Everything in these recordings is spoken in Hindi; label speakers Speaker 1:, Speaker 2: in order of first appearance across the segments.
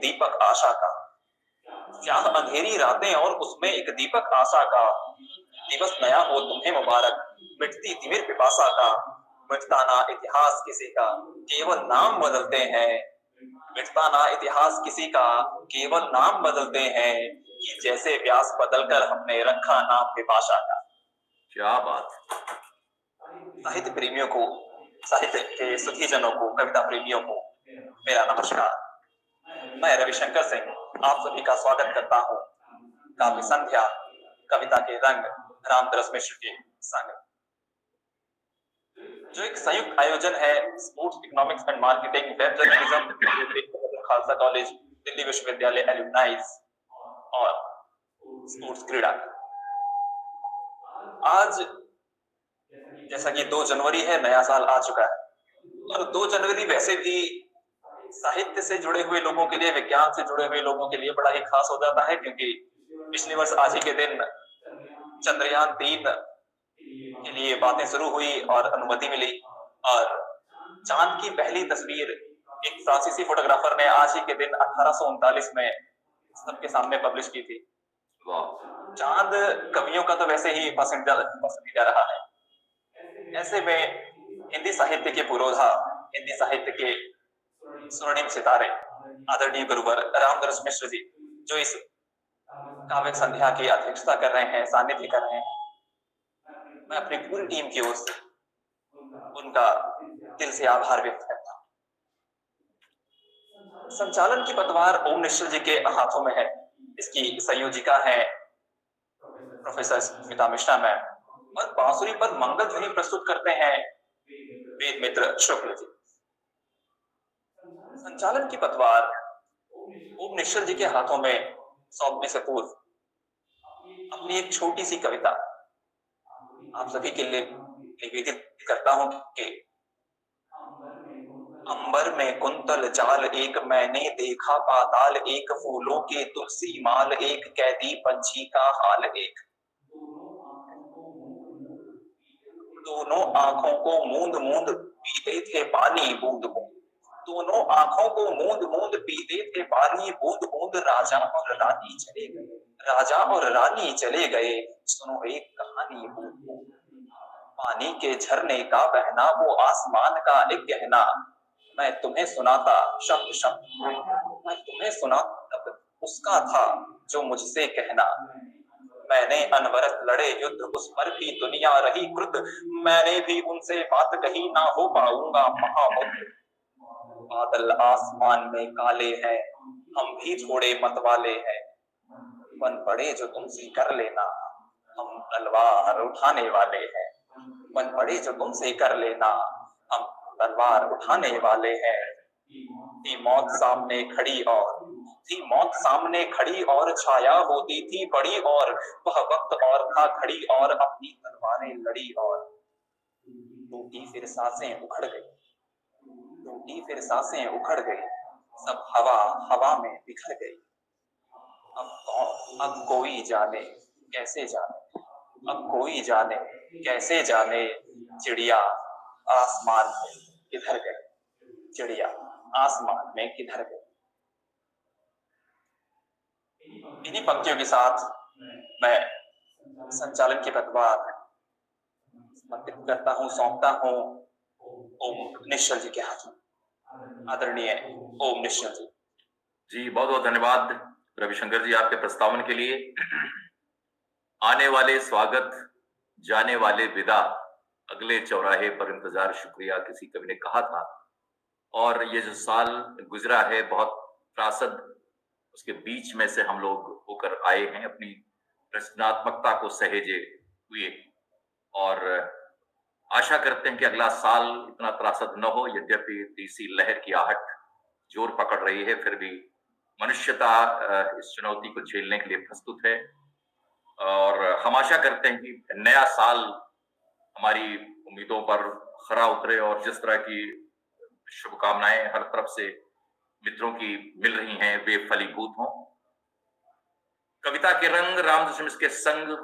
Speaker 1: दीपक आशा का, स्याह अंधेरी रातें और उसमें एक दीपक आशा का, दिवस नया हो तुम्हें मुबारक, मिटती तिमिर पिपासा का, मिटता ना इतिहास किसी का, केवल नाम बदलते हैं, मिटता ना इतिहास किसी का, केवल नाम बदलते हैं, कि जैसे व्यास बदलकर हमने रखा नाम विपाशा का।
Speaker 2: क्या बात।
Speaker 1: साहित्य प्रेमियों को, साहित्य के सुधीजनों को, कविता प्रेमियों को मेरा नमस्कार। मैं रविशंकर सिंह आप सभी का स्वागत करता हूँ काव्य संध्या कविता के रंग रामदरस मिश्र के संग, जो एक संयुक्त आयोजन है sports economics and marketing web journalism Khalsa college Delhi विश्वविद्यालय एलुमनाइज और स्पोर्ट्स क्रीड़ा। आज जैसा कि 2 जनवरी है, नया साल आ चुका है और 2 जनवरी वैसे भी साहित्य से जुड़े हुए लोगों के लिए, विज्ञान से जुड़े हुए लोगों के लिए बड़ा ही खास हो जाता है, क्योंकि पिछले वर्ष आज ही के दिन चंद्रयान 3 के लिए बातें शुरू हुई और अनुमति मिली और चांद की पहली तस्वीर एक फ्रांसीसी फोटोग्राफर ने आज ही के दिन 1839 में सबके सामने पब्लिश की थी। चांद कवियों का तो वैसे ही पसंदीदा रहा है। ऐसे में हिंदी साहित्य के पुरोधा, हिंदी साहित्य के स्वर्णिम सितारे आदरणीय गुरुवर रामदरस मिश्र जी, जो इस काव्य संध्या की अध्यक्षता कर रहे हैं, सानिध्य कर रहे हैं, मैं अपनी पूरी टीम की ओर से उनका दिल से आभार व्यक्त करता हूं। संचालन की पदभार ओम निश्चल जी के हाथों में है। इसकी संयोजिका है प्रोफेसर स्मिता मिश्रा मैम और बांसुरी पर मंगल ध्वनि प्रस्तुत करते हैं वेद मित्र शुक्ल जी। संचालन की पदभार ओम निश्चल जी के हाथों में सौंपने से पूर्व अपनी एक छोटी सी कविता आप सभी के लिए निवेदित करता हूं कि अंबर में कुंतल जाल एक मैंने देखा, पाताल एक, फूलों के तुलसी माल एक, कैदी पंछी का हाल एक, दोनों आंखों को मूंद मूंद पीते थे पानी बूंद बूंद, दोनों आंखों को मूंद मूंद पीते थे पानी बूंद बूंद, राजा और रानी चले गए, राजा और रानी चले गए, सुनो एक कहानी बूंद बूंद, पानी के झरने का बहना वो आसमान का एक गहना, मैं तुम्हें सुनाता शब्द शब्द, मैं तुम्हें सुनाता उसका था जो मुझसे कहना, मैंने अनवरत लड़े युद्ध उस पर भी दुनिया रही क्रुद्ध, मैंने भी उनसे बात कही ना हो पाऊंगा महामुद्ध, बादल आसमान में काले हैं हम भी थोड़े मतवाले हैं, बन पड़े जो तुमसे कर लेना हम तलवार उठाने वाले हैं, बन पड़े जो तुमसे कर लेना हम तलवार उठाने वाले हैं, थी मौत सामने खड़ी और थी मौत सामने खड़ी और छाया होती थी बड़ी और वह वक्त और था खड़ी और अपनी तलवारें लड़ी और टूटी फिर सांसें उखड़ गई, टूटी फिर सांसें उखड़ गई, सब हवा हवा में बिखर गई, अब कोई जाने कैसे जाने, अब कोई जाने कैसे जाने, चिड़िया आसमान में किधर गई, चिड़िया आसमान में किधर गई। इन्हीं पंक्तियों के साथ मैं संचालन के पदभार समर्पित करता हूँ, सौंपता हूँ ओम निश्चल जी के हाथ में। आदरणीय ओम निश्चल जी।
Speaker 2: जी बहुत बहुत धन्यवाद रविशंकर जी आपके प्रस्तावन के लिए। आने वाले स्वागत, जाने वाले विदा, अगले चौराहे पर इंतजार शुक्रिया, किसी कवि ने कहा था। और ये जो साल गुजरा है बहुत त्रासद, उसके बीच में से हम लोग होकर आए हैं, अपनी रचनात्मकता को सहेजे हुए, और आशा करते हैं कि अगला साल इतना त्रासद न हो। यद्यपि तीसरी लहर की आहट जोर पकड़ रही है, फिर भी मनुष्यता इस चुनौती को झेलने के लिए प्रस्तुत है, और हम आशा करते हैं कि नया साल हमारी उम्मीदों पर खरा उतरे और जिस तरह की शुभकामनाएं हर तरफ से मित्रों की मिल रही हैं वे फलीभूत हों। कविता के रंग रामदरस मिश्र के संग,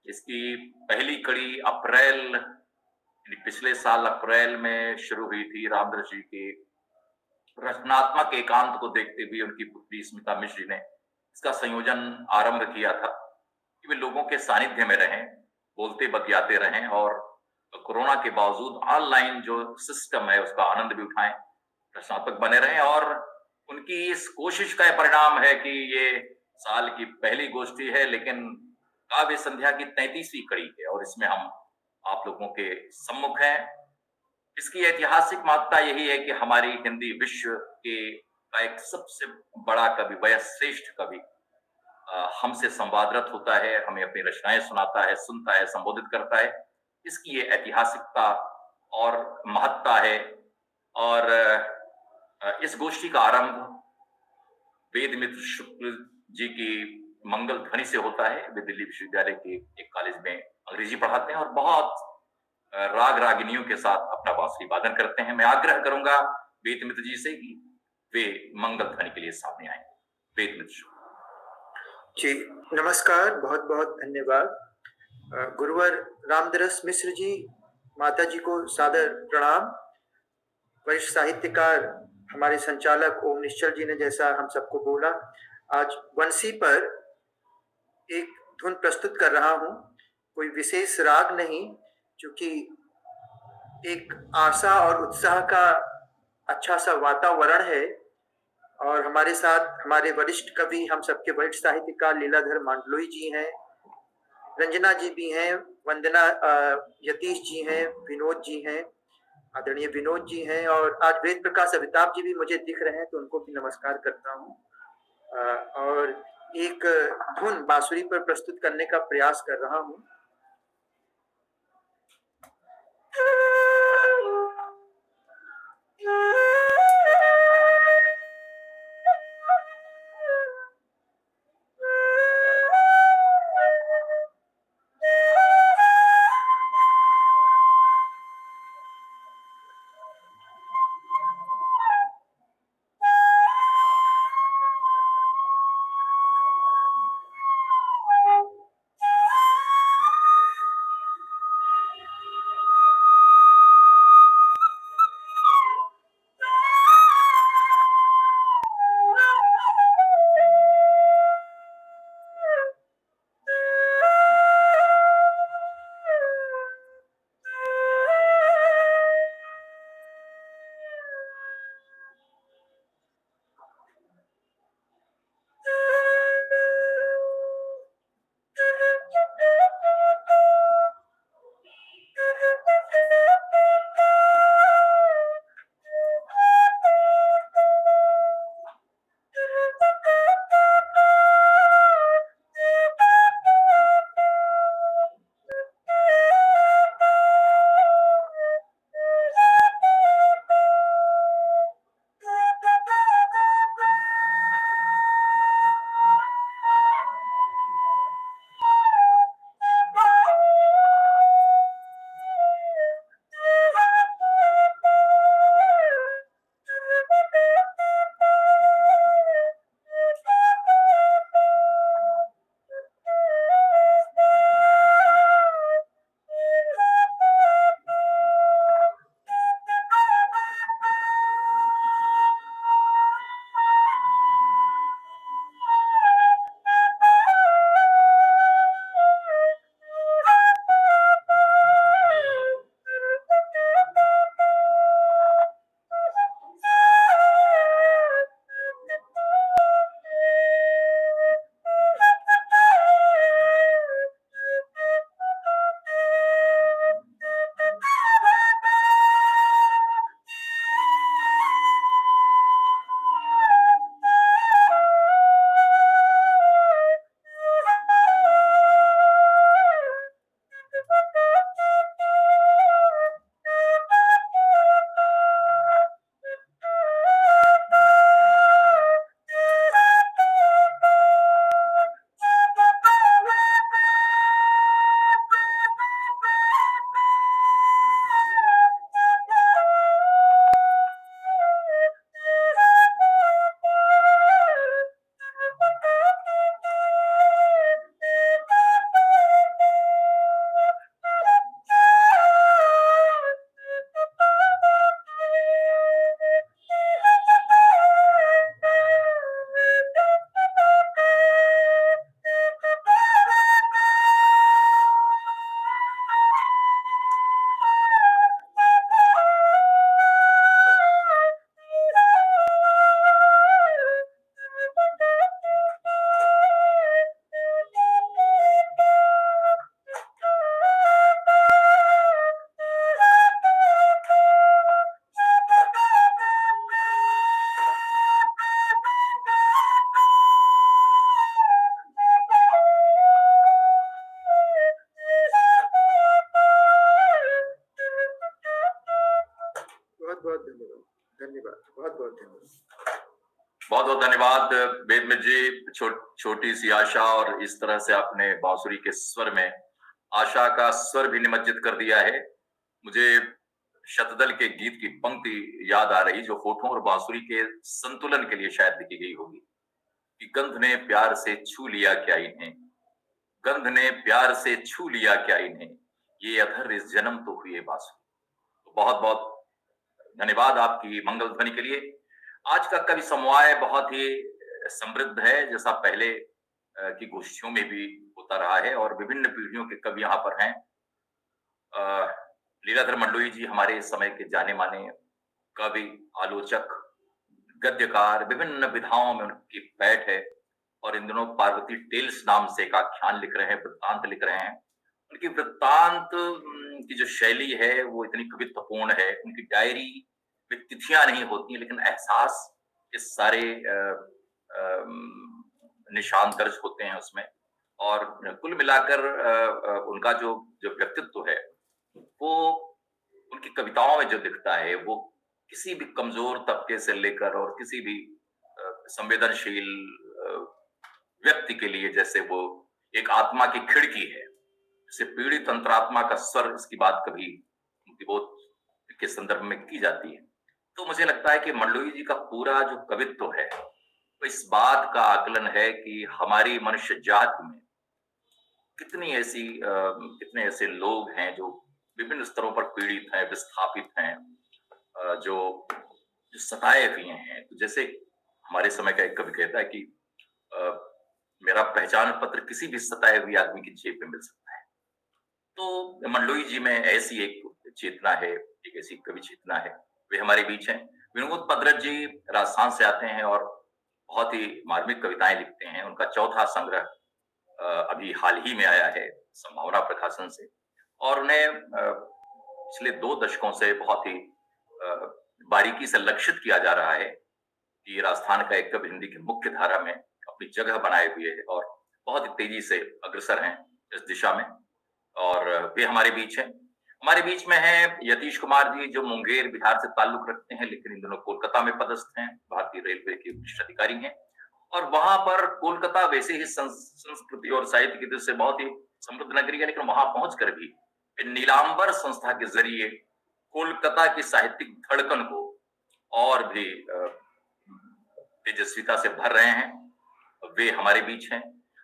Speaker 2: इसकी पहली कड़ी अप्रैल, पिछले साल अप्रैल में शुरू हुई थी रामदरस जी की रचनात्मक एकांत को देखते हुए उनकी पुत्री स्मिता मिश्र जी ने इसका संयोजन आरंभ किया था कि वे लोगों के सानिध्य में रहें, बोलते बतियाते रहें और कोरोना के बावजूद ऑनलाइन जो सिस्टम है उसका आनंद भी उठाएं, रचनात्मक बने रहें। और उनकी इस कोशिश का परिणाम है कि ये साल की पहली गोष्ठी है, लेकिन काव्य संध्या की 33वीं कड़ी है और इसमें हम आप लोगों के सम्मुख हैं। इसकी ऐतिहासिक महत्ता यही है कि हमारी हिंदी विश्व के का एक सबसे बड़ा कवि, वयश्रेष्ठ कवि हमसे संवादरत होता है, हमें अपनी रचनाएं सुनाता है, सुनता है, संबोधित करता है। इसकी ये ऐतिहासिकता और महत्ता है। और इस गोष्ठी का आरंभ वेदमित्र शुक्ल जी की मंगल ध्वनि से होता है। वे दिल्ली विश्वविद्यालय के एक कॉलेज में अंग्रेजी पढ़ाते हैं और बहुत राग रागिनियों के साथ अपना बांसुरी वादन करते हैं। मैं आग्रह करूंगा वेदमित्र जी से कि वे मंगल ध्वनि के लिए सामने आए। वेदमित्र
Speaker 3: जी नमस्कार, बहुत बहुत धन्यवाद। गुरुवर रामदरस मिश्र जी, माता जी को सादर प्रणाम। वरिष्ठ साहित्यकार हमारे संचालक ओम निश्चल जी ने जैसा हम सबको बोला, आज वंशी पर एक धुन प्रस्तुत कर रहा हूँ। कोई विशेष राग नहीं, क्योंकि एक आशा और उत्साह का अच्छा सा वातावरण है। और हमारे साथ हमारे वरिष्ठ कवि, हम सबके वरिष्ठ साहित्यकार लीलाधर मांडलोई जी हैं, रंजना जी भी हैं, वंदना यतीश जी हैं, विनोद जी हैं, आदरणीय विनोद जी हैं, और आज वेद प्रकाश अमिताभ जी भी मुझे दिख रहे हैं, तो उनको भी नमस्कार करता हूँ। और एक धुन बांसुरी पर प्रस्तुत करने का प्रयास कर रहा हूँ।
Speaker 2: बहुत बहुत धन्यवाद वेद मित्र जी। छोटी सी आशा, और इस तरह से आपने बांसुरी के स्वर में आशा का स्वर भी निमज्जित कर दिया है। मुझे शतदल के गीत की पंक्ति याद आ रही, जो होठों और बांसुरी के संतुलन के लिए शायद लिखी गई होगी, कि गंध ने प्यार से छू लिया क्या इन्हें, गंध ने प्यार से छू लिया क्या इन्हें, ये अधर इस जन्म तो हुए बांसुरी। तो बहुत बहुत धन्यवाद आपकी मंगल ध्वनि के लिए। आज का कवि समवाय बहुत ही समृद्ध है, जैसा पहले की गोष्ठियों में भी होता रहा है, और विभिन्न पीढ़ियों के कवि यहाँ पर हैं। लीलाधर मंडलोई जी हमारे समय के जाने माने कवि, आलोचक, गद्यकार, विभिन्न विधाओं में उनकी पैठ है, और इन दिनों पार्वती टेल्स नाम से एक आख्यान लिख रहे हैं, वृत्तांत लिख रहे हैं। उनकी वृत्तांत की जो शैली है वो इतनी कवित्वपूर्ण है। उनकी डायरी में तिथियां नहीं होती, लेकिन एहसास के सारे निशान दर्ज होते हैं उसमें। और कुल मिलाकर उनका जो व्यक्तित्व है वो उनकी कविताओं में जो दिखता है, वो किसी भी कमजोर तबके से लेकर और किसी भी संवेदनशील व्यक्ति के लिए जैसे वो एक आत्मा की खिड़की है। जैसे पीड़ित अंतरात्मा का स्वर, इसकी बात कभी बोध के संदर्भ में की जाती है। तो मुझे लगता है कि मंडलोई जी का पूरा जो कवित्व है वो इस बात का आकलन है कि हमारी मनुष्य जाति में कितने ऐसे लोग हैं जो विभिन्न स्तरों पर पीड़ित हैं, विस्थापित हैं, जो सताए हुए हैं। तो जैसे हमारे समय का एक कवि कहता है कि मेरा पहचान पत्र किसी भी सताए हुए आदमी की जेब में मिल सकता है। तो मंडलोई जी में ऐसी एक चेतना है, एक ऐसी कवि चेतना है, वे हमारे बीच हैं। विनोद पद्रत जी राजस्थान से आते हैं और बहुत ही मार्मिक कविताएं लिखते हैं। उनका चौथा संग्रह अभी हाल ही में आया है संभावना प्रकाशन से, और उन्हें पिछले 2 दशकों से बहुत ही बारीकी से लक्षित किया जा रहा है कि राजस्थान का एक कवि हिंदी की मुख्य धारा में अपनी जगह बनाए हुए है और बहुत ही तेजी से अग्रसर हैं इस दिशा में, और वे हमारे बीच हैं। हमारे बीच में है यतीश कुमार जी, जो मुंगेर बिहार से ताल्लुक रखते हैं, लेकिन इन दिनों कोलकाता में पदस्थ हैं, भारतीय रेलवे के वरिष्ठ अधिकारी हैं। और वहां पर कोलकाता वैसे ही संस्कृति और साहित्य की दृष्टि से बहुत ही समृद्ध नगरी है, लेकिन वहां पहुंचकर भी नीलांबर संस्था के जरिए कोलकाता की साहित्यिक धड़कन को और भी तेजस्विता से भर रहे हैं। वे हमारे बीच हैं।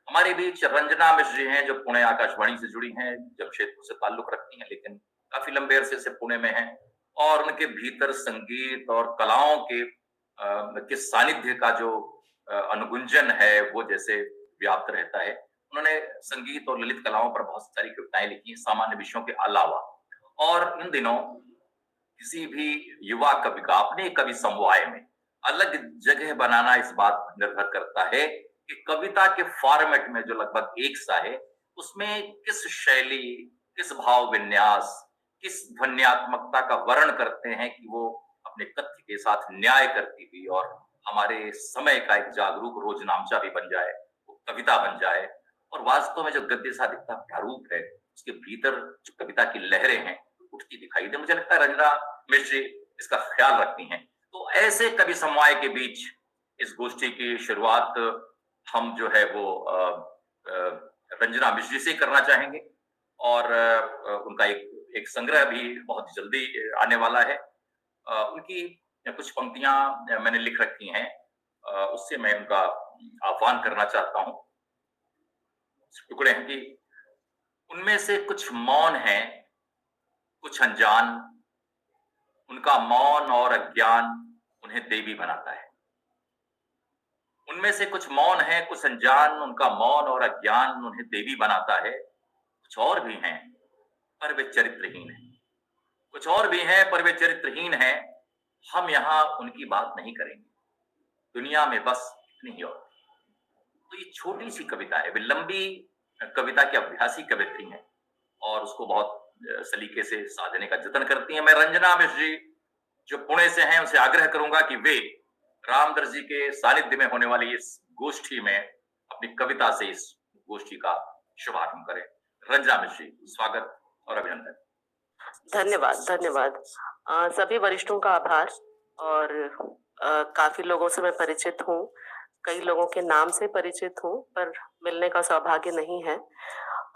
Speaker 2: हमारे बीच रंजना मिश्र जी हैं, जो पुणे आकाशवाणी से जुड़ी हैं, जमशेदपुर से ताल्लुक रखती हैं, लेकिन काफी लंबे अरसे से पुणे में हैं, और उनके भीतर संगीत और कलाओं के सानिध्य का जो अनुगुंजन है वो जैसे व्याप्त रहता है। उन्होंने संगीत और ललित कलाओं पर बहुत सारी कविताएं लिखी हैं, सामान्य विषयों के अलावा। और इन दिनों किसी भी युवा कवि का अपने कवि समवाय में अलग जगह बनाना इस बात पर निर्भर करता है कि कविता के फॉर्मेट में जो लगभग एक सा है, उसमें किस शैली, किस भाव विन्यास, किस ध्वन्यात्मकता का वर्ण करते हैं कि वो अपने कथ्य के साथ न्याय करती हुई और हमारे समय का एक जागरूक रोजनामचा भी बन जाए, वो कविता बन जाए। और वास्तव में जो गद्य साधिकता प्रारूप है, उसके भीतर जो कविता की लहरें हैं उठती दिखाई दे। मुझे लगता है रंजना मिश्र इसका ख्याल रखती हैं। तो ऐसे कवि समवाय के बीच इस गोष्ठी की शुरुआत हम जो है वो रंजना मिश्र से करना चाहेंगे, और उनका एक संग्रह भी बहुत जल्दी आने वाला है। उनकी कुछ पंक्तियां मैंने लिख रखी हैं, उससे मैं उनका आह्वान करना चाहता हूं। टुकड़े हैं कि उनमें से कुछ मौन है, कुछ अनजान, उनका मौन और अज्ञान उन्हें देवी बनाता है। उनमें से कुछ मौन है, कुछ अनजान, उनका मौन और अज्ञान उन्हें देवी बनाता है। कुछ और भी हैं पर वे चरित्रहीन हैं, कुछ और भी हैं पर वे चरित्रहीन हैं। हम यहाँ उनकी बात नहीं करेंगे, दुनिया में बस इतनी ही और। तो ये छोटी सी कविता है, वे लंबी कविता की अभ्यासी कवित्री हैं और उसको बहुत सलीके से साधने का जतन करती हैं। मैं रंजना मिश्र जी जो पुणे से हैं उनसे आग्रह करूंगा कि वे रामदर्श जी के सानिध्य में होने वाली इस गोष्ठी में अपनी कविता से इस गोष्ठी का शुभारंभ करें। रंजना मिश्र जी, स्वागत और अभिनंदन।
Speaker 4: धन्यवाद। सभी वरिष्ठों का आभार और काफी लोगों से मैं परिचित हूँ, कई लोगों के नाम से परिचित हूँ, पर मिलने का सौभाग्य नहीं है।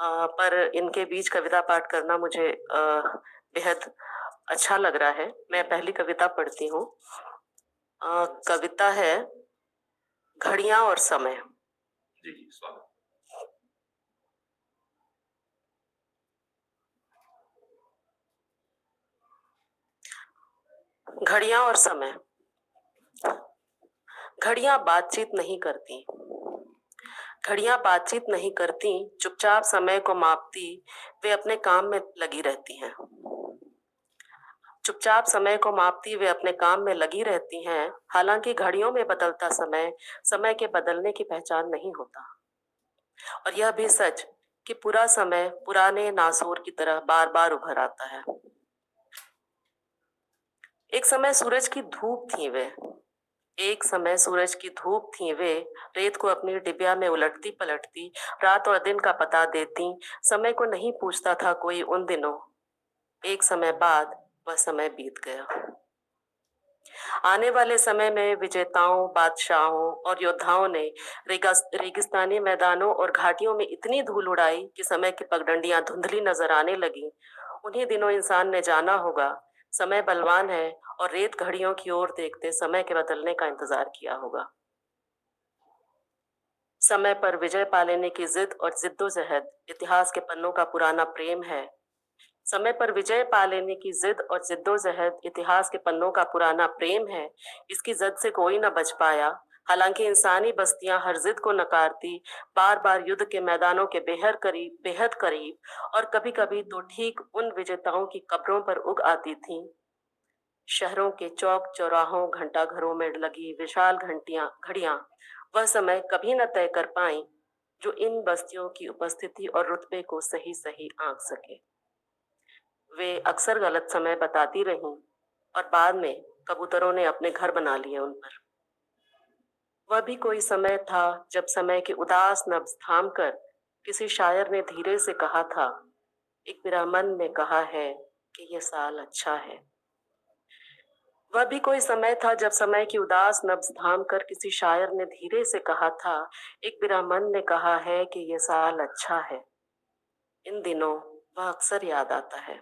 Speaker 4: पर इनके बीच कविता पाठ करना मुझे बेहद अच्छा लग रहा है। मैं पहली कविता पढ़ती हूँ। कविता है घड़ियां और समय।
Speaker 2: जी जी, स्वागत।
Speaker 4: घड़ियां और समय। घड़ियां बातचीत नहीं करती, घड़ियां बातचीत नहीं करती, चुपचाप समय को मापती, वे अपने काम में लगी रहती हैं। चुपचाप समय को मापती वे अपने काम में लगी रहती हैं। हालांकि घड़ियों में बदलता समय समय के बदलने की पहचान नहीं होता। और यह भी सच कि पूरा समय पुराने नासूर की तरह बार बार उभर आता है। एक समय सूरज की धूप थी वे, एक समय सूरज की धूप थी वे, रेत को अपनी डिबिया में उलटती पलटती, रात और दिन का पता देती, समय को नहीं पूछता था कोई उन दिनों। एक समय बाद वह समय बीत गया। आने वाले समय में विजेताओं, बादशाहों और योद्धाओं ने रेगिस्तानी मैदानों और घाटियों में इतनी धूल उड़ाई कि समय की पगडंडियां धुंधली नजर आने लगी। उन्हीं दिनों इंसान ने जाना होगा समय बलवान है और रेत घड़ियों की ओर देखते समय के बदलने का इंतजार किया होगा। समय पर विजय पा लेने की जिद और जिद्दोजहद इतिहास के पन्नों का पुराना प्रेम है। समय पर विजय पा लेने की जिद और जिद्दोजहद इतिहास के पन्नों का पुराना प्रेम है। इसकी जिद से कोई न बच पाया। हालांकि इंसानी बस्तियां हर जिद को नकारती, बार बार युद्ध के मैदानों के बेहद करीब और कभी कभी तो ठीक उन विजेताओं की कब्रों पर उग आती थीं। शहरों के चौक चौराहों, घंटाघरों में लगी विशाल घड़ियां वह समय कभी न तय कर पाई जो इन बस्तियों की उपस्थिति और रुतबे को सही सही आंक सके। वे अक्सर गलत समय बताती रहीं और बाद में कबूतरों ने अपने घर बना लिए उन पर। वह भी कोई समय था जब समय के उदास नब्ज थाम कर किसी शायर ने धीरे से कहा था, एक ब्राह्मण ने कहा है कि यह साल अच्छा है। वह भी कोई समय था जब समय की उदास नब्ज थाम कर किसी शायर ने धीरे से कहा था, एक ब्राह्मण ने कहा है कि यह साल अच्छा है। इन दिनों वह अक्सर याद आता है।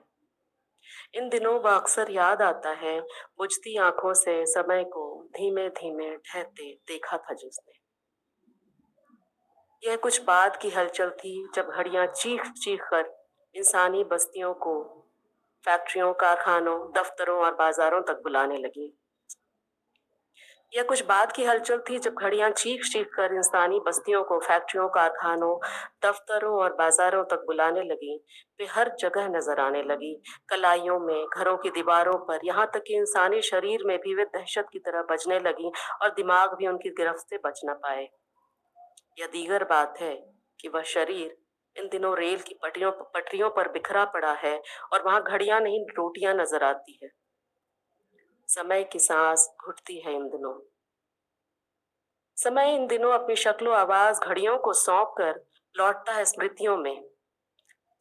Speaker 4: इन दिनों वह अक्सर याद आता है, बुझती आंखों से समय को धीमे धीमे ढहते देखा था जिसने। यह कुछ बाद की हलचल थी जब घड़ियां चीख चीख कर इंसानी बस्तियों को फैक्ट्रियों, कारखानों, दफ्तरों और बाजारों तक बुलाने लगी। यह कुछ बाद की हलचल थी जब घड़ियां चीख चीख कर इंसानी बस्तियों को फैक्ट्रियों, कारखानों, दफ्तरों और बाजारों तक बुलाने लगी। वे हर जगह नजर आने लगी, कलाइयों में, घरों की दीवारों पर, यहाँ तक कि इंसानी शरीर में भी वे दहशत की तरह बजने लगी और दिमाग भी उनकी गिरफ्त से बच न पाए। यह दीगर बात है कि वह शरीर इन दिनों रेल की पटरियों पर बिखरा पड़ा है और वहां घड़ियां नहीं रोटियां नजर आती है। समय की सांस घुटती है इन दिनों। समय इन दिनों अपनी शक्लो आवाज घड़ियों को सौंप कर लौटता है स्मृतियों में।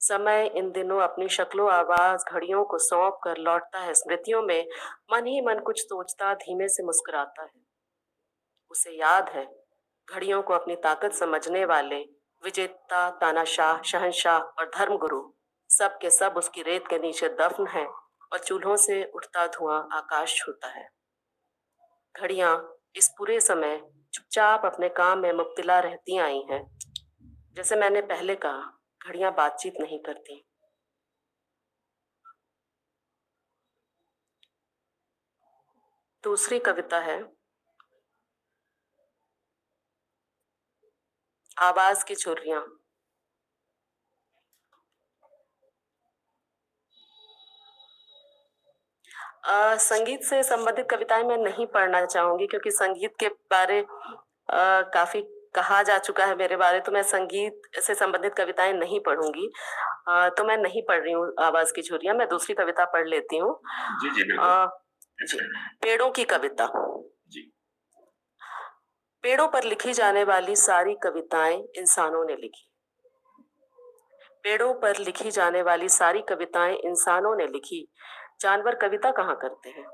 Speaker 4: समय इन दिनों अपनी शक्लो आवाज घड़ियों को सौंप कर लौटता है स्मृतियों में। मन ही मन कुछ सोचता धीमे से मुस्कुराता है। उसे याद है घड़ियों को अपनी ताकत समझने वाले विजेता, तानाशाह, शहंशाह और धर्मगुरु सब के सब उसकी रेत के नीचे दफन है और चूल्हों से उठता धुआं आकाश छूता है। घड़ियां इस पूरे समय चुपचाप अपने काम में मुब्तला रहती आई हैं। जैसे मैंने पहले कहा, घड़ियां बातचीत नहीं करती। दूसरी कविता है आवाज की चुर्रियां। संगीत से संबंधित कविताएं मैं नहीं पढ़ना चाहूंगी क्योंकि संगीत के बारे काफी कहा जा चुका है मेरे बारे, तो मैं संगीत से संबंधित कविताएं नहीं पढ़ूंगी। तो मैं नहीं पढ़ रही हूँ आवाज की चुर्रियां, मैं दूसरी कविता पढ़ लेती हूँ।
Speaker 2: जी जी बिल्कुल।
Speaker 4: जी, पेड़ों की कविता।
Speaker 2: जी।
Speaker 4: पेड़ों पर लिखी जाने वाली सारी कविताएं इंसानों ने लिखी। पेड़ों पर लिखी जाने वाली सारी कविताएं इंसानों ने लिखी। जानवर कविता कहाँ करते हैं।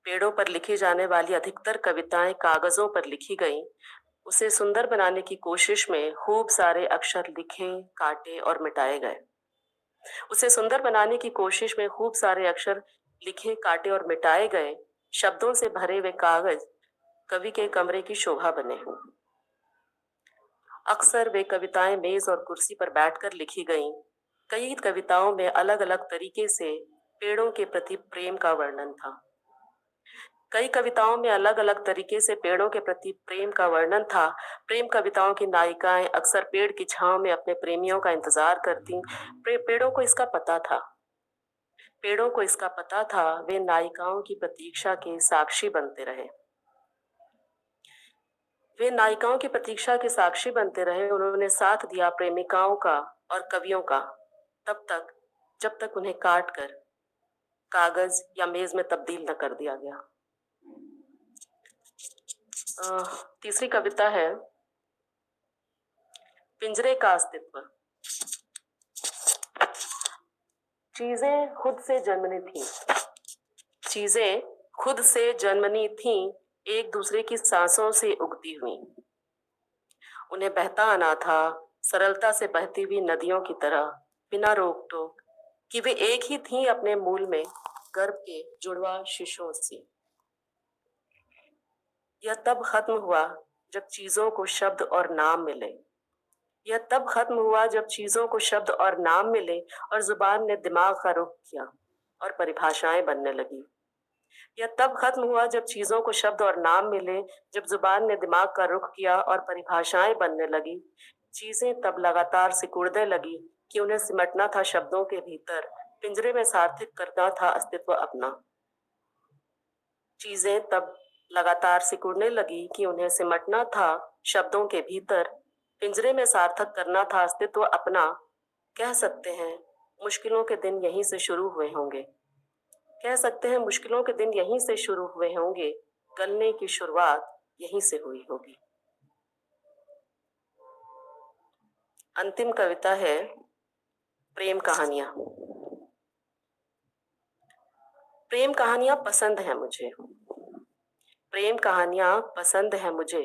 Speaker 4: पेड़ों पर लिखी जाने वाली अधिकतर कविताएं कागजों पर लिखी गईं। उसे सुंदर बनाने की कोशिश में खूब सारे अक्षर लिखे, काटे और मिटाए गए। उसे सुंदर बनाने की कोशिश में खूब सारे अक्षर लिखे, काटे और मिटाए गए। शब्दों से भरे हुए कागज कवि के कमरे की शोभा बने। अक्सर वे कविताएं मेज और कुर्सी पर बैठकर लिखी गईं। कई कविताओं में अलग अलग तरीके से पेड़ों के प्रति प्रेम का वर्णन था। कई कविताओं में अलग अलग तरीके से पेड़ों के प्रति प्रेम का वर्णन था। प्रेम कविताओं की नायिकाएं अक्सर पेड़ की छांव में अपने प्रेमियों का इंतजार करती। पेड़ों को इसका पता था। पेड़ों को इसका पता था। वे नायिकाओं की प्रतीक्षा के साक्षी बनते रहे। वे नायिकाओं की प्रतीक्षा के साक्षी बनते रहे। उन्होंने साथ दिया प्रेमिकाओं का और कवियों का तब तक जब तक उन्हें काट कर कागज या मेज में तब्दील न कर दिया गया। तीसरी कविता है पिंजरे का अस्तित्व। चीजें खुद से जन्मनी थी। चीजें खुद से जन्मनी थी, एक दूसरे की सांसों से उगती हुई। उन्हें बहता आना था, सरलता से बहती हुई नदियों की तरह, बिना रोक टोक, कि वे एक ही थीं अपने मूल में, गर्भ के जुड़वा शिशुओं से। यह तब खत्म हुआ जब चीजों को शब्द और नाम मिले। यह तब खत्म हुआ जब चीजों को शब्द और नाम मिले और जुबान ने दिमाग का रुख किया और परिभाषाएं बनने लगी। यह तब खत्म हुआ जब चीजों को शब्द और नाम मिले, जब जुबान ने दिमाग का रुख किया और परिभाषाएं बनने लगी। चीजें तब लगातार सिकुड़ने लगी कि उन्हें सिमटना था शब्दों के भीतर, पिंजरे में सार्थक करना था अस्तित्व अपना। चीजें तब लगातार सिकुड़ने लगी कि उन्हें सिमटना था शब्दों के भीतर, पिंजरे में सार्थक करना था अस्तित्व अपना। कह सकते हैं मुश्किलों के दिन यहीं से शुरू हुए होंगे। कह सकते हैं मुश्किलों के दिन यहीं से शुरू हुए होंगे, गलने की शुरुआत यहीं से हुई होगी। अंतिम कविता है प्रेम कहानियां। प्रेम कहानियां पसंद है मुझे। प्रेम कहानियां पसंद है मुझे।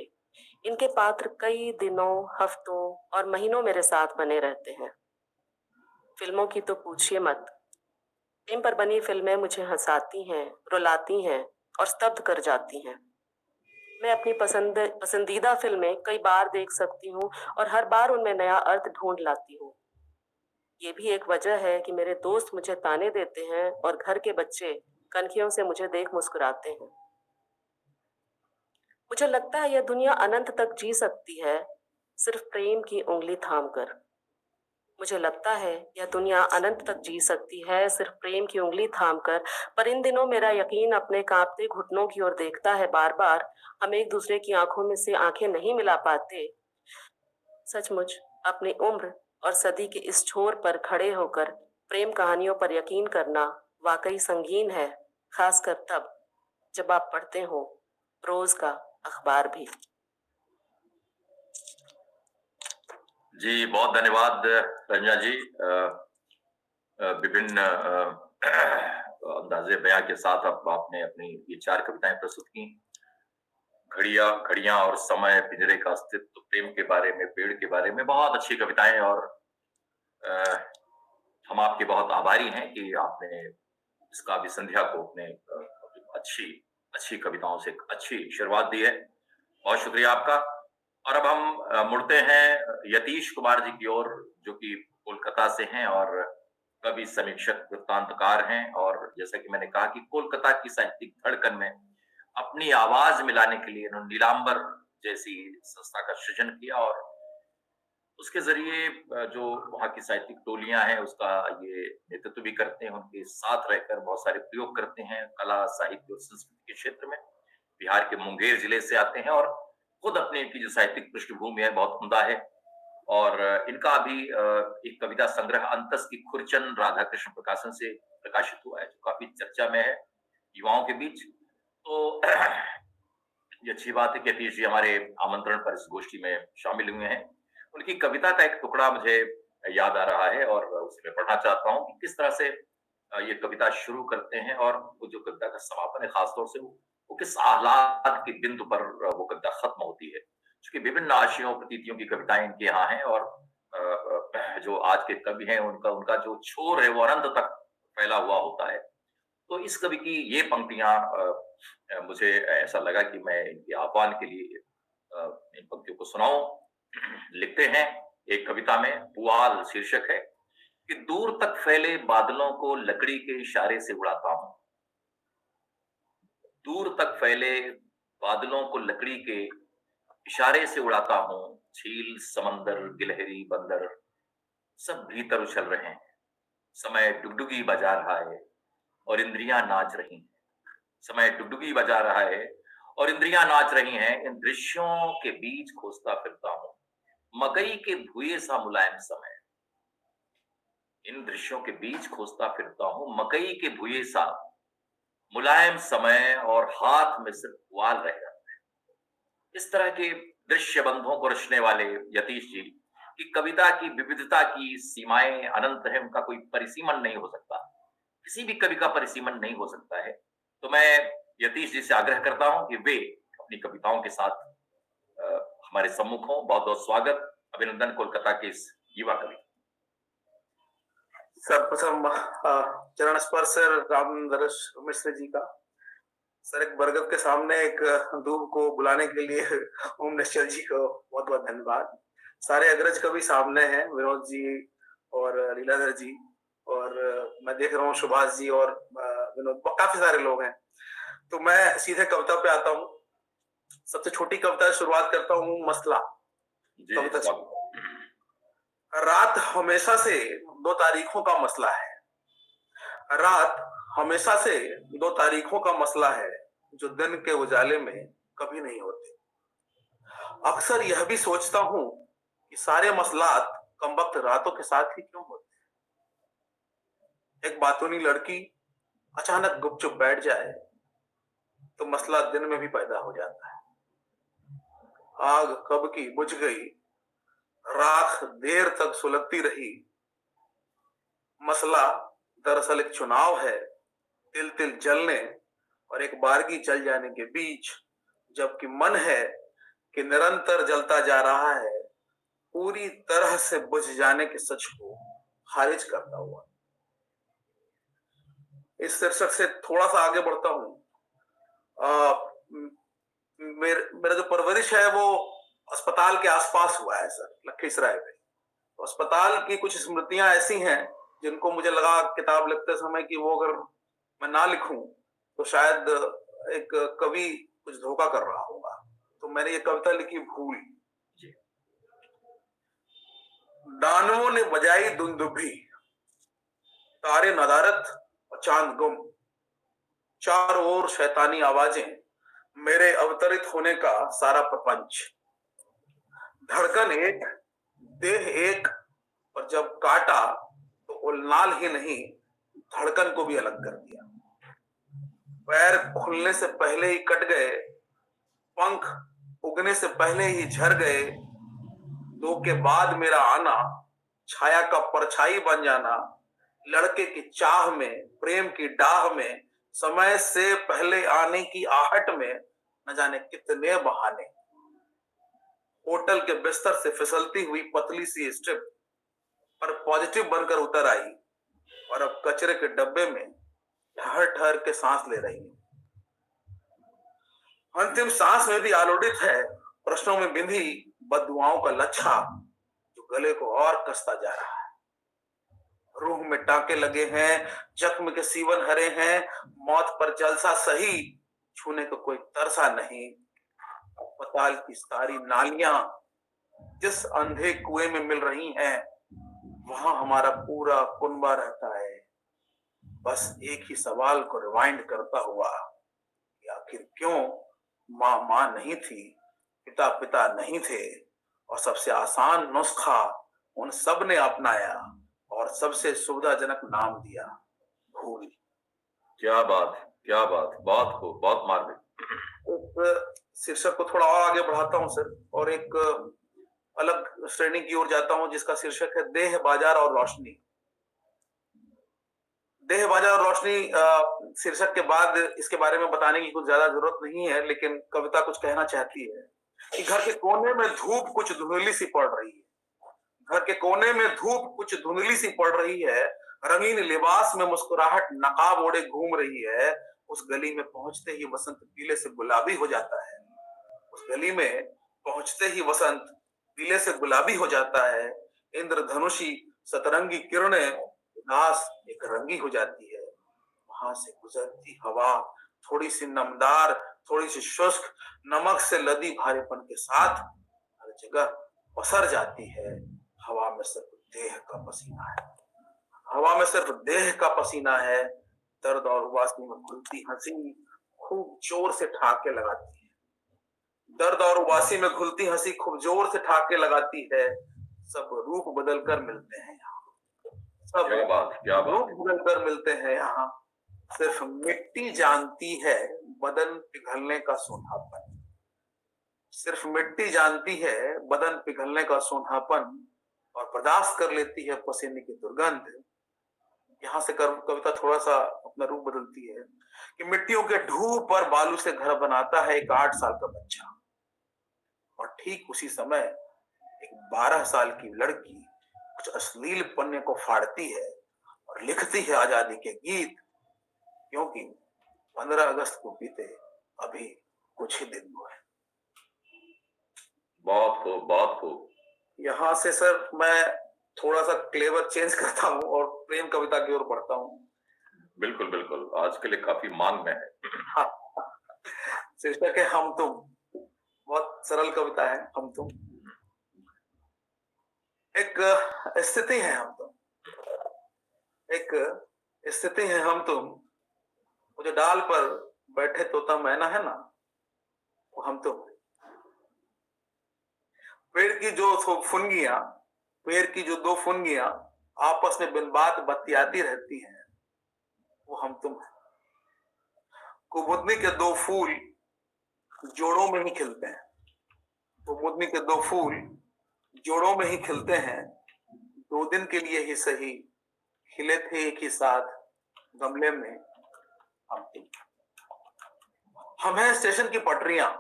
Speaker 4: इनके पात्र कई दिनों, हफ्तों और महीनों मेरे साथ बने रहते हैं। फिल्मों की तो पूछिए मत। प्रेम पर बनी फिल्में मुझे हंसाती हैं, रुलाती हैं और स्तब्ध कर जाती हैं। मैं अपनी पसंदीदा फिल्में कई बार देख सकती हूँ और हर बार उनमें नया अर्थ ढूंढ लाती हूँ। ये भी एक वजह है कि मेरे दोस्त मुझे ताने देते हैं और घर के बच्चे कनखियों से मुझे देख मुस्कुराते हैं। मुझे लगता है यह दुनिया अनंत तक जी सकती है सिर्फ प्रेम की उंगली थामकर। मुझे लगता है यह दुनिया अनंत तक जी सकती है सिर्फ प्रेम की उंगली थामकर। पर इन दिनों मेरा यकीन अपने कांपते घुटनों की ओर देखता है बार बार। हम एक दूसरे की आंखों में से आंखें नहीं मिला पाते। सचमुच अपनी उम्र और सदी के इस छोर पर खड़े होकर प्रेम कहानियों पर यकीन करना वाकई संगीन है, खासकर तब जब आप पढ़ते हो रोज का अखबार भी।
Speaker 2: जी बहुत धन्यवाद रंजना जी। विभिन्न अंदाजे बयां के साथ अब आपने अपनी ये 4 कविताएं प्रस्तुत की। घड़ियां और समय, पिंजरे का अस्तित्व, प्रेम के बारे में, पेड़ के बारे में, बहुत अच्छी कविताएं। और हम आपके बहुत आभारी हैं कि आपने इस काव्य संध्या को अपने अच्छी कविताओं से अच्छी शुरुआत दी है। बहुत शुक्रिया आपका। और अब हम मुड़ते हैं यतीश कुमार जी की ओर, जो कि कोलकाता से हैं और कवि, समीक्षक, वृत्तांतकार हैं। और जैसा कि मैंने कहा कि कोलकाता की साहित्यिक धड़कन में अपनी आवाज मिलाने के लिए उन्होंने नीलांबर जैसी संस्था का सृजन किया और उसके जरिए जो वहाँ की साहित्यिक टोलियां हैं उसका ये नेतृत्व भी करते हैं, उनके साथ रहकर बहुत सारे प्रयोग करते हैं कला, साहित्य और संस्कृति के क्षेत्र में। बिहार के मुंगेर जिले से आते हैं और खुद अपने इनकी जो साहित्यिक पृष्ठभूमि है बहुत उम्दा है। और इनका अभी एक कविता संग्रह अंतस की खुरचन राधाकृष्ण प्रकाशन से प्रकाशित हुआ है, जो काफी चर्चा में है युवाओं के बीच। तो ये अच्छी बात है कि यतीश जी हमारे आमंत्रण पर इस गोष्ठी में शामिल हुए हैं। उनकी कविता का एक टुकड़ा मुझे याद आ रहा है और उसे मैं पढ़ना चाहता हूँ कि किस तरह से ये कविता शुरू करते हैं और वो जो कविता का समापन है खासतौर से वो किस आह्लाद के बिंदु पर वो कविता खत्म होती है, क्योंकि विभिन्न आशयों प्रतीतियों की कविताएं इनके यहाँ हैं और जो आज के कवि हैं उनका जो छोर है वो अनंत तक फैला हुआ होता है। तो इस कवि की ये पंक्तियां मुझे ऐसा लगा कि मैं इनके आह्वान के लिए इन पंक्तियों को सुनाऊं। लिखते हैं एक कविता में, पुआल शीर्षक है कि दूर तक फैले बादलों को लकड़ी के इशारे से उड़ाता हूं, दूर तक फैले बादलों को लकड़ी के इशारे से उड़ाता हूं, झील समंदर गिलहरी बंदर सब भीतर उछल रहे हैं, समय डुगडुगी बजा रहा है और इंद्रियां नाच रही हैं, समय डुगडुगी बजा रहा है और इंद्रियां नाच रही हैं। इन दृश्यों के बीच खोजता फिरता हूं, मकई के भुए सा मुलायम समय, इन दृश्यों के बीच खोजता फिरता हूं, मकई के भुए सा मुलायम समय और हाथ में सिर्फ पुआल रह जाता है। इस तरह के दृश्य बंधों को रचने वाले यतीश जी की कविता की विविधता की सीमाएं अनंत है, उनका कोई परिसीमन नहीं हो सकता, किसी भी कवि का परिसीमन नहीं हो सकता है। तो मैं यतीश जी से आग्रह करता हूं कि वे अपनी कविताओं के साथ हमारे सम्मुख हों। बहुत बहुत स्वागत, अभिनंदन कोलकाता के इस युवा कवि।
Speaker 5: सर्वप्रथम चरण स्पर्श रामदरस मिश्र जी का। सर, एक बरगद के सामने एक दूब को बुलाने के लिए ओम निश्चल जी को बहुत बहुत धन्यवाद। सारे अग्रज कवि सामने हैं, विनोद जी और लीलाधर जी, और मैं देख रहा हूँ सुभाष जी और विनोद, काफी सारे लोग हैं। तो मैं सीधे कविता पे आता हूँ। सबसे छोटी कविता से शुरुआत करता हूँ, मसला कविता से। रात हमेशा से 2 तारीखों का मसला है, रात हमेशा से 2 तारीखों का मसला है जो दिन के उजाले में कभी नहीं होते। अक्सर यह भी सोचता हूं कि सारे मसलात कमबख्त रातों के साथ ही क्यों होते। एक बातूनी लड़की अचानक गुपचुप बैठ जाए तो मसला दिन में भी पैदा हो जाता है। आग कब की बुझ गई, राख देर तक सुलगती रही। मसला दरअसल एक चुनाव है, तिल तिल जलने और एक बारगी जल जाने के बीच, जबकि मन है कि निरंतर जलता जा रहा है, पूरी तरह से बुझ जाने के सच को खारिज करता हुआ। इस शीर्षक से थोड़ा सा आगे बढ़ता हूं। मेरा जो परवरिश है वो अस्पताल के आसपास हुआ है सर, लखीसराय में। तो अस्पताल की कुछ स्मृतियां ऐसी हैं जिनको मुझे लगा किताब लिखते समय कि वो अगर मैं ना लिखूं तो शायद एक कवि कुछ धोखा कर रहा होगा। तो मैंने ये कविता लिखी, भूल। दानवों ने बजाई दुंदुभी, तारे नदारत और चांद गुम, चारों ओर शैतानी आवाजें, मेरे अवतरित होने का सारा प्रपंच। धड़कन एक, देह एक, और जब काटा तो उलनाल ही नहीं, धड़कन को भी अलग कर दिया। पैर खुलने से पहले ही कट गए, पंख उगने से पहले ही झर गए। 2 के बाद मेरा आना, छाया का परछाई बन जाना, लड़के की चाह में, प्रेम की डाह में, समय से पहले आने की आहट में, न जाने कितने बहाने। होटल के बिस्तर से फिसलती हुई पतली सी स्ट्रिप पर पॉजिटिव बनकर उतर आई और अब कचरे के डब्बे में ठहर ठहर के सांस ले रही है। अंतिम सांस में भी आलोड़ित है प्रश्नों में बिंधी बददुआओं का लच्छा, जो गले को और कसता जा रहा है। रूह में टांके लगे हैं, जख्म के सीवन हरे हैं, मौत पर जलसा सही, छूने को कोई तरसा नहीं। अस्पताल की सारी नालियां जिस अंधे कुएं में मिल रही हैं, वहां हमारा पूरा कुनबा रहता है, बस एक ही सवाल को रिवाइंड करता हुआ कि आखिर क्यों माँ माँ नहीं थी, पिता पिता नहीं थे, और सबसे आसान नुस्खा उन सब ने अपनाया और सबसे सुविधाजनक नाम दिया, भूल।
Speaker 2: क्या बात, क्या बात, बहुत खूब, बहुत मार्मिक।
Speaker 5: इस शीर्षक को थोड़ा और आगे बढ़ाता हूं सर, और एक अलग श्रेणी की ओर जाता हूं जिसका शीर्षक है देह, बाजार और रोशनी। देह बाजा और रोशनी शीर्षक के बाद इसके बारे में बताने की कुछ ज्यादा जरूरत नहीं है, लेकिन कविता कुछ कहना चाहती है कि घर के कोने में धूप कुछ धुंधली सी पड़ रही है। घर के कोने में धूप कुछ धुंधली सी पड़ रही है, रंगीन लिबास में मुस्कुराहट नकाब ओढ़े घूम रही है। उस गली में पहुंचते ही वसंत पीले से गुलाबी हो जाता है। उस गली में पहुंचते ही वसंत पीले से गुलाबी हो जाता है। इंद्रधनुषी सतरंगी किरणें उदास एक रंगी हो जाती है। वहां से गुजरती हवा थोड़ी सी नमदार, थोड़ी सी शुष्क, नमक से लदी भारेपन के साथ हर जगह पसर जाती है। हवा में सिर्फ देह का पसीना है। हवा में सिर्फ देह का पसीना है। दर्द और उबासी में घुलती हंसी खूब जोर से ठहाके लगाती है। दर्द और उबासी में घुलती हंसी खूब जोर से ठहाके लगाती है। सब रूप बदल कर मिलते हैं यहाँ। सब
Speaker 2: क्या बात
Speaker 5: रूप बदल कर मिलते हैं यहाँ। सिर्फ मिट्टी जानती है बदन पिघलने का सूंधापन। सिर्फ मिट्टी जानती है बदन पिघलने का सूंधापन और बर्दाश्त कर लेती है पसीने की दुर्गंध। यहाँ से कविता थोड़ा सा अपना रूप बदलती है कि मिट्टियों के ढूंढ पर बालू से घर बनाता है एक 8 साल का बच्चा, और ठीक उसी समय एक 12 साल की लड़की कुछ अश्लील पन्ने को फाड़ती है और लिखती है आजादी के गीत, क्योंकि 15 अगस्त को बीते अभी कुछ ही दिन हुए।
Speaker 2: बहुत खूब, बहुत खूब।
Speaker 5: यहाँ से सर मैं थोड़ा सा क्लेवर चेंज करता हूँ और प्रेम कविता की ओर बढ़ता हूँ।
Speaker 2: बिल्कुल बिल्कुल, आज के लिए काफी मांग में है।
Speaker 5: शीर्षक है हम तुम। बहुत सरल कविता है हम तुम। एक स्थिति है हम तुम, एक स्थिति है हम तुम। वो जो डाल पर बैठे तोता मैना है ना, वो हम तुम। पेड़ की जो फुनगियां, पेड़ की जो 2 फुनगियां आपस में बिन बात बतियाती रहती हैं, वो हम तुम है। कुमुदनी के 2 फूल जोड़ों में ही खिलते हैं। कुमुदनी के 2 फूल जोड़ों में ही खिलते हैं। 2 दिन के लिए ही सही खिले थे एक ही साथ गमले में हम तुम। हम हैं स्टेशन की पटरियां।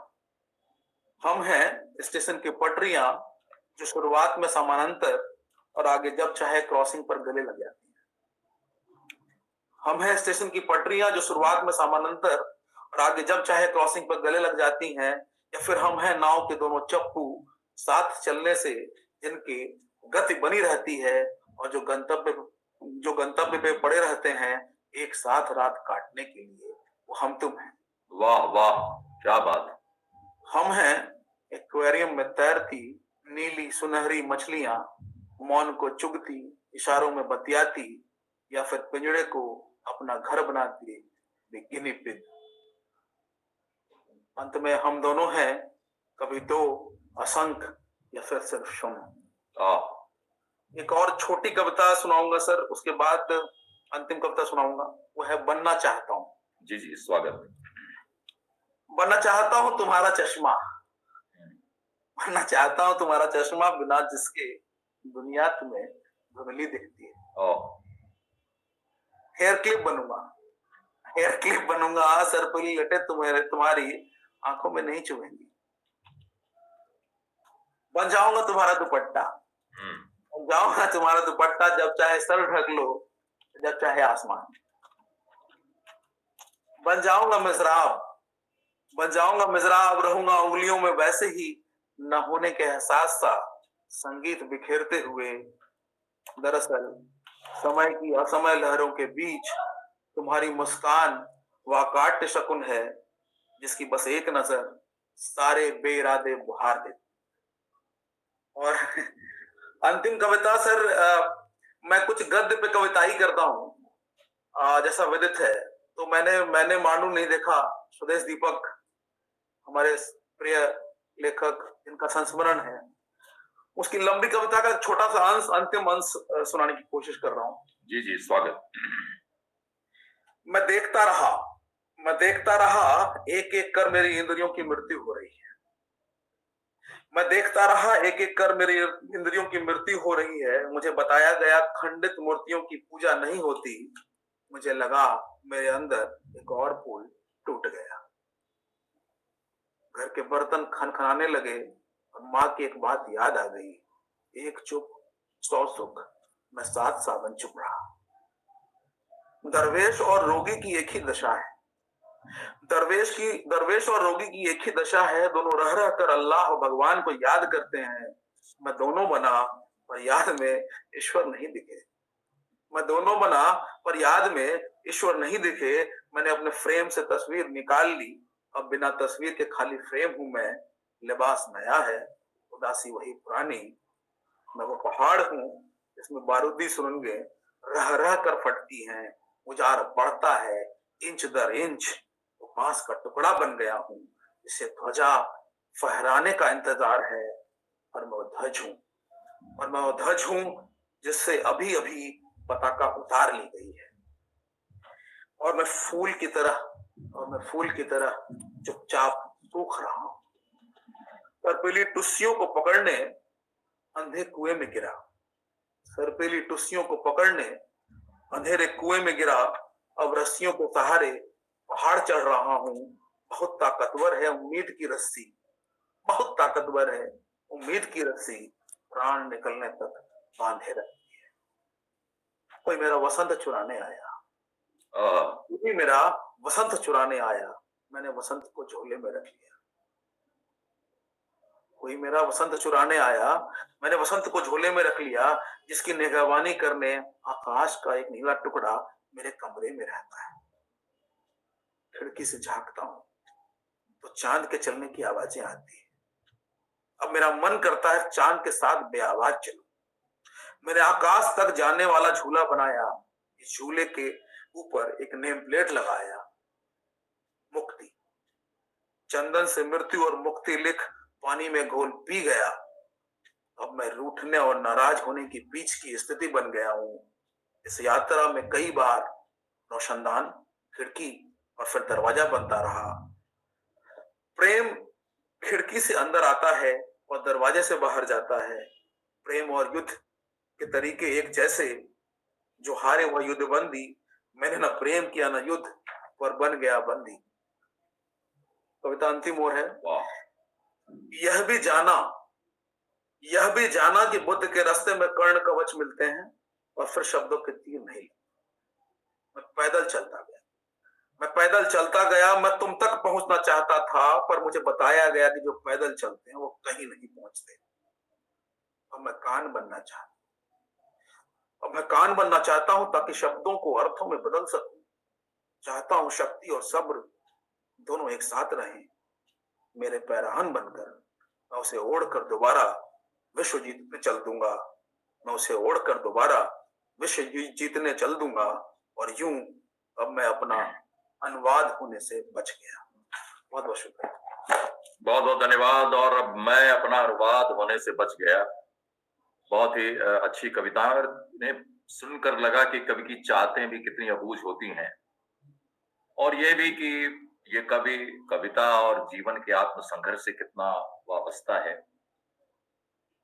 Speaker 5: हम हैं स्टेशन की पटरियां जो शुरुआत में समानांतर और आगे जब चाहे क्रॉसिंग पर गले लग जाती हैं। हम हैं स्टेशन की पटरियां जो शुरुआत में समानांतर और आगे जब चाहे क्रॉसिंग पर गले लग जाती हैं। या फिर हम हैं नाव के दोनों चप्पू साथ चलने से जिनकी गति बनी रहती है और जो गंतव्य पे पड़े रहते हैं एक साथ रात काटने के लिए, वो हम तुम हैं।
Speaker 2: वाह वाह, क्या बात।
Speaker 5: हम हैं एक्वेरियम में तैरती नीली सुनहरी मछलियां, मौन को चुगती इशारों में बतियाती, या फिर पिंजड़े को अपना घर बनाती गिनी पिग। अंत में हम दोनों हैं, कभी 2, असंख्य या फिर सिर्फ शून्य। एक और छोटी कविता सुनाऊंगा सर, उसके बाद अंतिम कविता सुनाऊंगा। वो है बनना चाहता हूं।
Speaker 2: जी जी, स्वागत।
Speaker 5: बनना चाहता हूं तुम्हारा चश्मा, बनना चाहता हूं तुम्हारा चश्मा, बिना जिसके दुनिया तुम्हें धुंधली दिखती है। हेयर क्लिप बनूंगा, हेयर क्लिप बनूंगा, सरपली लटे तुम्हारी आंखों में नहीं चुभेंगी। बन जाऊंगा तुम्हारा दुपट्टा, बन जाऊंगा तुम्हारा दुपट्टा, जब चाहे सर ढक लो, जब चाहे आसमान। बन जाऊंगा मिज़राब, बन जाऊंगा मिज़राब, रहूंगा उंगलियों में वैसे ही न होने के एहसास सा संगीत बिखेरते हुए। दरअसल समय की असमय लहरों के बीच तुम्हारी मुस्कान वाकाट शकुन है, जिसकी बस एक नजर सारे बेइरादे बुहार देती। और अंतिम कविता सर, मैं कुछ गद्य पे कविता ही करता हूँ जैसा विदित है। तो मैंने मानू नहीं देखा, स्वदेश दीपक हमारे प्रिय लेखक जिनका संस्मरण है, उसकी लंबी कविता का छोटा सा अंश, अंतिम अंश सुनाने की कोशिश कर रहा हूँ।
Speaker 2: जी जी, स्वागत।
Speaker 5: मैं देखता रहा एक एक कर मेरी इंद्रियों की मृत्यु हो रही है। मैं देखता रहा एक एक कर मेरी इंद्रियों की मृत्यु हो रही है। मुझे बताया गया खंडित मूर्तियों की पूजा नहीं होती, मुझे लगा मेरे अंदर एक और पुल टूट गया। घर के बर्तन खनखनाने लगे और माँ की एक बात याद आ गई, एक चुप 100 सुख, मैं 7 सावन चुप रहा। दरवेश और रोगी की एक ही दशा है। दरवेश और रोगी की एक ही दशा है, दोनों रह रह कर अल्लाह और भगवान को याद करते हैं। मैं दोनों बना पर याद में ईश्वर नहीं दिखे। मैं दोनों बना पर याद में ईश्वर नहीं दिखे। मैंने अपने फ्रेम से तस्वीर निकाल ली, अब बिना तस्वीर के खाली फ्रेम हूं मैं। लिबास नया है, उदासी वही पुरानी। मैं वो पहाड़ हूं जिसमें बारूदी सुरंगें रह रह कर फटती हैं। उजाड़ बढ़ता है इंच दर इंच, वो बांस का टुकड़ा बन गया हूं जिसे ध्वजा फहराने का इंतजार है। और मैं वो ध्वज हूं जिससे अभी अभी पताका उतार ली गई है। और मैं फूल की तरह चुपचाप सूख रहा हूं। सरपीली टुस्सियों को पकड़ने अंधे कुएं में गिरा। सरपीली टुस्सियों को पकड़ने अंधेरे कुएं में गिरा। अब रस्सियों को सहारे पहाड़ चढ़ रहा हूं। बहुत ताकतवर है उम्मीद की रस्सी, बहुत ताकतवर है उम्मीद की रस्सी, प्राण निकलने तक बांधे रखती है। कोई मेरा वसंत चुराने आया, कोई मेरा वसंत चुराने आया। मैंने वसंत को झोले में रख लिया। कोई मेरा वसंत चुराने आया, मैंने वसंत को झोले में रख लिया। जिसकी निगहबानी करने आकाश का एक नीला टुकड़ा मेरे कमरे में रहता है। खिड़की से झांकता हूं तो चांद के चलने की आवाजें आती है। अब मेरा मन करता है चांद के साथ बेआवाज चलूं। मैंने आकाश तक जाने वाला झूला बनाया। इस झूले के ऊपर एक नेम प्लेट लगाया, मुक्ति। चंदन से मृत्यु और मुक्ति लिख पानी में घोल पी गया। अब मैं रूठने और नाराज होने की बीच की स्थिति बन गया हूं। इस यात्रा में कई बार रोशनदान, खिड़की और फिर दरवाजा बनता रहा। प्रेम खिड़की से अंदर आता है और दरवाजे से बाहर जाता है। प्रेम और युद्ध के तरीके एक जैसे, जो हारे वह युद्ध बंदी। मैंने न प्रेम किया न युद्ध, पर बन गया बंदी। कविता अंतिम ओर है। यह भी जाना कि बुद्ध के रास्ते में कर्ण कवच मिलते हैं और फिर शब्दों के तीर नहीं। मैं पैदल चलता गया। मैं तुम तक पहुंचना चाहता था, पर मुझे बताया गया कि जो पैदल चलते हैं वो कहीं नहीं पहुंचते। अब मैं कान बनना चाहता हूं ताकि शब्दों को अर्थों में बदल सकूं। चाहता हूं शक्ति और सब्र दोनों एक साथ रहें। मेरे पैरहन बनकर मैं उसे ओढ़कर दोबारा विश्व जीतने चल दूंगा। और यूं अब मैं अपना अनुवाद होने से बच गया। बहुत बहुत शुक्रिया।
Speaker 2: बहुत बहुत धन्यवाद। और अब मैं अपना अनुवाद होने से बच गया। बहुत ही अच्छी कविता ने सुनकर लगा कि कवि की चाहतें भी कितनी अबूझ होती हैं, और ये भी कि ये कविता और जीवन के आत्म संघर्ष से कितना वाबस्ता है।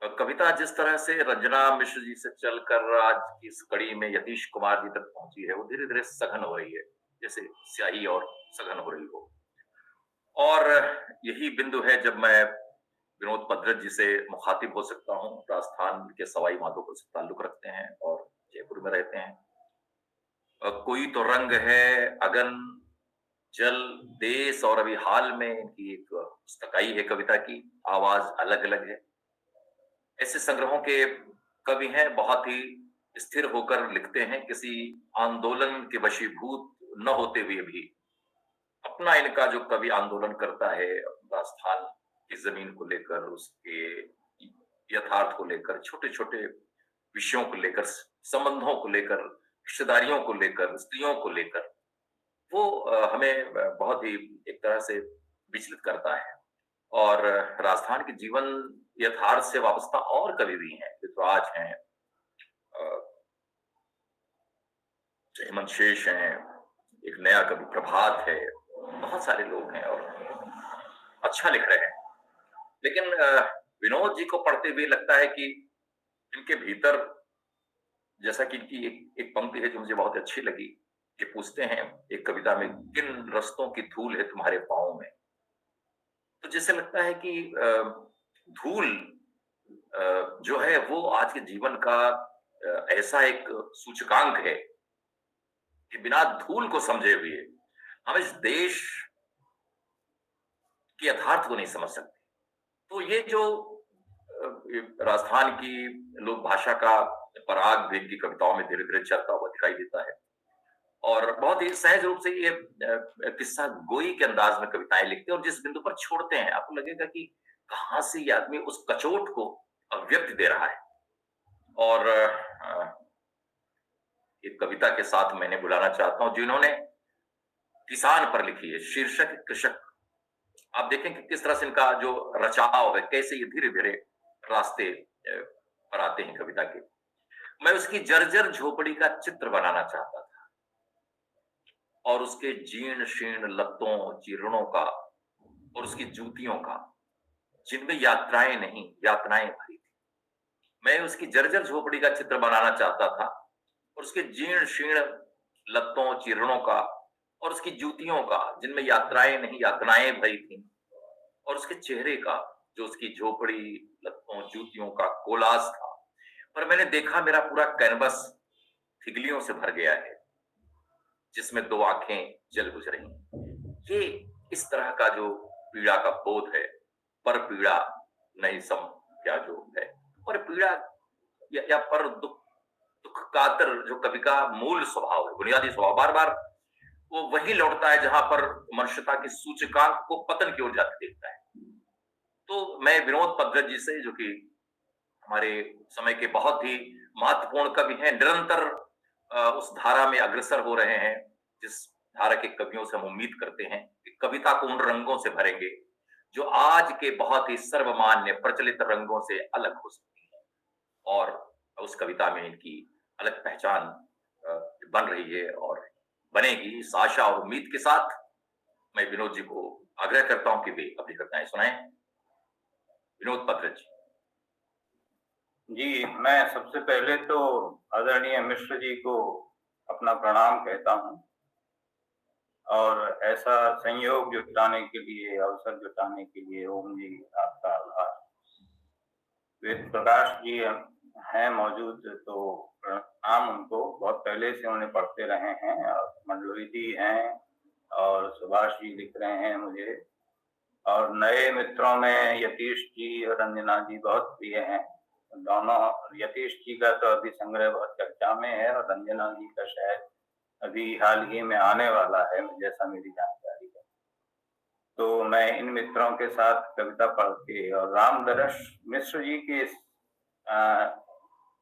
Speaker 2: कविता जिस तरह से रंजना मिश्र जी से चलकर आज की इस कड़ी में यतीश कुमार जी तक पहुंची है, वो धीरे धीरे सघन हो रही है, जैसे स्याही और सघन हो रही हो। और यही बिंदु है जब मैं विनोद पद्रज जी से मुखातिब हो सकता हूँ। राजस्थान के सवाई माधोपुर से ताल्लुक रखते हैं और जयपुर में रहते हैं। कोई तो रंग है अगन, जल, देश, और अभी हाल में इनकी एक पुस्तकाई है कविता की, आवाज अलग अलग है। ऐसे संग्रहों के कवि हैं, बहुत ही स्थिर होकर लिखते हैं, किसी आंदोलन के वशीभूत न होते हुए भी अपना इनका जो कवि आंदोलन करता है राजस्थान की जमीन को लेकर, उसके यथार्थ को लेकर, छोटे छोटे विषयों को लेकर, संबंधों को लेकर, रिश्तेदारियों को लेकर, स्त्रियों को लेकर, वो हमें बहुत ही एक तरह से विचलित करता है। और राजस्थान के जीवन यथार्थ से वाबस्ता और कवि भी हैं, ऋतुराज हैं, हेमंत शेष हैं, एक नया कवि प्रभात है, बहुत सारे लोग हैं और अच्छा लिख रहे हैं। लेकिन विनोद जी को पढ़ते हुए लगता है कि इनके भीतर, जैसा कि इनकी एक पंक्ति है जो मुझे बहुत अच्छी लगी, ये पूछते हैं एक कविता में, किन रस्तों की धूल है तुम्हारे पाँव में। तो जैसे लगता है कि धूल जो है वो आज के जीवन का ऐसा एक सूचकांक है कि बिना धूल को समझे हुए हम इस देश के यथार्थ को नहीं समझ सकते। तो ये जो राजस्थान की लोक भाषा का पराग भी इनकी कविताओं में धीरे धीरे चलता हुआ दिखाई देता है, और बहुत ही सहज रूप से ये किस्सा गोई के अंदाज में कविताएं लिखते हैं, और जिस बिंदु पर छोड़ते हैं आपको लगेगा कि कहां से ये आदमी उस कचोट को अभिव्यक्ति दे रहा है। और एक कविता के साथ मैंने बुलाना चाहता हूं जिन्होंने किसान पर लिखी है, शीर्षक कृषक। आप देखें कि किस तरह से इनका जो रचाव है, कैसे ये धीरे धीरे रास्ते पर आते हैं कविता के। मैं उसकी जर्जर झोपड़ी का चित्र बनाना चाहता था, और उसके जीर्ण शीर्ण लत्तों चीर्णों का, और उसकी जूतियों का, जिनमें यात्राएं नहीं यातनाएं भरी थी। मैं उसकी जर्जर झोपड़ी का चित्र बनाना चाहता था, और उसके जीर्ण शीर्ण लत्तों चीर्णों का, और उसकी जूतियों का, जिनमें यात्राएं नहीं यातनाएं भरी थी, और उसके चेहरे का, जो उसकी झोपड़ी लत्तों जूतियों का कोलाज था। पर मैंने देखा मेरा पूरा कैनवस ठिगलियों से भर गया है, जिसमें दो आंखें जल बुझ रही। ये इस तरह का जो पीड़ा का बोध है, पर पीड़ा नहीं सम क्या जो है, पर पीड़ा या पर दुख कातर जो कवि का मूल स्वभाव है, बुनियादी स्वभाव, बार बार वो वही लौटता है जहां पर मनुष्यता के सूचकांक को पतन की ओर जाते देखता है। तो मैं विनोद पद्रज जी से, जो कि हमारे समय के बहुत ही महत्वपूर्ण कवि हैं, निरंतर उस धारा में अग्रसर हो रहे हैं जिस धारा के कवियों से हम उम्मीद करते हैं कि कविता को उन रंगों से भरेंगे जो आज के बहुत ही सर्वमान्य प्रचलित रंगों से अलग हो सकती है, और उस कविता में इनकी अलग पहचान बन रही है और बनेगी। इस आशा और उम्मीद के साथ मैं विनोद जी को आग्रह करता हूं कि वे अपनी कविताएं सुनाएं। विनोद पद्रज जी।
Speaker 6: जी, मैं सबसे पहले तो आदरणीय मिश्र जी को अपना प्रणाम कहता हूं, और ऐसा संयोग जुटाने के लिए, अवसर जुटाने के लिए ओम जी आपका आभार। वेद प्रकाश जी हैं मौजूद, तो प्रणाम उनको, बहुत पहले से उन्हें पढ़ते रहे हैं, और मंडलोई जी हैं, और सुभाष जी लिख रहे हैं मुझे, और नए मित्रों में यतीश जी और रंजना जी बहुत प्रिय हैं। दोनों, यतीश जी का तो अभी संग्रह बहुत चर्चा में है, और रंजना जी का शायद अभी हाल ही में आने वाला है, जैसा मेरी जानकारी है। तो मैं इन मित्रों के साथ कविता पढ़ के और रामदरस मिश्र जी के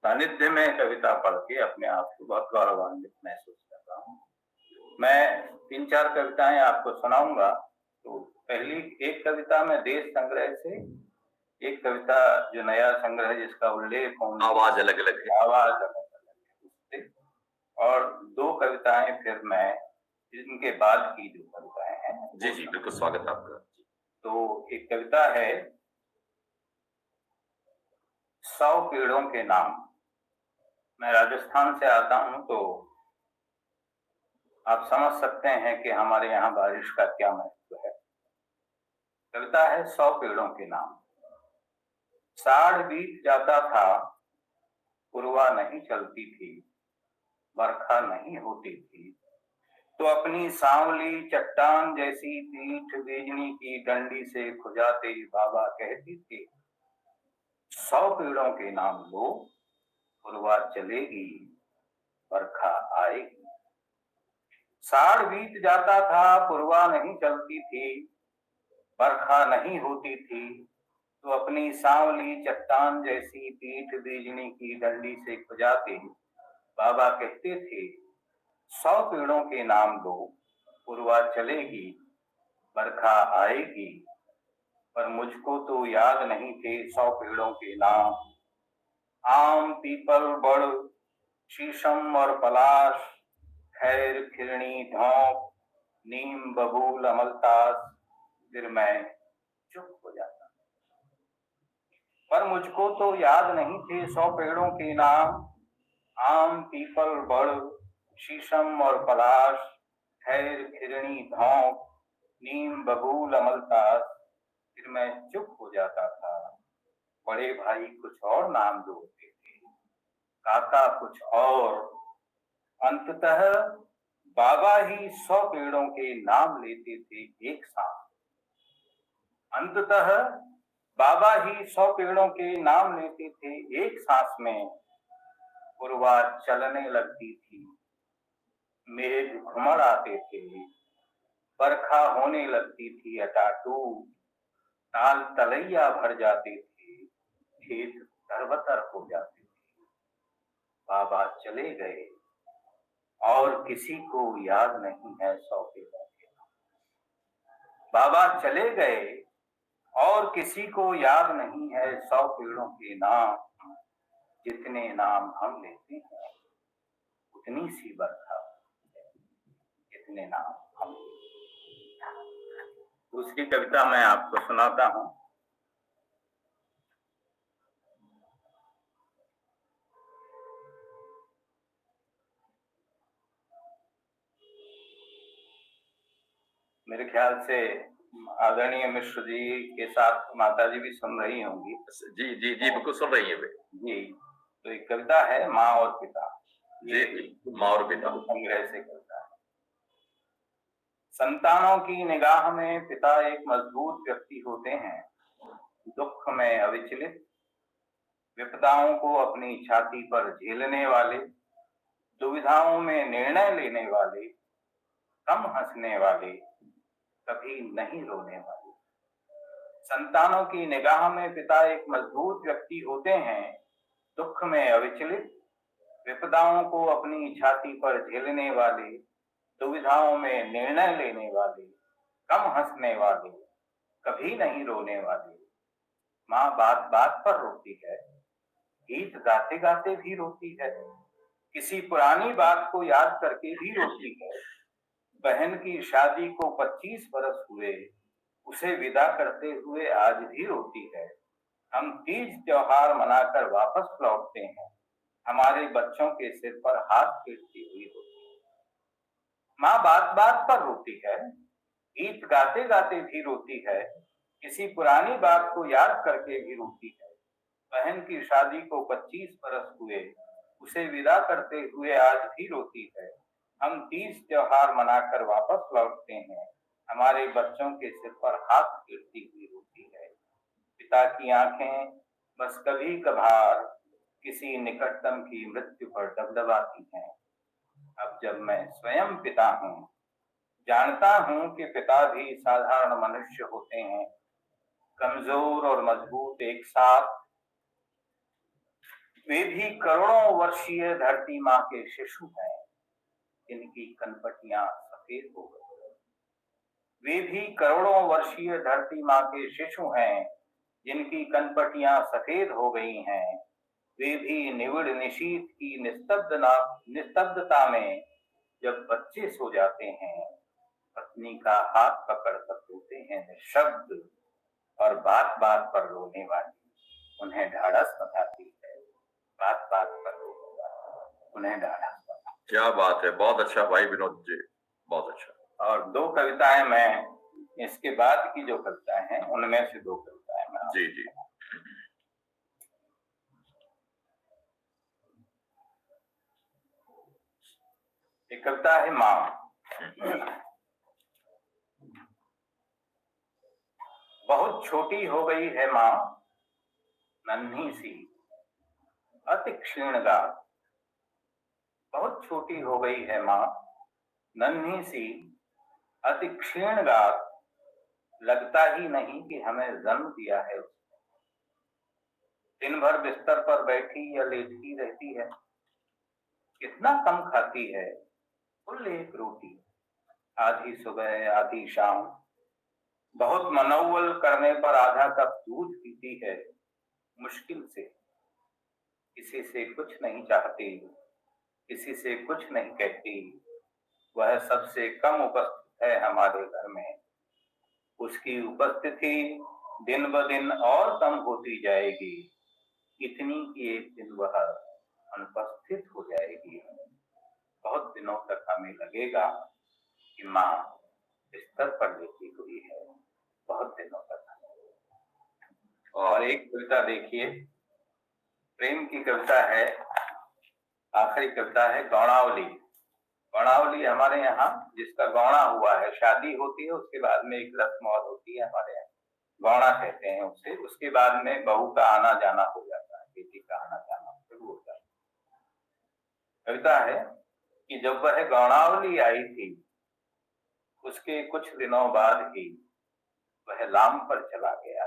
Speaker 6: सानिध्य में कविता पढ़ के अपने आप को बहुत गौरवान्वित महसूस कर रहा हूँ। मैं 3-4 कविताएं आपको सुनाऊंगा। तो पहली एक कविता में देश संग्रह से, एक कविता जो नया संग्रह जिसका उल्लेख
Speaker 2: आवाज अलग अलग है,
Speaker 6: आवाज अलग अलग है उससे, और 2 कविताएं फिर मैं इनके बाद की जो कविताएं हैं।
Speaker 2: जी जी बिल्कुल, स्वागत आपका।
Speaker 6: तो एक कविता है 100 पेड़ों के नाम। मैं राजस्थान से आता हूं, तो आप समझ सकते हैं कि हमारे यहाँ बारिश का क्या महत्व है। कविता है 100 पेड़ों के नाम। साढ़ बीत जाता था, पुरवा नहीं चलती थी, बरखा नहीं होती थी, तो अपनी सांवली चट्टान जैसी पीठ बीजनी की डंडी से खुजाते बाबा कहती थी, 100 पेड़ों के नाम लो, पुरवा चलेगी, बरखा आएगी। साढ़ बीत जाता था, पुरवा नहीं चलती थी, बरखा नहीं होती थी, तो अपनी सांवली चट्टान जैसी पीठ बीजनी की डंडी से खुजाते बाबा कहते थे, 100 पेड़ों के नाम लो, पुरवा चलेगी, बरखा आएगी। पर मुझको तो याद नहीं थे 100 पेड़ों के नाम। आम, पीपल, बड़, शीशम और पलाश, खैर, खिरनी, ढोंक, नीम, बबूल, अमलतास, फिर मैं चुप हो जाता। पर मुझको तो याद नहीं थे 100 पेड़ों के नाम। आम, पीपल, बड़, शीशम और पलाश, खैर खिरणी धौंक, नीम बबूल अमलतास। फिर मैं चुप हो जाता था। बड़े भाई कुछ और नाम जोड़ते थे, काका कुछ और। अंततः बाबा ही 100 पेड़ों के नाम लेते थे एक साथ। अंततः बाबा ही 100 पेड़ों के नाम लेते थे एक सांस में। पूर्वा चलने लगती थी, मेघ घुमड़ आते थे, बरखा होने लगती थी अटाटूट, ताल तलैया भर जाते थे, खेत तरबतर हो जाते थे। बाबा चले गए और किसी को याद नहीं है 100 पेड़ों के नाम। बाबा चले गए और किसी को याद नहीं है 100 पेड़ों के नाम। जितने नाम हम लेते हैं उतनी सी बरखा, जितने नाम हम लेते हैं। दूसरी कविता मैं आपको सुनाता हूं। मेरे ख्याल से आदरणीय मिश्र जी के साथ माता जी भी सुन रही होंगी।
Speaker 2: जी जी जी बिल्कुल सुन रही है वे।
Speaker 6: जी, तो एक कविता है माँ और पिता।
Speaker 2: जी, माँ और पिता
Speaker 6: संग्रह से कविता है। संतानों की निगाह में पिता एक मजबूत व्यक्ति होते हैं, दुख में अविचलित, विपदाओं को अपनी छाती पर झेलने वाले, दुविधाओं में निर्णय लेने वाले, कम हंसने वाले, कभी नहीं रोने वाले। संतानों की निगाह में पिता एक मजबूत व्यक्ति होते हैं, दुख में अविचलित, विपदाओं को अपनी छाती पर झेलने वाले, दुविधाओं में निर्णय लेने वाले, कम हंसने वाले, कभी नहीं रोने वाले। माँ बात बात पर रोती है, गीत गाते गाते भी रोती है, किसी पुरानी बात को याद करके भी रोती है। बहन की शादी को 25 बरस हुए, उसे विदा करते हुए आज भी रोती है। हम तीज त्योहार मनाकर वापस लौटते हैं, हमारे बच्चों के सिर पर हाथ फेरती हुई रोती है। माँ बात बात पर रोती है, गीत गाते गाते भी रोती है, किसी पुरानी बात को याद करके भी रोती है। बहन की शादी को 25 बरस हुए, उसे विदा करते हुए आज भी रोती है। हम तीज त्योहार मनाकर वापस लौटते हैं, हमारे बच्चों के सिर पर हाथ फेरती हुई रोती है। पिता की आंखें बस कभी कभार किसी निकटतम की मृत्यु पर दबदबाती हैं। अब जब मैं स्वयं पिता हूँ, जानता हूँ कि पिता भी साधारण मनुष्य होते हैं, कमजोर और मजबूत एक साथ। वे भी करोड़ों वर्षीय धरती माँ के शिशु हैं, जिनकी कनपटियां सफेद हो गई। वे भी करोड़ों वर्षीय धरती माँ के शिशु हैं, जिनकी कनपटियां सफेद हो गई हैं। वे भी निविड़ निशीथ की निस्तब्धता में जब बच्चे सो जाते हैं, पत्नी का हाथ पकड़कर रोते हैं निःशब्द, और बात बात पर रोने वाली उन्हें ढाढ़स बंधाती है। बात बात पर रोने वाली उन्हें ढाढ़स।
Speaker 2: क्या बात है, बहुत अच्छा भाई विनोद जी, बहुत अच्छा।
Speaker 6: और 2 कविताएं मैं इसके बाद की जो कविताएं हैं उनमें से 2 कविताएं मैं
Speaker 2: जी जी।
Speaker 6: एक कविता है माँ। बहुत छोटी हो गई है माँ, नन्ही सी, अति क्षीणगात। बहुत छोटी हो गई है माँ, नन्ही सी, अति क्षीणगात। लगता ही नहीं कि हमें जन्म दिया है उसने। दिन भर बिस्तर पर बैठी या लेटी रहती है, कितना कम खाती है, फुल 1 रोटी, आधी सुबह आधी शाम। बहुत मनौवल करने पर आधा कप दूध पीती है, मुश्किल से। किसी से कुछ नहीं चाहती, किसी से कुछ नहीं कहती। वह सबसे कम उपस्थित है हमारे घर में। उसकी उपस्थिति दिन ब दिन और कम होती जाएगी, इतनी कि एक दिन वह अनुपस्थित हो जाएगी। बहुत दिनों लगेगा कि माँ बिस्तर पर लेटी हुई है बहुत दिनों तक। और एक कविता देखिए, प्रेम की कविता है, आखिरी कविता है गौणावली। गौणावली हमारे यहाँ जिसका गौणा हुआ है, शादी होती है उसके बाद में एक रस्म और होती है हमारे यहाँ, गौणा कहते हैं उसे। उसके बाद में बहू का आना जाना हो जाता है, बेटी का आना जाना शुरू हो जाता है। कविता है कि जब वह गौणावली आई थी उसके कुछ दिनों बाद ही वह लाम पर चला गया।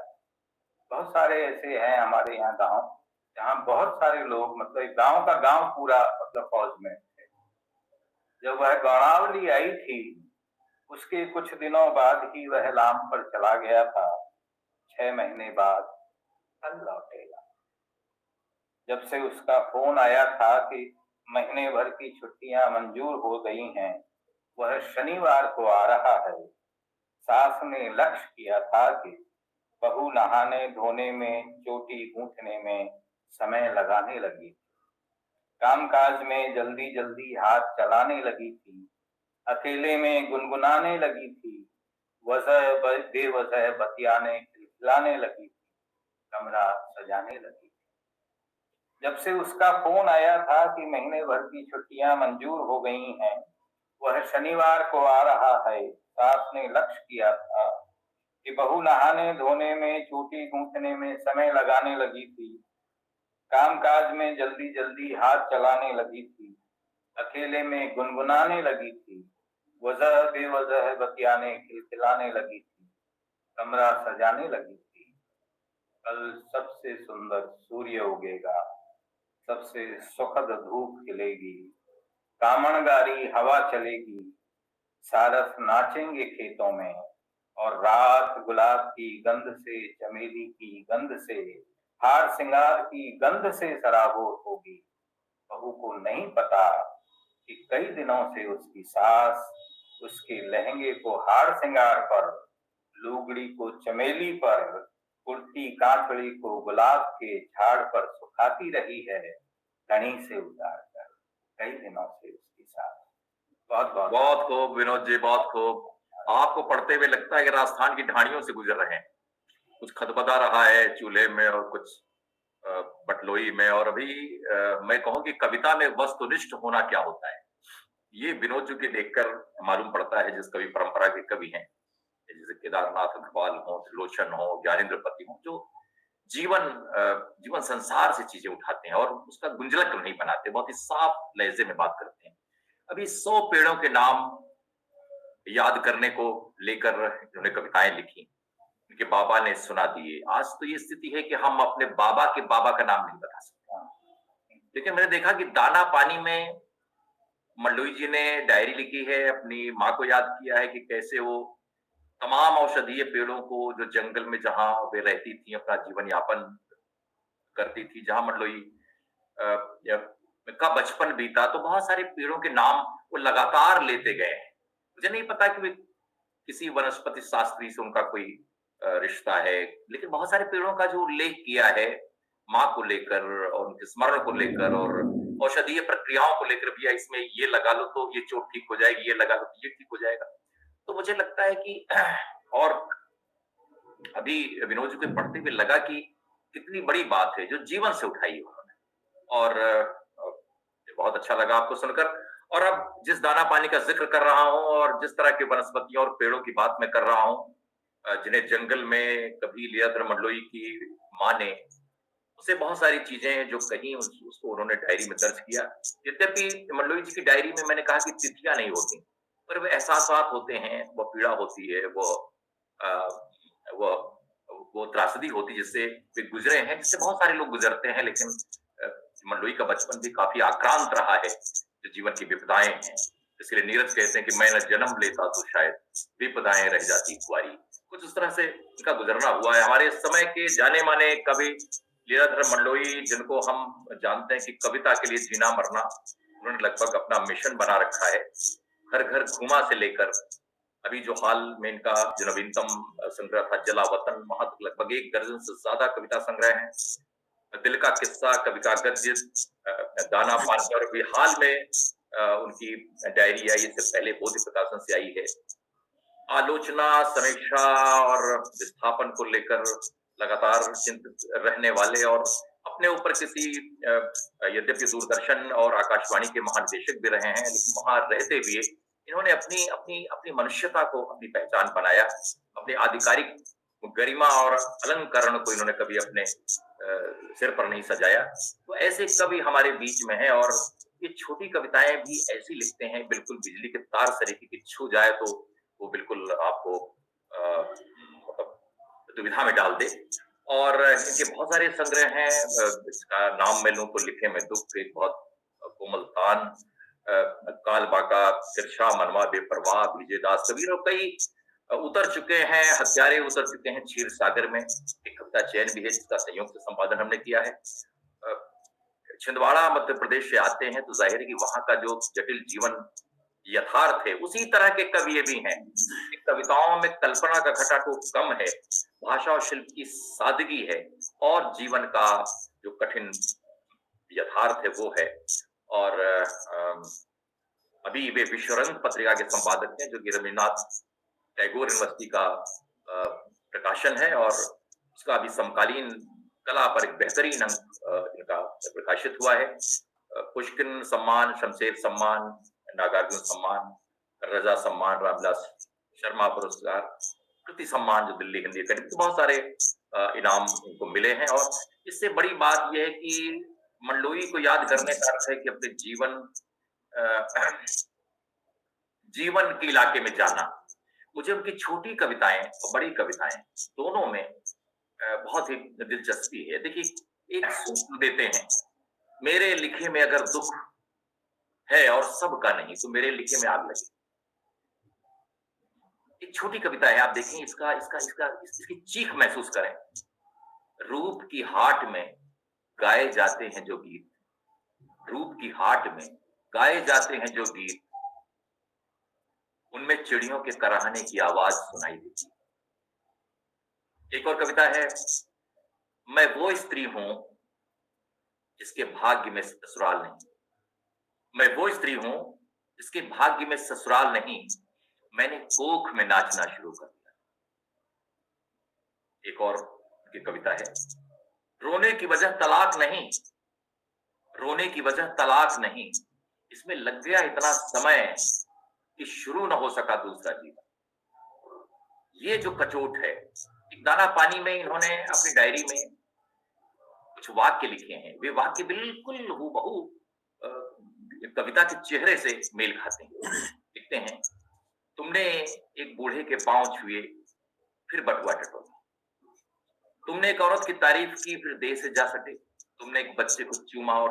Speaker 6: बहुत सारे ऐसे हैं हमारे यहाँ गांव जहाँ बहुत सारे लोग, मतलब गांव का गांव पूरा मतलब फौज में थे। जब वह गौणावली आई थी उसके कुछ दिनों बाद ही वह लाम पर चला गया था, 6 महीने बाद कल लौटेगा। जब से उसका फोन आया था कि महीने भर की छुट्टियां मंजूर हो गई हैं, वह शनिवार को आ रहा है। सास ने लक्ष्य किया था कि बहू नहाने धोने में, चोटी गूंथने में समय लगाने लगी, कामकाज में जल्दी जल्दी हाथ चलाने लगी थी, अकेले में गुनगुनाने लगी थी, वजह बेवजह बतियाने खिलाने लगी थी, कमरा सजाने लगी। जब से उसका फोन आया था कि महीने भर की छुट्टियां मंजूर हो गई हैं, वह शनिवार को आ रहा है। सास ने लक्ष्य किया था कि बहू नहाने धोने में, चोटी गूंथने में समय लगाने लगी थी, कामकाज में जल्दी जल्दी हाथ चलाने लगी थी, अकेले में गुनगुनाने लगी थी, वजह बेवजह बतियाने खिलखिलाने लगी थी, कमरा सजाने लगी थी। कल सबसे सुंदर सूर्य उगेगा, सबसे सुखद धूप खिलेगी, कामणगारी हवा चलेगी, सारस नाचेंगे खेतों में, और रात गुलाब की गंध से, चमेली की गंध से, हार श्रृंगार की गंध से सराबोर होगी। बहू को नहीं पता कि कई दिनों से उसकी सास उसके लहंगे को हार श्रृंगार पर, लुगड़ी को चमेली पर, कुर्ती कांचड़ी को गुलाब के झाड़ पर सुखाती रही है, धनी से उतार कर कई दिनों से उसकी सास। बहुत बहुत
Speaker 2: बहुत खूब विनोद जी, बहुत खूब। आपको पढ़ते हुए लगता है कि राजस्थान की ढाणियों से गुजर रहे हैं। कुछ खदबदा रहा है चूल्हे में और कुछ बटलोई में, और अभी मैं कहूँ कि कविता में वस्तुनिष्ठ होना क्या होता है, ये विनोद जी के देखकर मालूम पड़ता है। जिस कवि परंपरा के कवि हैं, जैसे केदारनाथ अग्रवाल हो, त्रिलोचन हो, ज्ञानेंद्र पति हो, जो जीवन संसार से चीजें उठाते हैं और उसका गुंजलक नहीं बनाते, बहुत ही साफ लहजे में बात करते हैं। अभी 100 पेड़ों के नाम याद करने को लेकर उन्होंने कविताएं लिखी, उनके बाबा ने सुना दिए। आज तो ये स्थिति है कि हम अपने बाबा के बाबा का नाम नहीं बता सकते, लेकिन मैंने देखा कि दाना पानी में मंडलोई जी ने डायरी लिखी है, अपनी माँ को याद किया है कि कैसे वो तमाम औषधीय पेड़ों को, जो जंगल में जहां वे रहती थी, अपना जीवन यापन करती थी, जहां मंडलोई का बचपन बीता, तो बहुत सारे पेड़ों के नाम वो लगातार लेते गए। मुझे नहीं पता कि वे किसी वनस्पति शास्त्री से उनका कोई रिश्ता है, लेकिन बहुत सारे पेड़ों का जो उल्लेख किया है माँ को लेकर और उनके स्मरण को लेकर और औषधीय प्रक्रियाओं को लेकर, भैया इसमें ये लगा लो तो ये चोट ठीक हो जाएगी, ये लगा लो तो ये ठीक हो जाएगा। तो मुझे लगता है कि और अभी विनोद जी को पढ़ते हुए लगा कि कितनी बड़ी बात है जो जीवन से उठाई है उन्होंने, और बहुत अच्छा लगा आपको सुनकर। और अब जिस दाना पानी का जिक्र कर रहा हूँ और जिस तरह के वनस्पतियों और पेड़ों की बात मैं कर रहा हूँ, जिन्हें जंगल में कभी लीलाधर मंडलोई की माँ ने उसे बहुत सारी चीजें जो कही उसको उन्होंने डायरी में दर्ज किया। यद्यपि मंडलोई जी की डायरी में मैंने कहा कि तिथियां नहीं होती, पर वे एहसासात होते हैं, वो पीड़ा होती है, वो त्रासदी होती जिससे वे गुजरे हैं, जिससे बहुत सारे लोग गुजरते हैं। लेकिन मंडलोई का बचपन भी काफी आक्रांत रहा है, जो जीवन की विपदाएं हैं। इसलिए नीरज कहते हैं कि मैं न जन्म लेता तो शायद विपदाएं रह जाती कुंवारी। कुछ उस तरह से उनका गुजरना हुआ है। हमारे समय के जाने माने कवि लीलाधर मंडलोई, जिनको हम जानते हैं कि कविता के लिए जीना मरना, उन्होंने लगभग अपना मिशन बना रखा है। घर घर घूमा से लेकर अभी जो हाल में इनका जो नवीनतम संग्रह था जलावतन, वहां तक लगभग 1 दर्जन से ज्यादा कविता संग्रह हैं। दिल का किस्सा, कवि का गद्य, दाना पानी, और अभी हाल में उनकी डायरी आई, इससे पहले बोधि प्रकाशन से आई है। आलोचना, समीक्षा और विस्थापन को लेकर लगातार चिंतित रहने वाले और अपने ऊपर किसी यद्यपि दूरदर्शन और आकाशवाणी के महानिदेशक भी रहे हैं, लेकिन वहां रहते हुए इन्होंने अपनी अपनी अपनी मनुष्यता को अपनी पहचान बनाया। अपनी आधिकारिक गरिमा और अलंकरण को इन्होंने कभी अपने सिर पर नहीं सजाया। तो ऐसे कवि हमारे बीच में है और ये छोटी कविताएं भी ऐसी लिखते हैं, बिल्कुल बिजली के तार सरीखे की छू जाए तो वो बिल्कुल आपको मतलब दुविधा में डाल दे। और इनके बहुत सारे संग्रह हैं, इसका नाम मैं लूं तो लिखे में दुख, एक बहुत कोमल तान, काल बाका, तिरछा, मनवा, बेपरवाह, विजयदास, कबीर और कई उतर चुके हैं। हत्यारे उतर चुके हैं क्षीर सागर में, एक कविता चयन भी है जिसका संयुक्त संपादन हमने किया है। छिंदवाड़ा मध्य प्रदेश से आते हैं तो जाहिर है कि वहां का जो जटिल जीवन यथार्थ है, उसी तरह के कवि भी हैं। कविताओं में कल्पना का घटाटोप कम है, भाषा और शिल्प की सादगी है और जीवन का जो कठिन यथार्थ है वो है। और अभी वे विश्वरंग पत्रिका के संपादक हैं, जो कि रविन्द्रनाथ टैगोर यूनिवर्सिटी का प्रकाशन है और उसका अभी समकालीन कला पर एक बेहतरीन अंक इनका प्रकाशित हुआ है। पुष्किन सम्मान, शमशेर सम्मान, नागार्जुन सम्मान, रजा सम्मान, रामदास शर्मा पुरस्कार, कृति सम्मान जो दिल्ली हिंदी अकेडमी, तो बहुत सारे इनाम इनको मिले हैं। और इससे बड़ी बात यह है कि मंडलोई को याद करने का अर्थ है कि अपने जीवन के इलाके में जाना। मुझे उनकी छोटी कविताएं और बड़ी कविताएं दोनों में बहुत ही दिलचस्पी है। देखिए, एक सूत्र देते हैं, मेरे लिखे में अगर दुख है और सबका नहीं तो मेरे लिखे में आग लगी। एक छोटी कविता है, आप देखें इसकी चीख महसूस करें। रूप की हाट में गाए जाते हैं जो गीत, रूप की हाट में गाए जाते हैं जो गीत, उनमें चिड़ियों के कराहने की आवाज सुनाई देती। एक और कविता है, मैं वो स्त्री हूं जिसके भाग्य में ससुराल नहीं, मैं वो स्त्री हूं जिसके भाग्य में ससुराल नहीं, मैंने कोख में नाचना शुरू कर दिया। एक और की कविता है, रोने की वजह तलाक नहीं, रोने की वजह तलाक नहीं, इसमें लग गया इतना समय कि शुरू न हो सका दूसरा जीवन। ये जो कचोट है, एक दाना पानी में इन्होंने अपनी डायरी में कुछ वाक्य लिखे हैं। वे वाक्य बिल्कुल हूबहू कविता के चेहरे से मेल खाते हैं। लिखते हैं, तुमने एक बूढ़े के पांव छुए फिर बटुआ टटोला, तुमने एक औरत की तारीफ की फिर देह से जा सके, तुमने एक बच्चे को चूमा और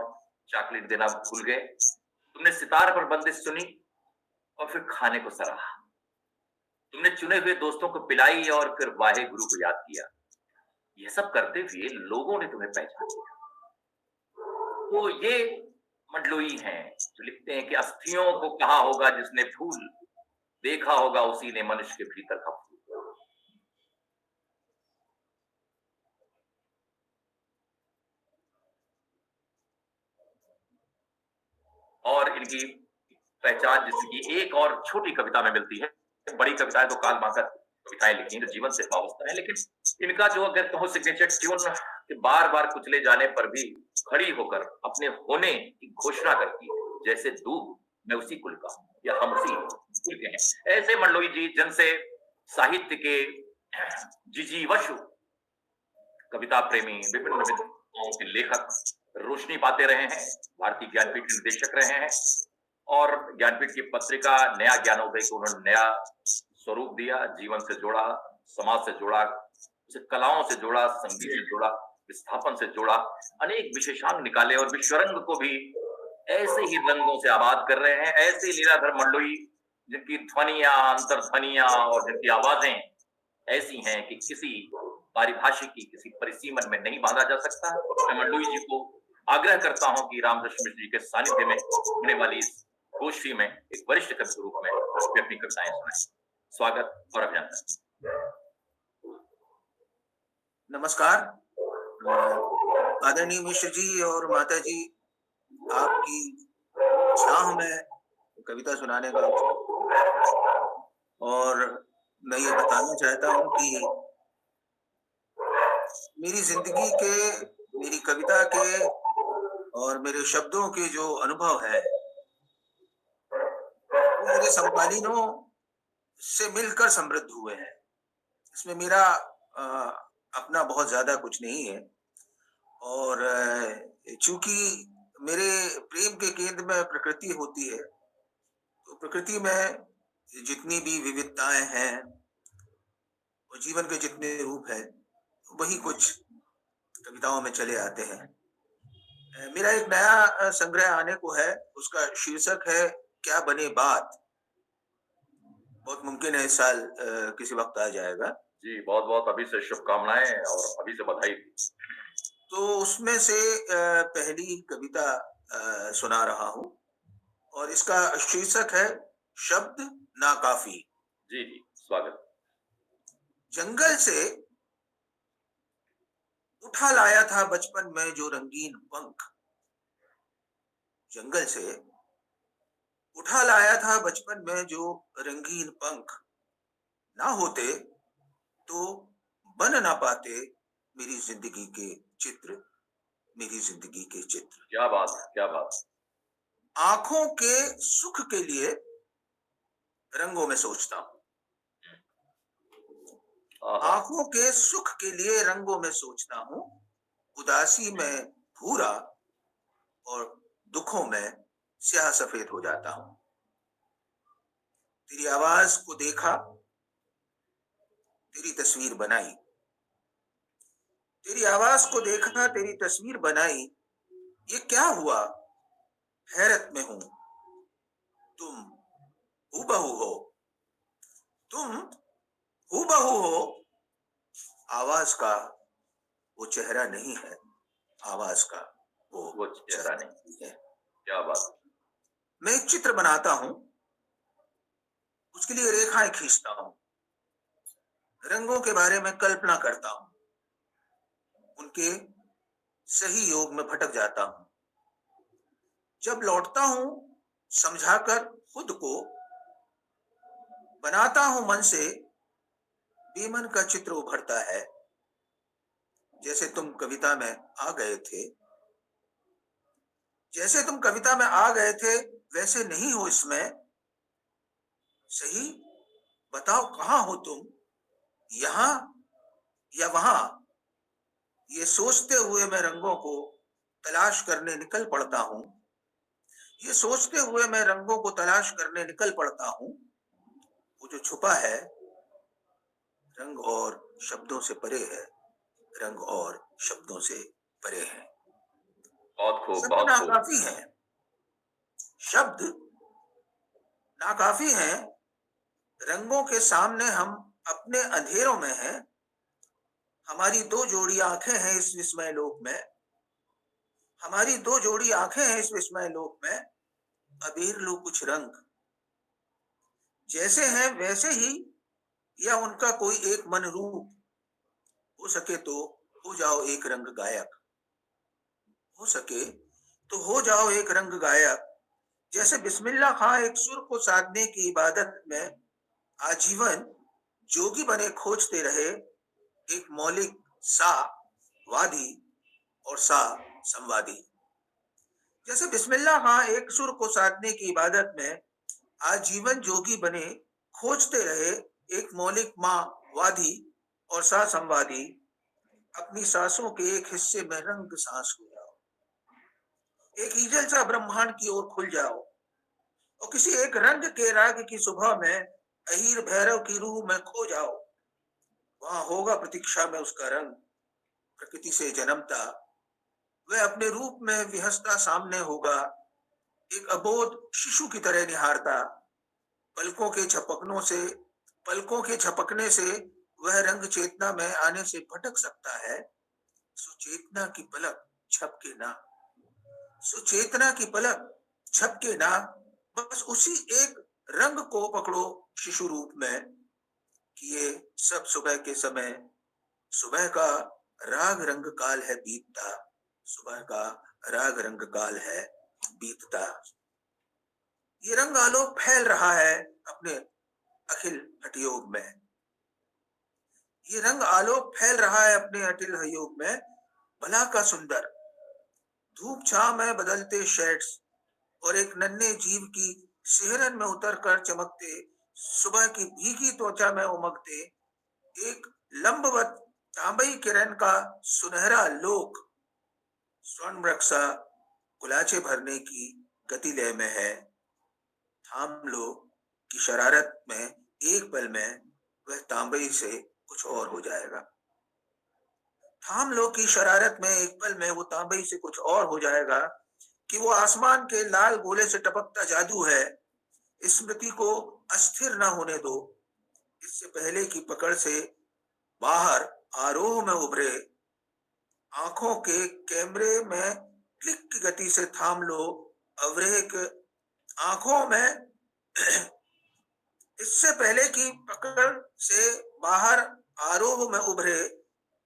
Speaker 2: चॉकलेट देना भूल गए, तुमने सितार पर बंदिश सुनी और फिर खाने को सराहा, तुमने चुने हुए दोस्तों को पिलाई और फिर वाहे गुरु को याद किया। यह सब करते हुए लोगों ने तुम्हें पहचान लिया। तो ये मंडलोई हैं जो लिखते हैं कि अस्थियों को कहा होगा जिसने फूल, देखा होगा उसी ने मनुष्य के भीतर का फूल। और इनकी पहचान जिसकी एक और छोटी कविता में मिलती है। बड़ी कविताएं तो काल बांका कविताएं लिखी जो जीवन से वाबस्ता है, लेकिन इनका जो अगर कहो सिग्नेचर ट्यून के बार बार कुचले जाने पर भी खड़ी होकर अपने होने की घोषणा करती है, जैसे दूब मैं उसी कुल का हूं या हम उसी कुल के हैं। ऐसे मंडलोई जी जिनसे साहित्य के जिजीवशु कविता प्रेमी विभिन्न विधाओं के लेखक रोशनी पाते रहे हैं, भारतीय ज्ञानपीठ के निदेशक रहे हैं और ज्ञानपीठ की पत्रिका नया ज्ञानोदय को उन्होंने नया स्वरूप दिया, जीवन से जोड़ा, समाज से जोड़ा, उसे कलाओं से जोड़ा, संगीत से जोड़ा, विस्थापन से जोड़ा, अनेक विशेषांग निकाले और विश्वरंग को भी ऐसे ही रंगों से आबाद कर रहे हैं। ऐसे ही लीलाधर मंडलोई जिनकी ध्वनियां, अंतर्ध्वनियां और जिनकी आवाजें ऐसी हैं कि किसी पारिभाषिक की किसी परिसीमन में नहीं बांधा जा सकता। मैं मंडलोई जी को आग्रह करता हूं कि रामकृष्ण मिश्र जी के सानिध्य में होने वाली इस गोष्ठी में एक वरिष्ठ कवि के रूप में अपनी कविताएं सुनाएं। स्वागत और अभिनंदन।
Speaker 7: नमस्कार आदरणीय मिश्र जी और माता जी, आपकी छाह में कविता सुनाने का और मैं ये बताना चाहता हूँ कि मेरी जिंदगी के, मेरी कविता के और मेरे शब्दों के जो अनुभव है वो मेरे समकालीनों से मिलकर समृद्ध हुए हैं। इसमें मेरा अपना बहुत ज्यादा कुछ नहीं है और चूंकि मेरे प्रेम के केंद्र में प्रकृति होती है तो प्रकृति में जितनी भी विविधताएं हैं और जीवन के जितने रूप हैं वही कुछ कविताओं में चले आते हैं। मेरा एक नया संग्रह आने को है, उसका शीर्षक है क्या बने बात। बहुत मुमकिन है इस साल किसी वक्त आ जाएगा।
Speaker 2: जी, बहुत बहुत अभी से शुभकामनाएं और अभी से बधाई।
Speaker 7: तो उसमें से पहली कविता सुना रहा हूं और इसका शीर्षक है शब्द नाकाफी।
Speaker 2: जी जी, स्वागत।
Speaker 7: जंगल से उठा लाया था बचपन में जो रंगीन पंख, जंगल से उठा लाया था बचपन में जो रंगीन पंख, ना होते तो बन ना पाते मेरी जिंदगी के चित्र, मेरी जिंदगी के चित्र।
Speaker 2: क्या बात है, क्या बात।
Speaker 7: आंखों के सुख के लिए रंगों में सोचता हूं, आंखों के सुख के लिए रंगों में सोचता हूं, उदासी में भूरा और दुखों में स्याह सफेद हो जाता हूं। तेरी आवाज को देखा, तेरी तस्वीर बनाई, तेरी आवाज को देखा, तेरी तस्वीर बनाई, ये क्या हुआ हैरत में हूं, तुम हूबहू हो, तुम हूबहू हो, आवाज का वो चेहरा नहीं है, आवाज का वो
Speaker 2: चेहरा नहीं
Speaker 7: है।
Speaker 2: क्या बात।
Speaker 7: मैं एक चित्र बनाता हूं, उसके लिए रेखाएं खींचता हूं, रंगों के बारे में कल्पना करता हूं, उनके सही योग में भटक जाता हूं। जब लौटता हूं समझाकर खुद को, बनाता हूं मन से, बेमन का चित्र उभरता है। जैसे तुम कविता में आ गए थे, जैसे तुम कविता में आ गए थे वैसे नहीं हो इसमें। सही बताओ कहां हो तुम, यहां या वहां। ये सोचते हुए मैं रंगों को तलाश करने निकल पड़ता हूं, ये सोचते हुए मैं रंगों को तलाश करने निकल पड़ता हूं। वो जो छुपा है रंग और शब्दों से परे है, रंग और शब्दों से परे है।
Speaker 2: बहुत खूब,
Speaker 7: शब्द
Speaker 2: बहुत खूब।
Speaker 7: नाकाफी है, शब्द नाकाफी है, रंगों के सामने हम अपने अंधेरों में हैं। हमारी दो जोड़ी आंखें हैं इस विस्मय लोक में, हमारी दो जोड़ी आंखें हैं इस विस्मय लोक में। अबीर लो कुछ रंग, जैसे हैं वैसे ही या उनका कोई एक मन रूप। हो सके तो हो जाओ एक रंग गायक, हो सके तो हो जाओ एक रंग गायक। जैसे बिस्मिल्लाह खां एक सुर को साधने की इबादत में आजीवन जोगी बने खोजते रहे एक मौलिक सा वादी और सा संवादी। जैसे बिस्मिल्लाह खां एक सुर को साधने की इबादत में आजीवन जोगी बने खोजते रहे एक मौलिक माँ वादी और सा संवादी। अपनी सांसों के एक हिस्से में रंग सांस हो जाओ, एक ईजल सा ब्रह्मांड की ओर खुल जाओ और किसी एक रंग के राग की सुबह में अहीर भैरव की रूह में खो जाओ। वहां होगा प्रतीक्षा में उसका रंग, प्रकृति से जन्मता वह अपने रूप में विहसता सामने होगा, एक अबोध शिशु की तरह निहारता। पलकों के झपकनों से, पलकों के झपकने से वह रंग चेतना में आने से भटक सकता है। सुचेतना की पलक झपके ना, सुचेतना की पलक झपके ना, बस उसी एक रंग को पकड़ो शिशु रूप में कि ये सब सुबह के समय, सुबह का राग रंग काल है बीतता, सुबह का राग रंग काल है बीतता। ये रंग आलोक फैल रहा है अपने अखिल हठयोग में। ये रंग आलोक फैल रहा है अपने अखिल हठयोग में। भला का सुंदर धूप छांव में बदलते शेड्स और एक नन्हे जीव की सिहरन में उतरकर चमकते, सुबह की भीगी त्वचा में उमगते एक लंबवत तांबई किरण का सुनहरा लोक स्वर्ण वृक्षा गुलाचे भरने की गति लय में है। थाम लो की शरारत में एक पल में वह तांबई से कुछ और हो जाएगा। थाम लो की शरारत में एक पल में वो तांबई से कुछ और हो जाएगा कि वो आसमान के लाल गोले से टपकता जादू है। स्मृति को अस्थिर न होने दो। इससे पहले की पकड़ से बाहर आरोह में उभरे आंखों के कैमरे में क्लिक की गति से थाम लो अवरेक आंखों में। इससे पहले की पकड़ से बाहर आरोह में उभरे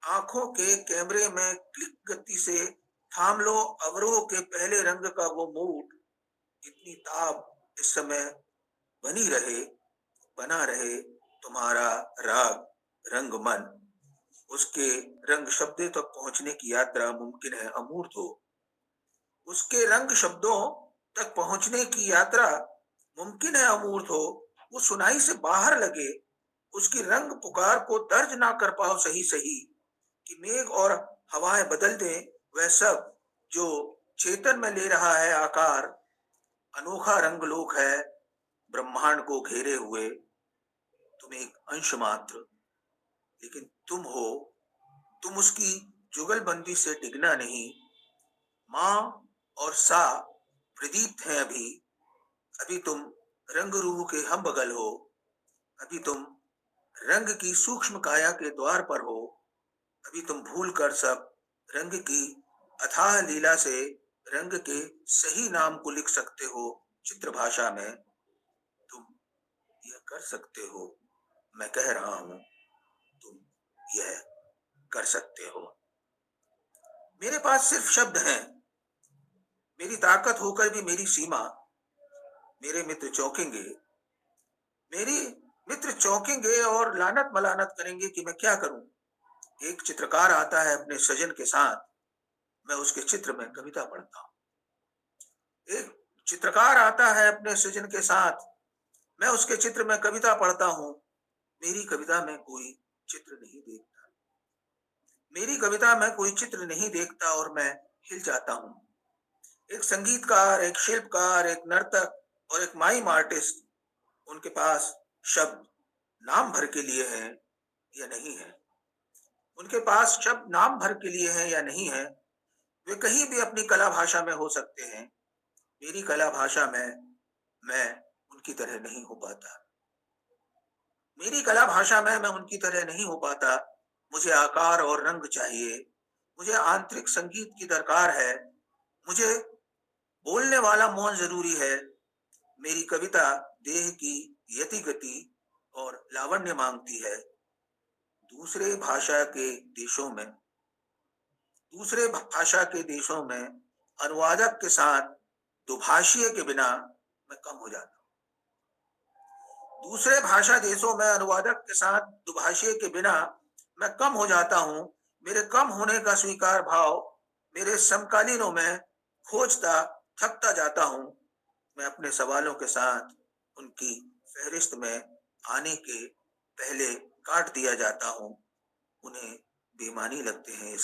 Speaker 7: आंखों के कैमरे में क्लिक गति से थाम लो अवरोह के पहले रंग का वो मूड। इतनी ताब इस समय बना रहे तुम्हारा राग रंग मन। उसके रंग शब्दों तक पहुंचने की यात्रा मुमकिन है अमूर्त हो। उसके रंग शब्दों तक पहुंचने की यात्रा मुमकिन है अमूर्त हो। वो सुनाई से बाहर लगे, उसकी रंग पुकार को दर्ज ना कर पाओ सही सही कि मेघ और हवाएं बदल दें वह सब जो चेतन में ले रहा है आकार। अनोखा रंग लोक है ब्रह्मांड को घेरे हुए। तुम एक अंश मात्र, लेकिन तुम हो। तुम उसकी जुगलबंदी से डिगना नहीं। माँ और सा प्रदीप्त हैं अभी तुम रंग रूह के हम बगल हो। अभी तुम रंग की सूक्ष्म काया के द्वार पर हो। अभी तुम भूल कर सब रंग की अथाह लीला से रंग के सही नाम को लिख सकते हो चित्र भाषा में। तुम यह कर सकते हो, मैं कह रहा हूं तुम यह कर सकते हो। मेरे पास सिर्फ शब्द हैं, मेरी ताकत होकर भी मेरी सीमा। मेरे मित्र चौंकेंगे और लानत मलानत करेंगे कि मैं क्या करूं। एक चित्रकार आता है अपने सजन के साथ, मैं उसके चित्र में कविता पढ़ता हूं। एक चित्रकार आता है अपने सजन के साथ, मैं उसके चित्र में कविता पढ़ता हूं। मेरी कविता में कोई चित्र नहीं देखता। मेरी कविता में कोई चित्र नहीं देखता और मैं हिल जाता हूं। एक संगीतकार, एक शिल्पकार, एक नर्तक और एक माइम आर्टिस्ट, उनके पास शब्द नाम भर के लिए हैं या नहीं है। उनके पास शब्द नाम भर के लिए हैं या नहीं है। वे कहीं भी अपनी कला भाषा में हो सकते हैं। मेरी कला भाषा में मैं उनकी तरह नहीं हो पाता। मेरी कला भाषा में मैं उनकी तरह नहीं हो पाता। मुझे आकार और रंग चाहिए। मुझे आंतरिक संगीत की दरकार है। मुझे बोलने वाला मौन जरूरी है। मेरी कविता देह की यति गति और लावण्य मांगती है। दूसरे भाषा के देशों में अनुवादक के साथ दुभाषीय के बिना मैं कम हो जाता हूँ। दूसरे भाषा देशों में अनुवादक के साथ दुभाषीय के बिना मैं कम हो जाता हूँ। मेरे कम होने का स्वीकार भाव मेरे समकालीनों में खोजता थकता जाता हूँ। मैं अपने सवालों के साथ उनकी फहरिस्त में आने के पहले काट दिया जाता हूँ। उन्हें बेमानी लगते हैं ये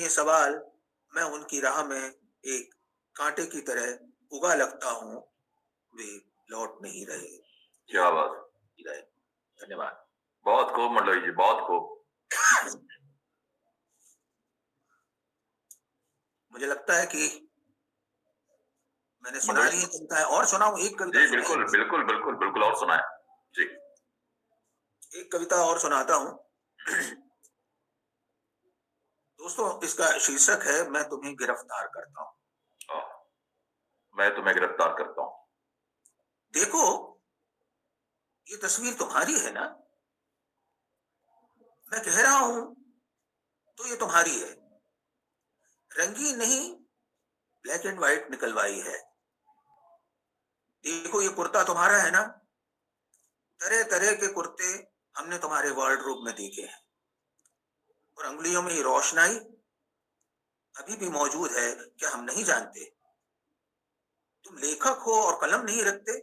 Speaker 7: सवाल। मैं उनकी राह में एक कांटे की तरह उगा लगता हूँ। वे लौट नहीं रहे।
Speaker 2: क्या बात।
Speaker 7: धन्यवाद।
Speaker 2: बहुत खूब मंडोई जी, बहुत खूब।
Speaker 7: मुझे लगता है कि मैंने सुना ली कविताएं और सुनाऊं एक कविता।
Speaker 2: जी बिल्कुल बिल्कुल बिल्कुल बिल्कुल और सुनाए जी।
Speaker 7: एक कविता और सुनाता हूं। दोस्तों, इसका शीर्षक है मैं तुम्हें गिरफ्तार करता हूं।
Speaker 2: मैं तुम्हें गिरफ्तार करता हूं।
Speaker 7: देखो, ये तस्वीर तुम्हारी है ना। मैं कह रहा हूं तो ये तुम्हारी है। रंगीन नहीं, ब्लैक एंड व्हाइट निकलवाई है। देखो ये कुर्ता तुम्हारा है ना, तरह तरह के कुर्ते हमने तुम्हारे वार्डरोब में देखे हैं, और अंगुलियों में ये रोशनाई अभी भी मौजूद है, क्या हम नहीं जानते? तुम लेखक हो और कलम नहीं रखते,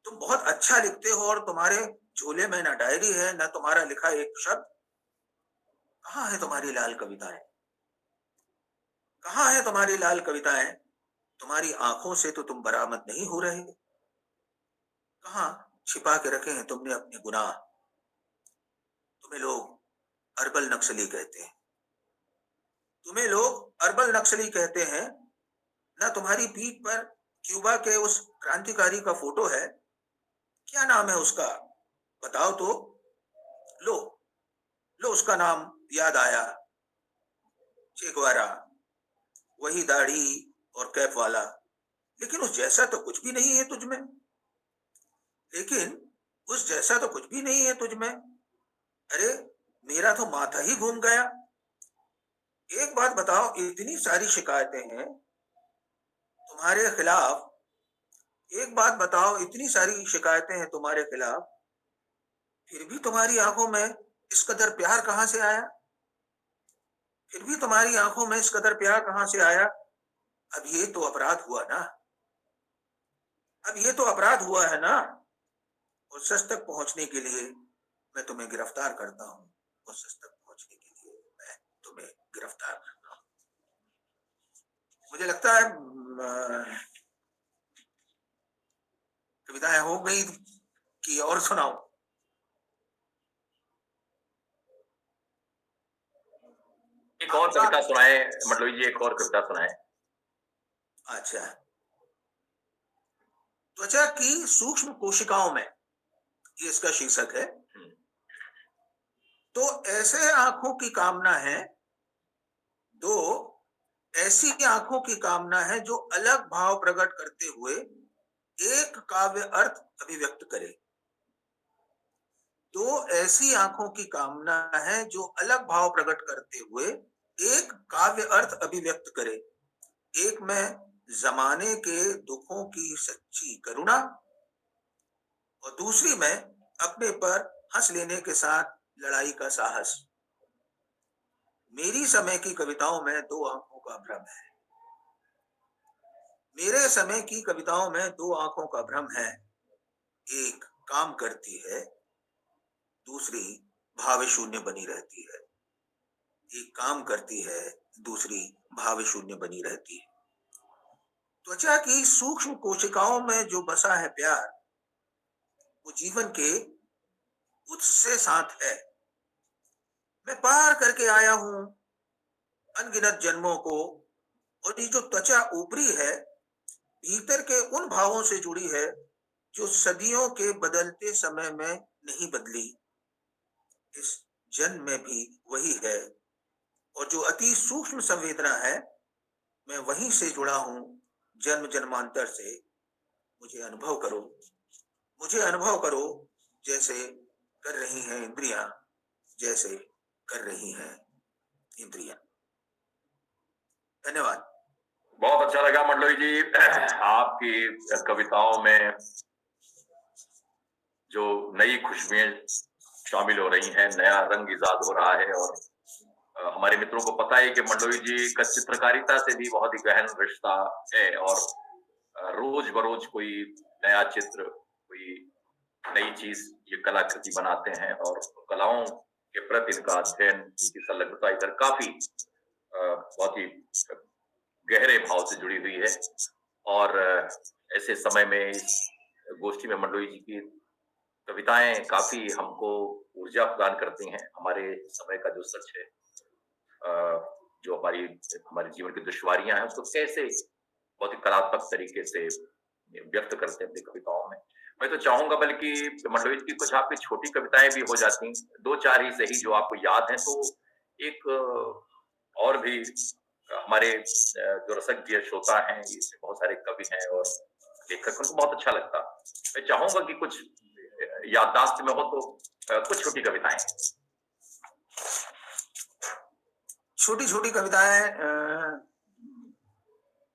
Speaker 7: तुम बहुत अच्छा लिखते हो और तुम्हारे झोले में ना डायरी है ना तुम्हारा लिखा एक शब्द। कहाँ है तुम्हारी लाल कविताएं? कहाँ है तुम्हारी लाल कविताएं? तुम्हारी आंखों से तो तुम बरामद नहीं हो रहे। कहाँ छिपा के रखे हैं तुमने अपने गुनाह? तुम्हें लोग अरबल नक्सली कहते हैं, तुम्हें लोग अरबल नक्सली कहते हैं। ना तुम्हारी पीठ पर क्यूबा के उस क्रांतिकारी का फोटो है, क्या नाम है उसका बताओ तो। लो लो उसका नाम याद आया, चे गुएवारा, वही दाढ़ी और कैप वाला। लेकिन उस जैसा तो कुछ भी नहीं है तुझमें, लेकिन उस जैसा तो कुछ भी नहीं है तुझमें। अरे मेरा तो माथा ही घूम गया। एक बात बताओ, इतनी सारी शिकायतें हैं तुम्हारे खिलाफ, एक बात बताओ, इतनी सारी शिकायतें हैं तुम्हारे खिलाफ, फिर भी तुम्हारी आंखों में इस कदर प्यार कहां से आया? फिर भी तुम्हारी आंखों में इस कदर प्यार कहां से आया? अब ये तो अपराध हुआ ना, अब ये तो अपराध हुआ है ना। उस सच तक पहुंचने के लिए मैं तुम्हें गिरफ्तार करता हूं, उस सच तक पहुंचने के लिए मैं तुम्हें गिरफ्तार करता हूं। मुझे लगता है कविताएं हो गई कि और सुनाओ?
Speaker 2: एक और कविता सुनाए मंडलोई जी, एक और कविता सुनाए।
Speaker 7: अच्छा, त्वचा की सूक्ष्म कोशिकाओं में, ये इसका शीर्षक है। तो ऐसे आंखों की कामना है, दो ऐसी आंखों की कामना है जो अलग भाव प्रकट करते हुए एक काव्य अर्थ अभिव्यक्त करे। दो ऐसी आंखों की कामना है जो अलग भाव प्रकट करते हुए एक काव्य अर्थ अभिव्यक्त करे। एक में जमाने के दुखों की सच्ची करुणा, और दूसरी में अपने पर हंस लेने के साथ लड़ाई का साहस। मेरी समय की कविताओं में दो आंखों का भ्रम है, मेरे समय की कविताओं में दो आंखों का भ्रम है। एक काम करती है, दूसरी भाव शून्य बनी रहती है। एक काम करती है, दूसरी भाव शून्य बनी रहती है। त्वचा की सूक्ष्म कोशिकाओं में जो बसा है प्यार, वो जीवन के उत्स से साथ है। मैं पार करके आया हूं अनगिनत जन्मों को, और ये जो त्वचा ऊपरी है, भीतर के उन भावों से जुड़ी है जो सदियों के बदलते समय में नहीं बदली। इस जन्म में भी वही है, और जो अति सूक्ष्म संवेदना है, मैं वहीं से जुड़ा हूं जन्म जन्मांतर से। मुझे अनुभव करो, मुझे अनुभव करो, जैसे कर रही हैं इंद्रियां, जैसे कर रही हैं इंद्रियां। धन्यवाद।
Speaker 2: बहुत अच्छा लगा मंडलोई जी, आपकी कविताओं में जो नई खुशबुएं शामिल हो रही हैं, नया रंग इजाद हो रहा है। और हमारे मित्रों को पता है कि मंडलोई जी का चित्रकारिता से भी बहुत ही गहन रिश्ता है, और रोज बरोज कोई नया चित्र, कोई नई चीज ये कलाकृति बनाते हैं, और कलाओं के प्रति इनका अध्ययन, इनकी संलग्नता इधर काफी बहुत ही गहरे भाव से जुड़ी हुई है। और ऐसे समय में इस गोष्ठी में मंडलोई जी की कविताएं काफी हमको ऊर्जा प्रदान करती हैं। हमारे समय का जो सच है, जो हमारे जीवन की दुश्वारियां हैं, उसको कैसे बहुत ही कलात्मक तरीके से व्यक्त करते हैं अपनी कविताओं में। मैं तो चाहूंगा बल्कि मंडलोई जी की कुछ आपकी छोटी कविताएं भी हो जाती, दो चार ही सही, जो आपको याद है, तो एक और भी हमारे जो रसज्ञ श्रोता हैं, इसमें बहुत सारे कवि हैं और लेखक, उनको बहुत अच्छा लगता। मैं चाहूंगा कि कुछ याददाश्त में हो तो कुछ छोटी कविताएं।
Speaker 7: छोटी छोटी कविताएं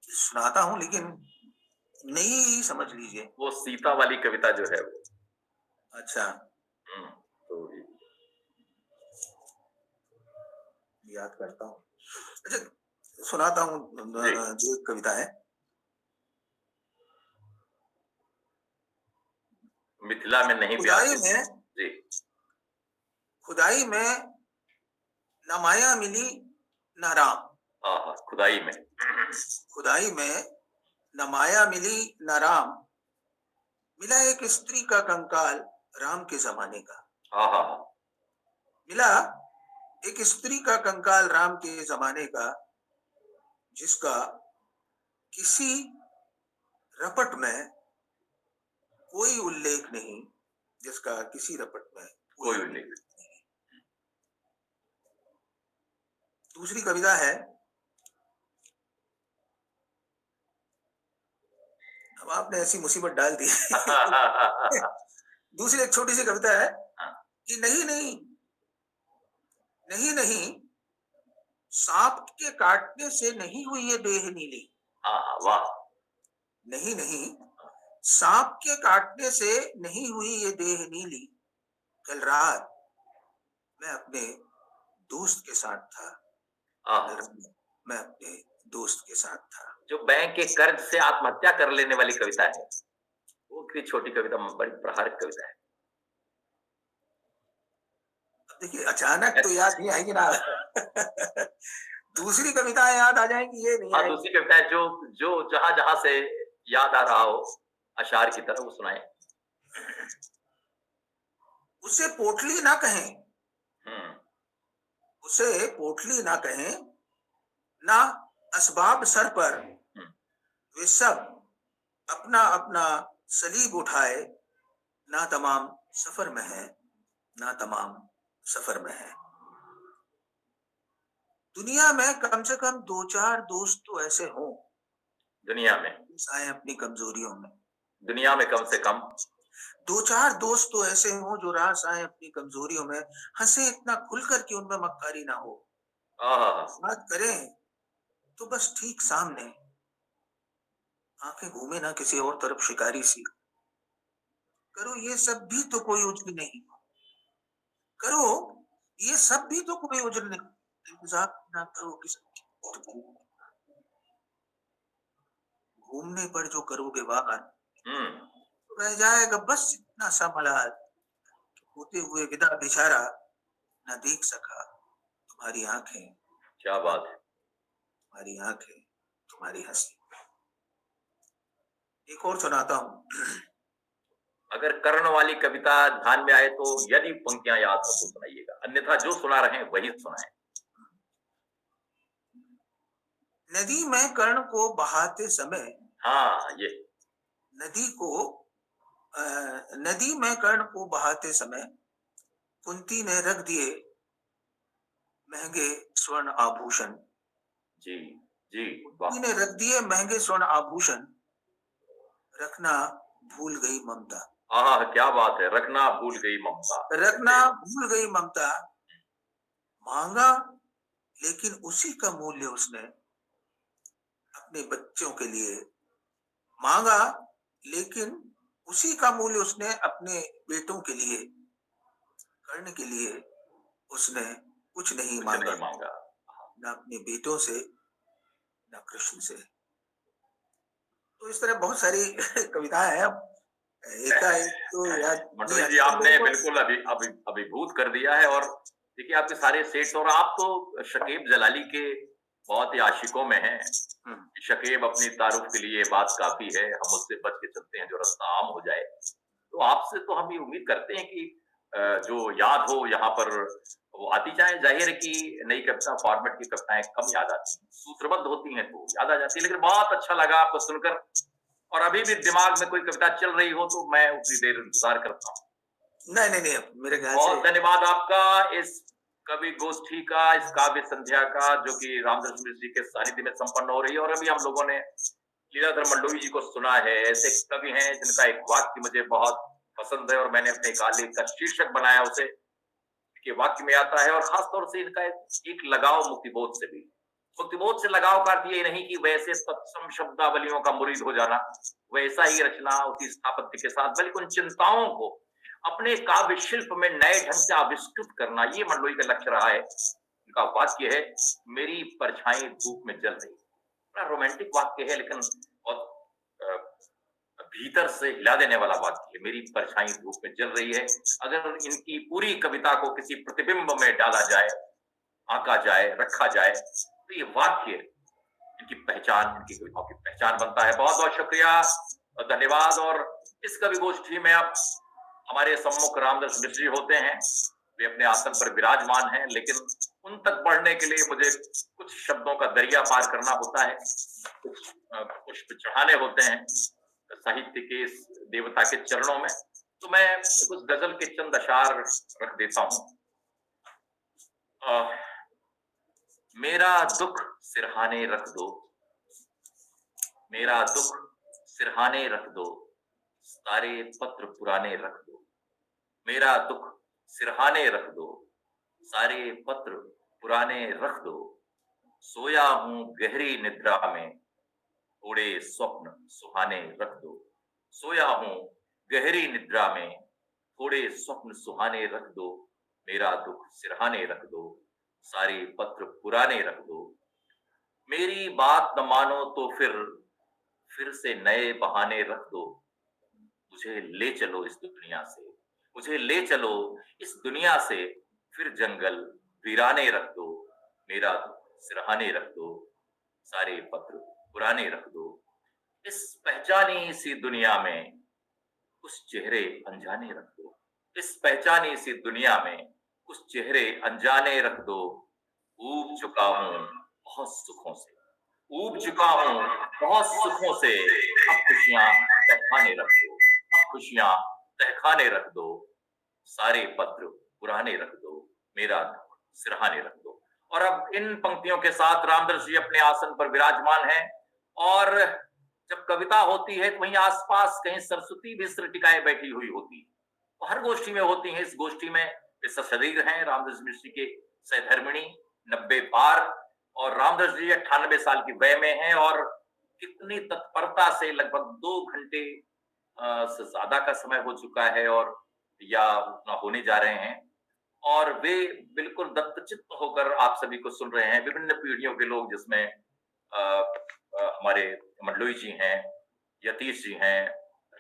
Speaker 7: सुनाता हूं, लेकिन नहीं समझ लीजिए।
Speaker 2: वो सीता वाली कविता जो है वो।
Speaker 7: अच्छा,
Speaker 2: तो
Speaker 7: याद करता हूँ। अच्छा, सुनाता हूँ
Speaker 2: जी।
Speaker 7: जो एक कविता है।
Speaker 2: मिथिला में नहीं
Speaker 7: खुदाई
Speaker 2: ब्याहते।
Speaker 7: में
Speaker 2: जी।
Speaker 7: खुदाई में न माया मिली न राम।
Speaker 2: हाँ, खुदाई में।
Speaker 7: खुदाई में न माया मिली न राम, मिला एक स्त्री का कंकाल राम के जमाने का।
Speaker 2: हाँ।
Speaker 7: मिला एक स्त्री का कंकाल राम के जमाने का, जिसका किसी रपट में कोई उल्लेख नहीं, जिसका किसी रपट में
Speaker 2: कोई उल्लेख
Speaker 7: नहीं। दूसरी कविता है, अब आपने ऐसी मुसीबत डाल दी। दूसरी एक छोटी सी कविता है कि नहीं नहीं नहीं नहीं, सांप के काटने से नहीं हुई ये देह नीली।
Speaker 2: वाह।
Speaker 7: नहीं नहीं, सांप के काटने से नहीं हुई ये देह नीली। कल रात मैं अपने दोस्त के साथ था। मैं अपने दोस्त के साथ था।
Speaker 2: जो बैंक के कर्ज से आत्महत्या कर लेने वाली कविता है, वो की छोटी कविता बड़ी प्रहारक कविता है।
Speaker 7: देखिए, अचानक तो याद नहीं आएगी ना। दूसरी कविताएं याद आ जाएंगी, ये नहीं आएगी।
Speaker 2: दूसरी कविताएं जो जो जहां जहां से याद आ रहा हो अशार की तरह वो सुनाए।
Speaker 7: उसे पोटली ना कहें, उसे पोटली ना कहें, ना असबाब सर पर, वे सब अपना अपना सलीब उठाए, ना तमाम सफर में है, ना तमाम सफर में है। दुनिया में कम से कम 2-4 दोस्त तो ऐसे हों,
Speaker 2: दुनिया में
Speaker 7: आए अपनी कमजोरियों में।
Speaker 2: दुनिया में कम से कम
Speaker 7: 2-4 दोस्त तो ऐसे हों जो रास आए अपनी कमजोरियों में, हंसे इतना खुलकर कि उनमें मक्कारी ना हो। बात करें तो बस ठीक सामने, आंखें घूमे ना किसी और तरफ शिकारी सी। करो ये सब भी तो कोई उज्र नहीं, करो ये सब भी तो कोई उज्र नहीं। इंतजार ना करो किसी, घूमने पर जो करोगे वार, रह जाएगा बस इतना सा मलाल, होते हुए विदा बेचारा न देख सका तुम्हारी आंखें।
Speaker 2: क्या बात है।
Speaker 7: तुम्हारी आंखें, तुम्हारी हंसी। एक और सुनाता हूं।
Speaker 2: अगर कर्ण वाली कविता ध्यान में आए तो यदि पंक्तियां याद हो तो सुनाइएगा, अन्यथा जो सुना रहे हैं वही सुनाएं।
Speaker 7: नदी में कर्ण को बहाते समय,
Speaker 2: ये
Speaker 7: नदी में कर्ण को बहाते समय कुंती ने रख दिए महंगे स्वर्ण आभूषण।
Speaker 2: जी जी,
Speaker 7: कुंती ने रख दिए महंगे स्वर्ण आभूषण, रखना भूल गई ममता।
Speaker 2: क्या बात है, रखना भूल गई ममता।
Speaker 7: रखना भूल गई ममता, मांगा लेकिन उसी का मूल्य उसने अपने बच्चों के लिए मांगा, लेकिन उसी का मूल्य उसने अपने बेटों के लिए, कर्ण के लिए उसने कुछ नहीं मांगा। न अपने बेटों से न कृष्ण से। तो इस तरह बहुत सारी कविताएं हैं। तो
Speaker 2: मंडोली जी आपने बिल्कुल अभिभूत कर दिया है। और देखिए आपके सारे सेट्स, और आप तो शकीब जलाली के बहुत ही आशिकों में हैं। शकीब अपनी तारुफ के लिए बात काफी है, हम उससे बच के चलते हैं जो रास्ता आम हो जाए। तो आपसे तो हम ये उम्मीद करते हैं कि जो याद हो यहाँ पर वो आती जाए। जाहिर है कि नई कविता फॉर्मेट की कविताएं कम याद आती हैं, सूत्रबद्ध होती हैं तो याद आ जाती है। लेकिन बहुत अच्छा लगा आपको सुनकर, और अभी भी दिमाग में कोई कविता चल रही हो तो मैं उतनी देर इंतजार करता हूँ।
Speaker 7: नहीं, मेरे ख्याल से
Speaker 2: बहुत धन्यवाद आपका इस कवि गोष्ठी का, इस काव्य संध्या का, जो कि रामदर्शन मिश्र जी के सानिध्य में संपन्न हो रही है। और अभी हम लोगों ने लीलाधर मंडोवी जी को सुना है। ऐसे कवि हैं जिनका एक वाक्य मुझे बहुत पसंद है और मैंने अपने एक आलेख का शीर्षक बनाया उसे, कि वाक्य में आता है, और खासतौर से इनका एक लगाव मुक्तिबोध से भी। भक्तिबोध से लगाव का अर्थ ये नहीं कि वैसे तत्सम शब्दावलियों का मुरीद हो जाना, वैसा ही रचना उसी स्थापत्य के साथ, बल्कि उन चिंताओं को अपने काव्य शिल्प में नए ढंग से आविष्कृत करना, ये मंडलोई का लक्ष्य रहा है। उनका वाक्य है, मेरी परछाई धूप में जल रही। बड़ा रोमांटिक वाक्य है, लेकिन बहुत भीतर से हिला देने वाला वाक्य है। मेरी परछाई धूप में जल रही है। अगर इनकी पूरी कविता को किसी प्रतिबिंब में डाला जाए, आंका जाए, रखा जाए, तो ये वाक्य इनकी पहचान, इनकी कविताओं की पहचान बनता है। बहुत बहुत शुक्रिया और धन्यवाद। और इस कवि गोष्ठी में अब हमारे सम्मुख रामदास मिश्र जी होते हैं। वे अपने आसन पर विराजमान हैं, लेकिन उन तक बढ़ने के लिए मुझे कुछ शब्दों का दरिया पार करना होता है, कुछ पुष्प चढ़ाने होते हैं साहित्य के इस देवता के चरणों में। तो मैं कुछ गजल के चंद अशार रख देता हूं। मेरा दुख सिरहाने रख दो, मेरा दुख सिरहाने रख दो, सारे पत्र पुराने रख दो। मेरा दुख सिरहाने रख दो, सारे पत्र पुराने रख दो। सोया हूं गहरी निद्रा में, थोड़े स्वप्न सुहाने रख दो। सोया हूं गहरी निद्रा में, थोड़े स्वप्न सुहाने रख दो। मेरा दुख सिरहाने रख दो, सारे पत्र पुराने रख दो। मेरी बात न मानो तो फिर से नए बहाने रख दो। मुझे ले चलो इस दुनिया से, मुझे ले चलो इस दुनिया से, फिर जंगल वीराने रख दो। मेरा दुख सिरहाने रख दो, सारे पत्र पुराने रख दो। इस पहचानी सी दुनिया में कुछ चेहरे अनजाने रख दो। इस पहचानी सी दुनिया में कुछ चेहरे अनजाने रख दो। ऊब चुका हूं बहुत सुखों से, ऊब चुका हूं बहुत सुखों से। अब खुशियां तहखाने रख दो, अब खुशियां तहखाने रख दो। सारे पत्र पुराने रख दो, मेरा दुख सिरहाने रख दो। और अब इन पंक्तियों के साथ रामदास जी अपने आसन पर विराजमान हैं। और जब कविता होती है तो वहीं आसपास कहीं सरस्वती भी सिर टिकाए बैठी हुई होती है, तो हर गोष्ठी में होती है। इस गोष्ठी में वे सशरीर हैं, रामदास मिश्र जी के सहधर्मिणी 90 पार, और रामदास जी 98 साल की वय में हैं। और कितनी तत्परता से, लगभग 2 घंटे से ज्यादा का समय हो चुका है और या उतना होने जा रहे हैं, और वे बिल्कुल दत्तचित्त होकर आप सभी को सुन रहे हैं। विभिन्न पीढ़ियों के लोग, जिसमें हमारे मंडलोई जी हैं, यतीश जी हैं,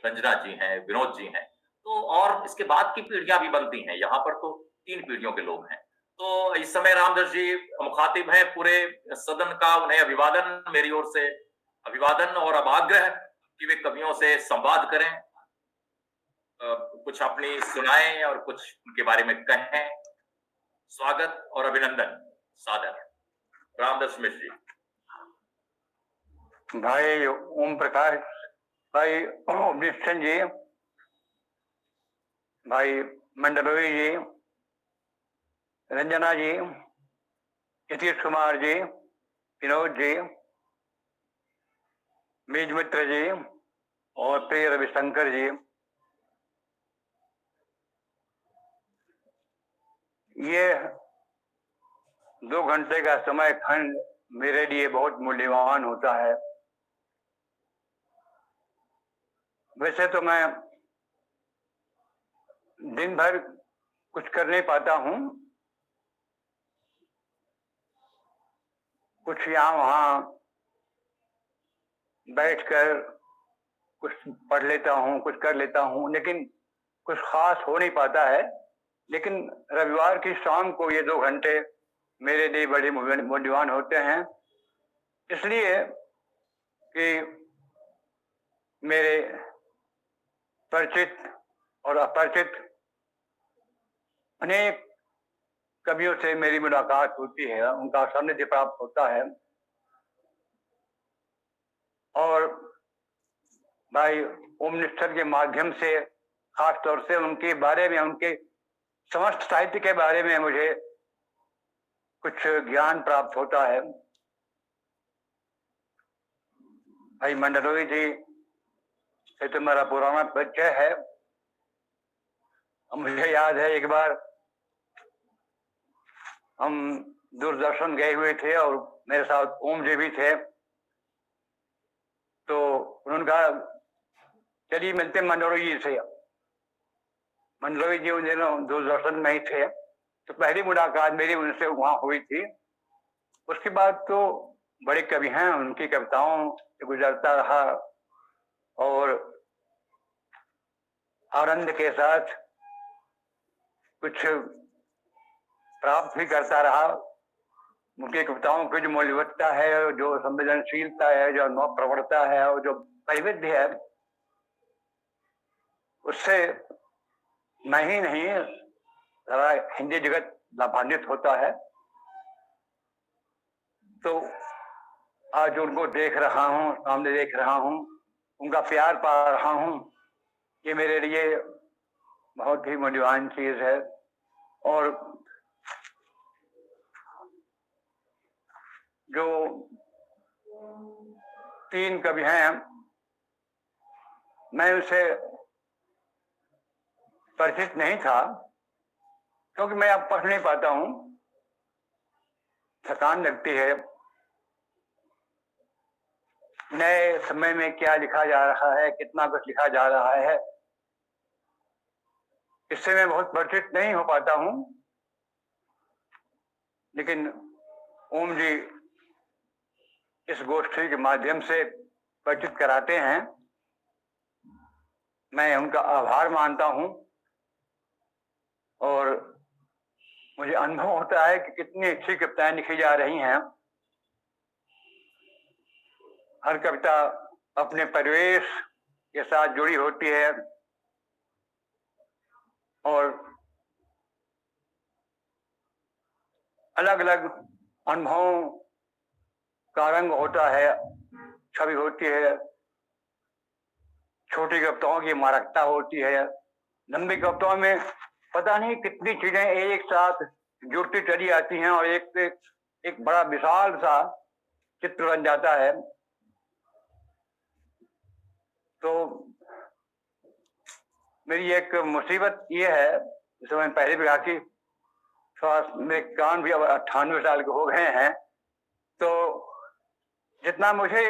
Speaker 2: रंजना जी हैं, विनोद जी हैं, तो और इसके बाद की पीढ़ियां भी बनती हैं। यहाँ पर तो 3 पीढ़ियों के लोग हैं। तो इस समय रामदास जी मुखातिब हैं पूरे सदन का। उन्हें अभिवादन, मेरी ओर से अभिवादन, और अब आग्रह कि वे कवियों से संवाद करें, कुछ अपनी सुनाएं और कुछ उनके बारे में कहें। स्वागत और अभिनंदन सादर। रामदास मिश्र जी।
Speaker 8: भाई ओम प्रकाश, भाई विष्णु जी, भाई मंडलोई जी, रंजना जी, यतीश कुमार जी, विनोद जी, बीज मित्र जी और प्रिय रविशंकर जी, ये 2 घंटे का समय खंड मेरे लिए बहुत मूल्यवान होता है। वैसे तो मैं दिन भर कुछ कर नहीं पाता हूँ, कुछ यहाँ वहाँ बैठकर कुछ पढ़ लेता हूँ, कुछ कर लेता हूँ, लेकिन कुछ खास हो नहीं पाता है। लेकिन रविवार की शाम को ये 2 घंटे मेरे लिए बड़े मूल्यवान होते हैं, इसलिए कि मेरे परिचित और अपरिचित अनेक कवियों से मेरी मुलाकात होती है, उनका सानिध्य प्राप्त होता है। और भाई ओम निष्ठर के माध्यम से खास तौर से उनके बारे में, उनके समस्त साहित्य के बारे में मुझे कुछ ज्ञान प्राप्त होता है। भाई मंडलोई जी से तो मेरा पुराना परिचय है। मुझे याद है एक बार हम दूरदर्शन गए हुए थे और मेरे साथ ओम जी भी थे। तो उन्होंने कहा चलिए मिलते मनोहरी जी से। मनोहरी जी उन दिनों दूरदर्शन में ही थे, तो पहली मुलाकात मेरी उनसे वहां हुई थी। उसके बाद तो बड़े कवि हैं, उनकी कविताओं से गुजरता रहा और आनंद के साथ कुछ प्राप्त भी करता रहा। उनकी कविताओं की जो मौलिकता है, जो संवेदनशीलता है, जो अनुभव प्रवणता है और जो वैविध्य है, उससे मैं ही नहीं सारा हिंदी जगत लाभान्वित होता है। तो आज उनको देख रहा हूँ, सामने देख रहा हूँ, उनका प्यार पा रहा हूँ, ये मेरे लिए बहुत ही मूल्यवान चीज है। और जो 3 कवि हैं, मैं उनसे परिचित नहीं था क्योंकि मैं अब पढ़ नहीं पाता हूँ, थकान लगती है। नए समय में क्या लिखा जा रहा है, कितना कुछ लिखा जा रहा है, इससे मैं बहुत परिचित नहीं हो पाता हूँ। लेकिन ओम जी इस गोष्ठी के माध्यम से परिचित कराते हैं, मैं उनका आभार मानता हूँ। और मुझे अनुभव होता है कि कितनी अच्छी कविताएं लिखी जा रही हैं। हर कविता अपने परिवेश के साथ जुड़ी होती है और अलग अलग अनुभवों का रंग होता है, छवि होती है। छोटी कविताओं की मारकता होती है, लंबी कविताओं में पता नहीं कितनी चीजें एक साथ जुड़ती चली आती हैं और एक बड़ा विशाल सा चित्र बन जाता है। तो मेरी एक मुसीबत ये है, जैसे मैंने पहले भी कहा कि मेरे कान भी अब 98 साल के हो गए हैं, तो जितना मुझे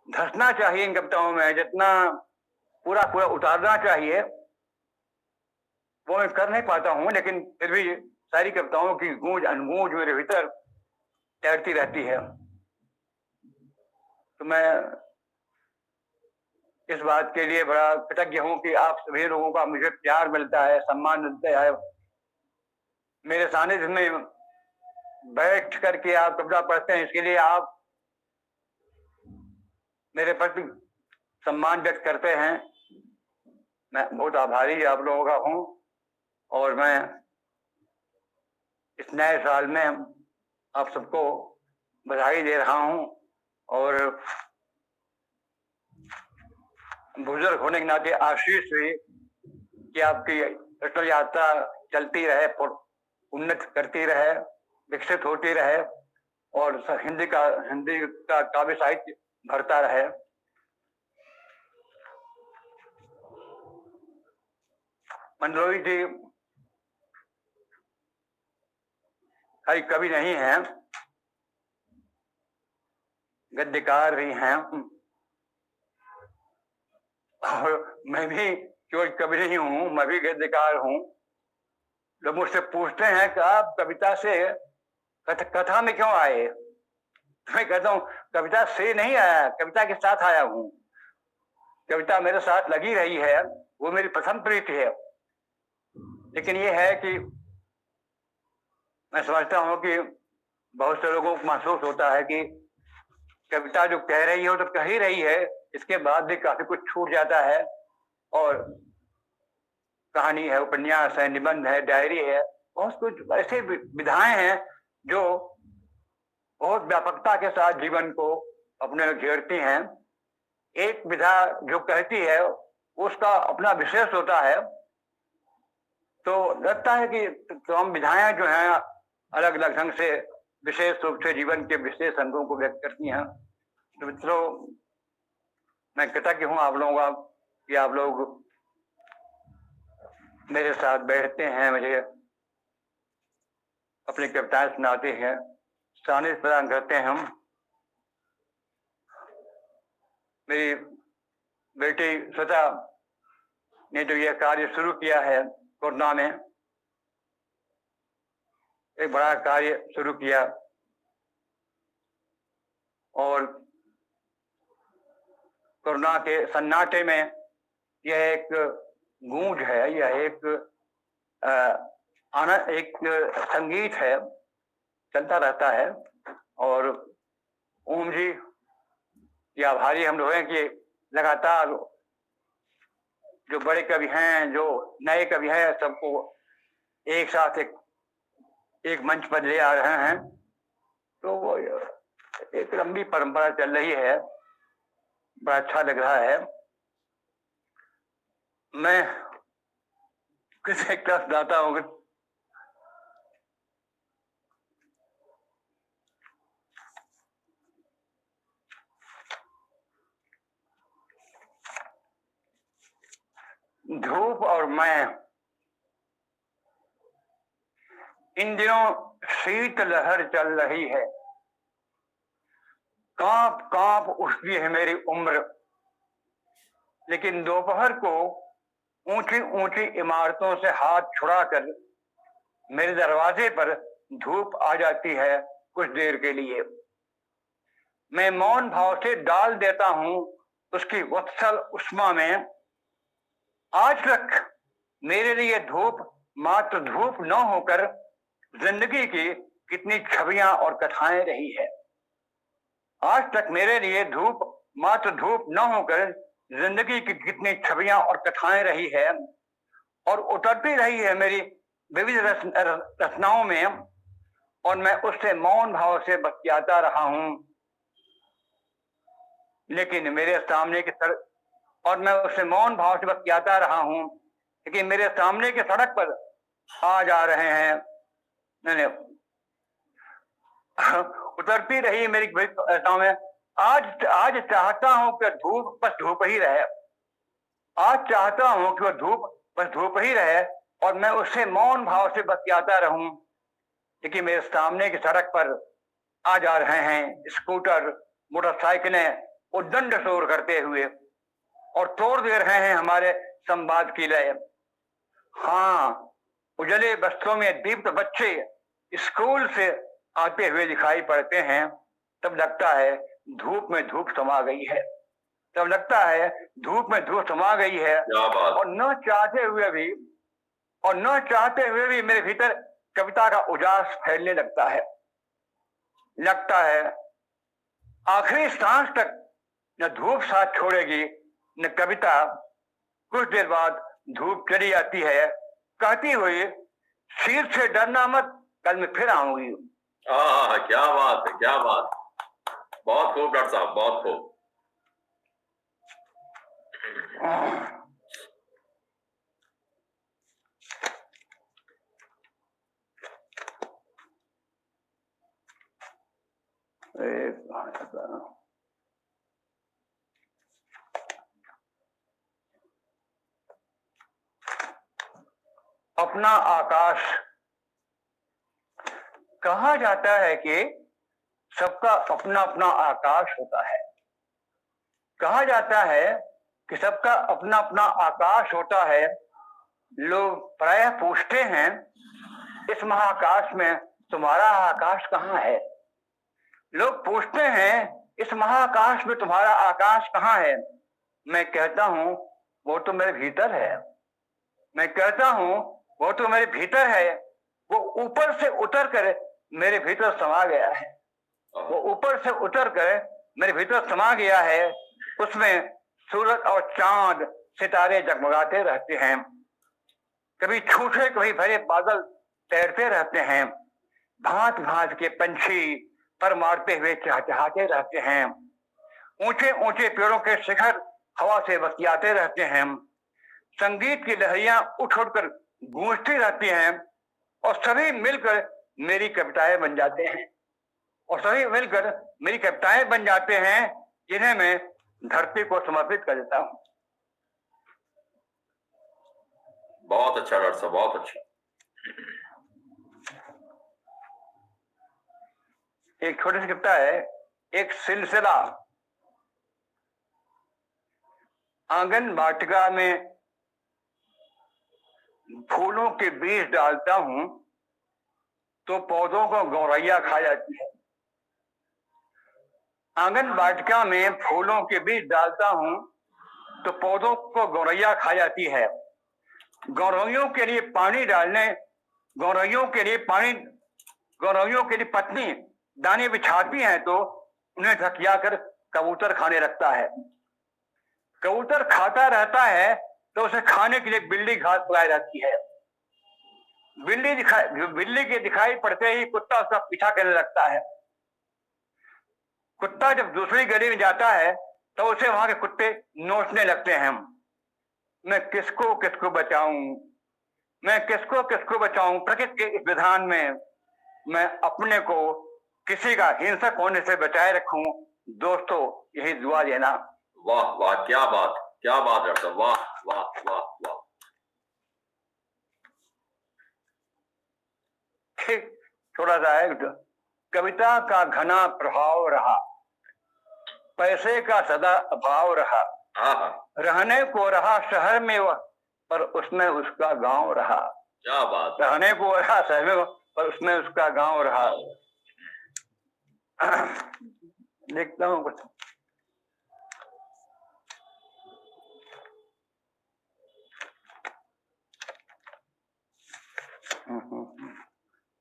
Speaker 8: धंसना चाहिए इन कविताओं में, जितना पूरा पूरा उतारना चाहिए, वो मैं कर नहीं पाता हूँ। लेकिन फिर भी सारी कविताओं की गूंज अनगूंज मेरे भीतर तैरती रहती है। तो मैं इस बात के लिए बड़ा कृतज्ञ हूँ कि आप सभी लोगों का मुझे प्यार मिलता है, सम्मान मिलता है। मेरे सानिध्य में बैठ करके आप कविता पढ़ते हैं, इसके लिए आप मेरे प्रति सम्मान व्यक्त करते हैं। मैं बहुत आभारी आप लोगों का हूँ और मैं इस नए साल में आप सबको बधाई दे रहा हूँ और बुजुर्ग होने के नाते आशीष हुई कि आपकी अटल यात्रा चलती रहे, उन्नत करती रहे, विकसित होती रहे और हिंदी का काव्य साहित्य भरता रहे। मनोहरी जी खाली कवि नहीं हैं, गद्यकार भी हैं और मैं भी केवल कवि नहीं हूँ, मैं भी गद्यकार हूँ। लोग मुझसे पूछते हैं कि आप कविता से कथा में क्यों आए? मैं कहता हूँ कविता से नहीं आया, कविता के साथ आया हूँ। कविता मेरे साथ लगी रही है, वो मेरी प्रथम प्रीति है। लेकिन ये है कि मैं समझता हूँ कि बहुत से लोगों को महसूस होता है कि कविता जो कह रही हो तो कह ही रही है, इसके बाद भी काफी कुछ छूट जाता है और कहानी है, उपन्यास है, निबंध है, डायरी है, बहुत कुछ ऐसे विधाएं हैं जो बहुत व्यापकता के साथ जीवन को अपने घेरती हैं। एक विधा जो कहती है उसका अपना विशेष होता है। तो लगता है कि तमाम विधाएं जो हैं अलग अलग ढंग से विशेष रूप से जीवन के विशेष अंगों को व्यक्त करती हैं। तो मित्रों, मैं कृतज्ञ हूँ आप लोगों का कि आप लोग मेरे साथ बैठते हैं, मुझे अपनी कविताएं सुनाते हैं, सानिध्य प्रदान करते हैं हम। मेरी बेटी श्वेता ने जो यह कार्य शुरू किया है कोरोना में, एक बड़ा कार्य शुरू किया, और कोरोना के सन्नाटे में यह एक गूंज है, यह एक संगीत है, चलता रहता है। और ओम जी ये आभारी हम लोग हैं कि लगातार जो बड़े कवि हैं, जो नए कवि हैं, सबको एक साथ एक मंच पर ले आ रहे हैं। तो वो एक लंबी परंपरा चल रही है, बड़ा अच्छा लग रहा है। मैं किसी एक तरफ जाता हूँ कि धूप और मैं, इन दिनों शीत लहर चल रही है, कांप कांप उठती है मेरी उम्र। लेकिन दोपहर को ऊंची ऊंची इमारतों से हाथ छुड़ाकर मेरे दरवाजे पर धूप आ जाती है कुछ देर के लिए। मैं मौन भाव से डाल देता हूं उसकी वत्सल उष्मा में। आज तक मेरे लिए धूप मात्र धूप न होकर जिंदगी की कितनी छवियां और कथाएं रही है। आज तक मेरे लिए धूप मात्र धूप न होकर जिंदगी की कितनी छवियां और कथाएं रही है, और उतरती रही है मेरी विविध रचनाओं में, और मैं उससे मौन भाव से बतियाता रहा हूं। लेकिन मेरे सामने की सड़क और मैं उससे मौन भाव से बतियाता रहा हूं, लेकिन मेरे सामने की सड़क पर आ जा रहे हैं, मैंने उतरती रही मेरी रचनाओं में। आज चाहता हूं कि धूप बस धूप ही रहे, आज चाहता हूं कि वह धूप बस धूप ही रहे, और मैं उससे मौन भाव से बतियाता रहूं। लेकिन मेरे सामने की सड़क पर आ जा रहे हैं स्कूटर, मोटरसाइकिलें उद्दंड शोर करते हुए, और तोड़ दे रहे हैं हमारे संवाद की लय। हाँ, उजले बस्तों में दीप्त बच्चे स्कूल से आते हुए दिखाई पड़ते हैं। तब लगता है धूप में धूप समा गई है, तब लगता है धूप में धूप समा गई है। और न चाहते हुए भी मेरे भीतर कविता का उजास फैलने लगता है। लगता है आखिरी सांस तक न धूप साथ छोड़ेगी न कविता। कुछ देर बाद धूप चली जाती है, कहती हुई शीर से डरना मत, कल मैं फिर आऊंगी।
Speaker 2: क्या बात है, क्या बात, बहुत खूब डॉक्टर साहब, बहुत खूब।
Speaker 8: अपना आकाश। कहा जाता है कि सबका अपना अपना आकाश होता है। कहा जाता है कि सबका अपना अपना आकाश होता है। लोग प्रायः पूछते हैं इस महाकाश में तुम्हारा आकाश कहाँ है। लोग पूछते हैं इस महाकाश में तुम्हारा आकाश कहाँ है। मैं कहता हूं वो तो मेरे भीतर है। मैं कहता हूं वो तो मेरे भीतर है। वो ऊपर से उतर कर मेरे भीतर समा गया है। वो ऊपर से उतर कर मेरे भीतर समा गया है। उसमें सूरज और चांद सितारे जगमगाते रहते हैं। कभी छूटे कभी भरे बादल तैरते रहते हैं। भांत भांत के पंछी पर मारते हुए चहचहाते रहते हैं। ऊंचे ऊंचे पेड़ों के शिखर हवा से बतियाते रहते हैं। संगीत की लहरियां उठ उठकर गूंजती रहती हैं, और सभी मिलकर मेरी कविताएं बन जाते हैं। और सभी मिलकर मेरी कविताएं बन जाते हैं, जिन्हें मैं धरती को समर्पित कर देता हूं।
Speaker 2: बहुत अच्छा डॉक्टर साहब, बहुत अच्छा।
Speaker 8: एक छोटी सी कविता है, एक सिलसिला। आंगन वाटिका में फूलों के बीज डालता हूं तो पौधों को गौरैया खा जाती है। आंगन वाटिका में फूलों के बीज डालता हूं तो पौधों को गौरैया खा जाती है। गौरैयों के लिए पानी डालने, गौरैयों के लिए पत्नी दाने बिछाती है तो उन्हें ढकिया कर कबूतर खाने लगता है। कबूतर खाता रहता है तो उसे खाने के लिए बिल्ली घास पकाई जाती है। बिल्ली के दिखाई पड़ते ही कुत्ता उसका पीछा करने लगता है। कुत्ता जब दूसरी गली में जाता है तो उसे वहां के कुत्ते नोचने लगते हैं। मैं किसको किसको बचाऊं, मैं किसको किसको बचाऊं। प्रकृति के इस विधान में मैं अपने को किसी का हिंसक होने से बचाए रखूं। दोस्तों, यही दुआ देना।
Speaker 2: वाह वाह, क्या बात डॉक्टर साहब, वाह वाह वाह वाह।
Speaker 8: ठीक, थोड़ा सा है। कविता का घना प्रभाव रहा, पैसे का सदा अभाव रहा। रहने को रहा शहर में वह, पर उसमें उसका गांव रहा।
Speaker 2: क्या बात।
Speaker 8: रहने को रहा शहर में पर उसमें उसका गांव रहा। लिखता हूँ कुछ।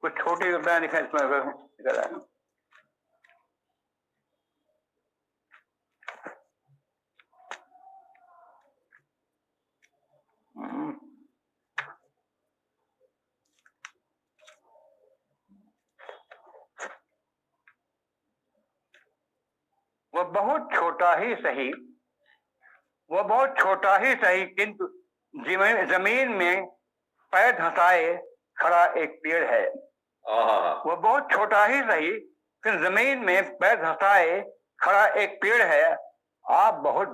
Speaker 8: कुछ छोटी कविताएं लिखा इसमें। वह बहुत छोटा ही सही किंतु जमीन में पैर धंसाए खड़ा एक पेड़ है। वह बहुत छोटा ही सही किंतु जमीन में पैर धंसाए खड़ा एक पेड़ है। आप बहुत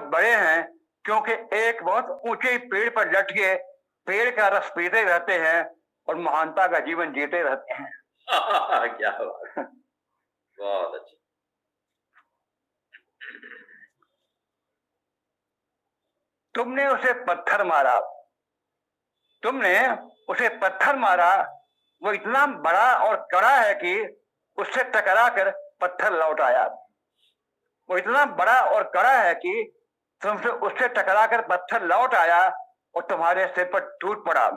Speaker 8: बड़े हैं क्योंकि एक बहुत ऊंचे पेड़ पर लटके पेड़ का रस पीते रहते हैं और महानता का जीवन जीते रहते हैं।
Speaker 2: क्या बात, बहुत अच्छा।
Speaker 8: तुमने उसे पत्थर मारा, वो इतना बड़ा और कड़ा है कि उससे टकरा कर पत्थर लौट आया। वो इतना बड़ा और कड़ा है कि तुमसे उससे टकरा कर पत्थर लौट आया और तुम्हारे सिर पर टूट पड़ा।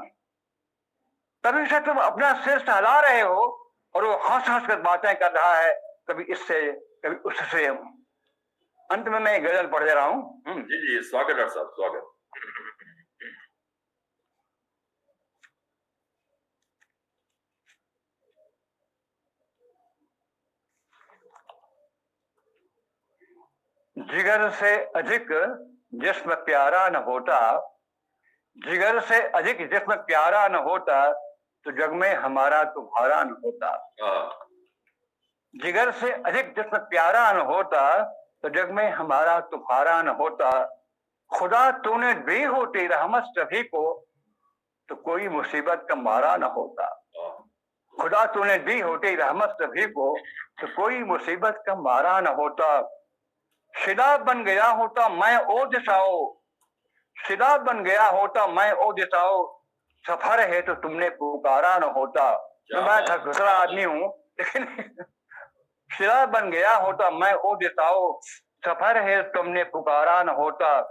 Speaker 8: तभी से तुम अपना सिर सहला रहे हो और वो हंस हंस कर बातें कर रहा है, कभी इससे कभी उससे। अंत में मैं एक गजल पढ़ दे रहा हूँ।
Speaker 2: जी जी, स्वागत डॉक्टर साहब, स्वागत।
Speaker 8: जिगर से अधिक जिस्म प्यारा न होता, जिगर से अधिक जिस्म प्यारा न होता तो जग में हमारा तुम्हारा न होता। जिगर से अधिक जिस्म प्यारा न होता तो जग में हमारा तुम्हारा न होता। खुदा तूने दी होती रहमत सभी को तो कोई मुसीबत का मारा न होता। खुदा तूने दी होती रहमत सभी को तो कोई मुसीबत का मारा न होता। शिला बन गया होता मैं ओ दिशाओ, शिला बन गया होता मैं ओ दिशाओ, सफर है तो तुमने पुकारा न होता। मैं दूसरा आदमी हूँ लेकिन शिला बन गया होता मैं ओ दिशाओ, सफर है तुमने पुकारा न होता।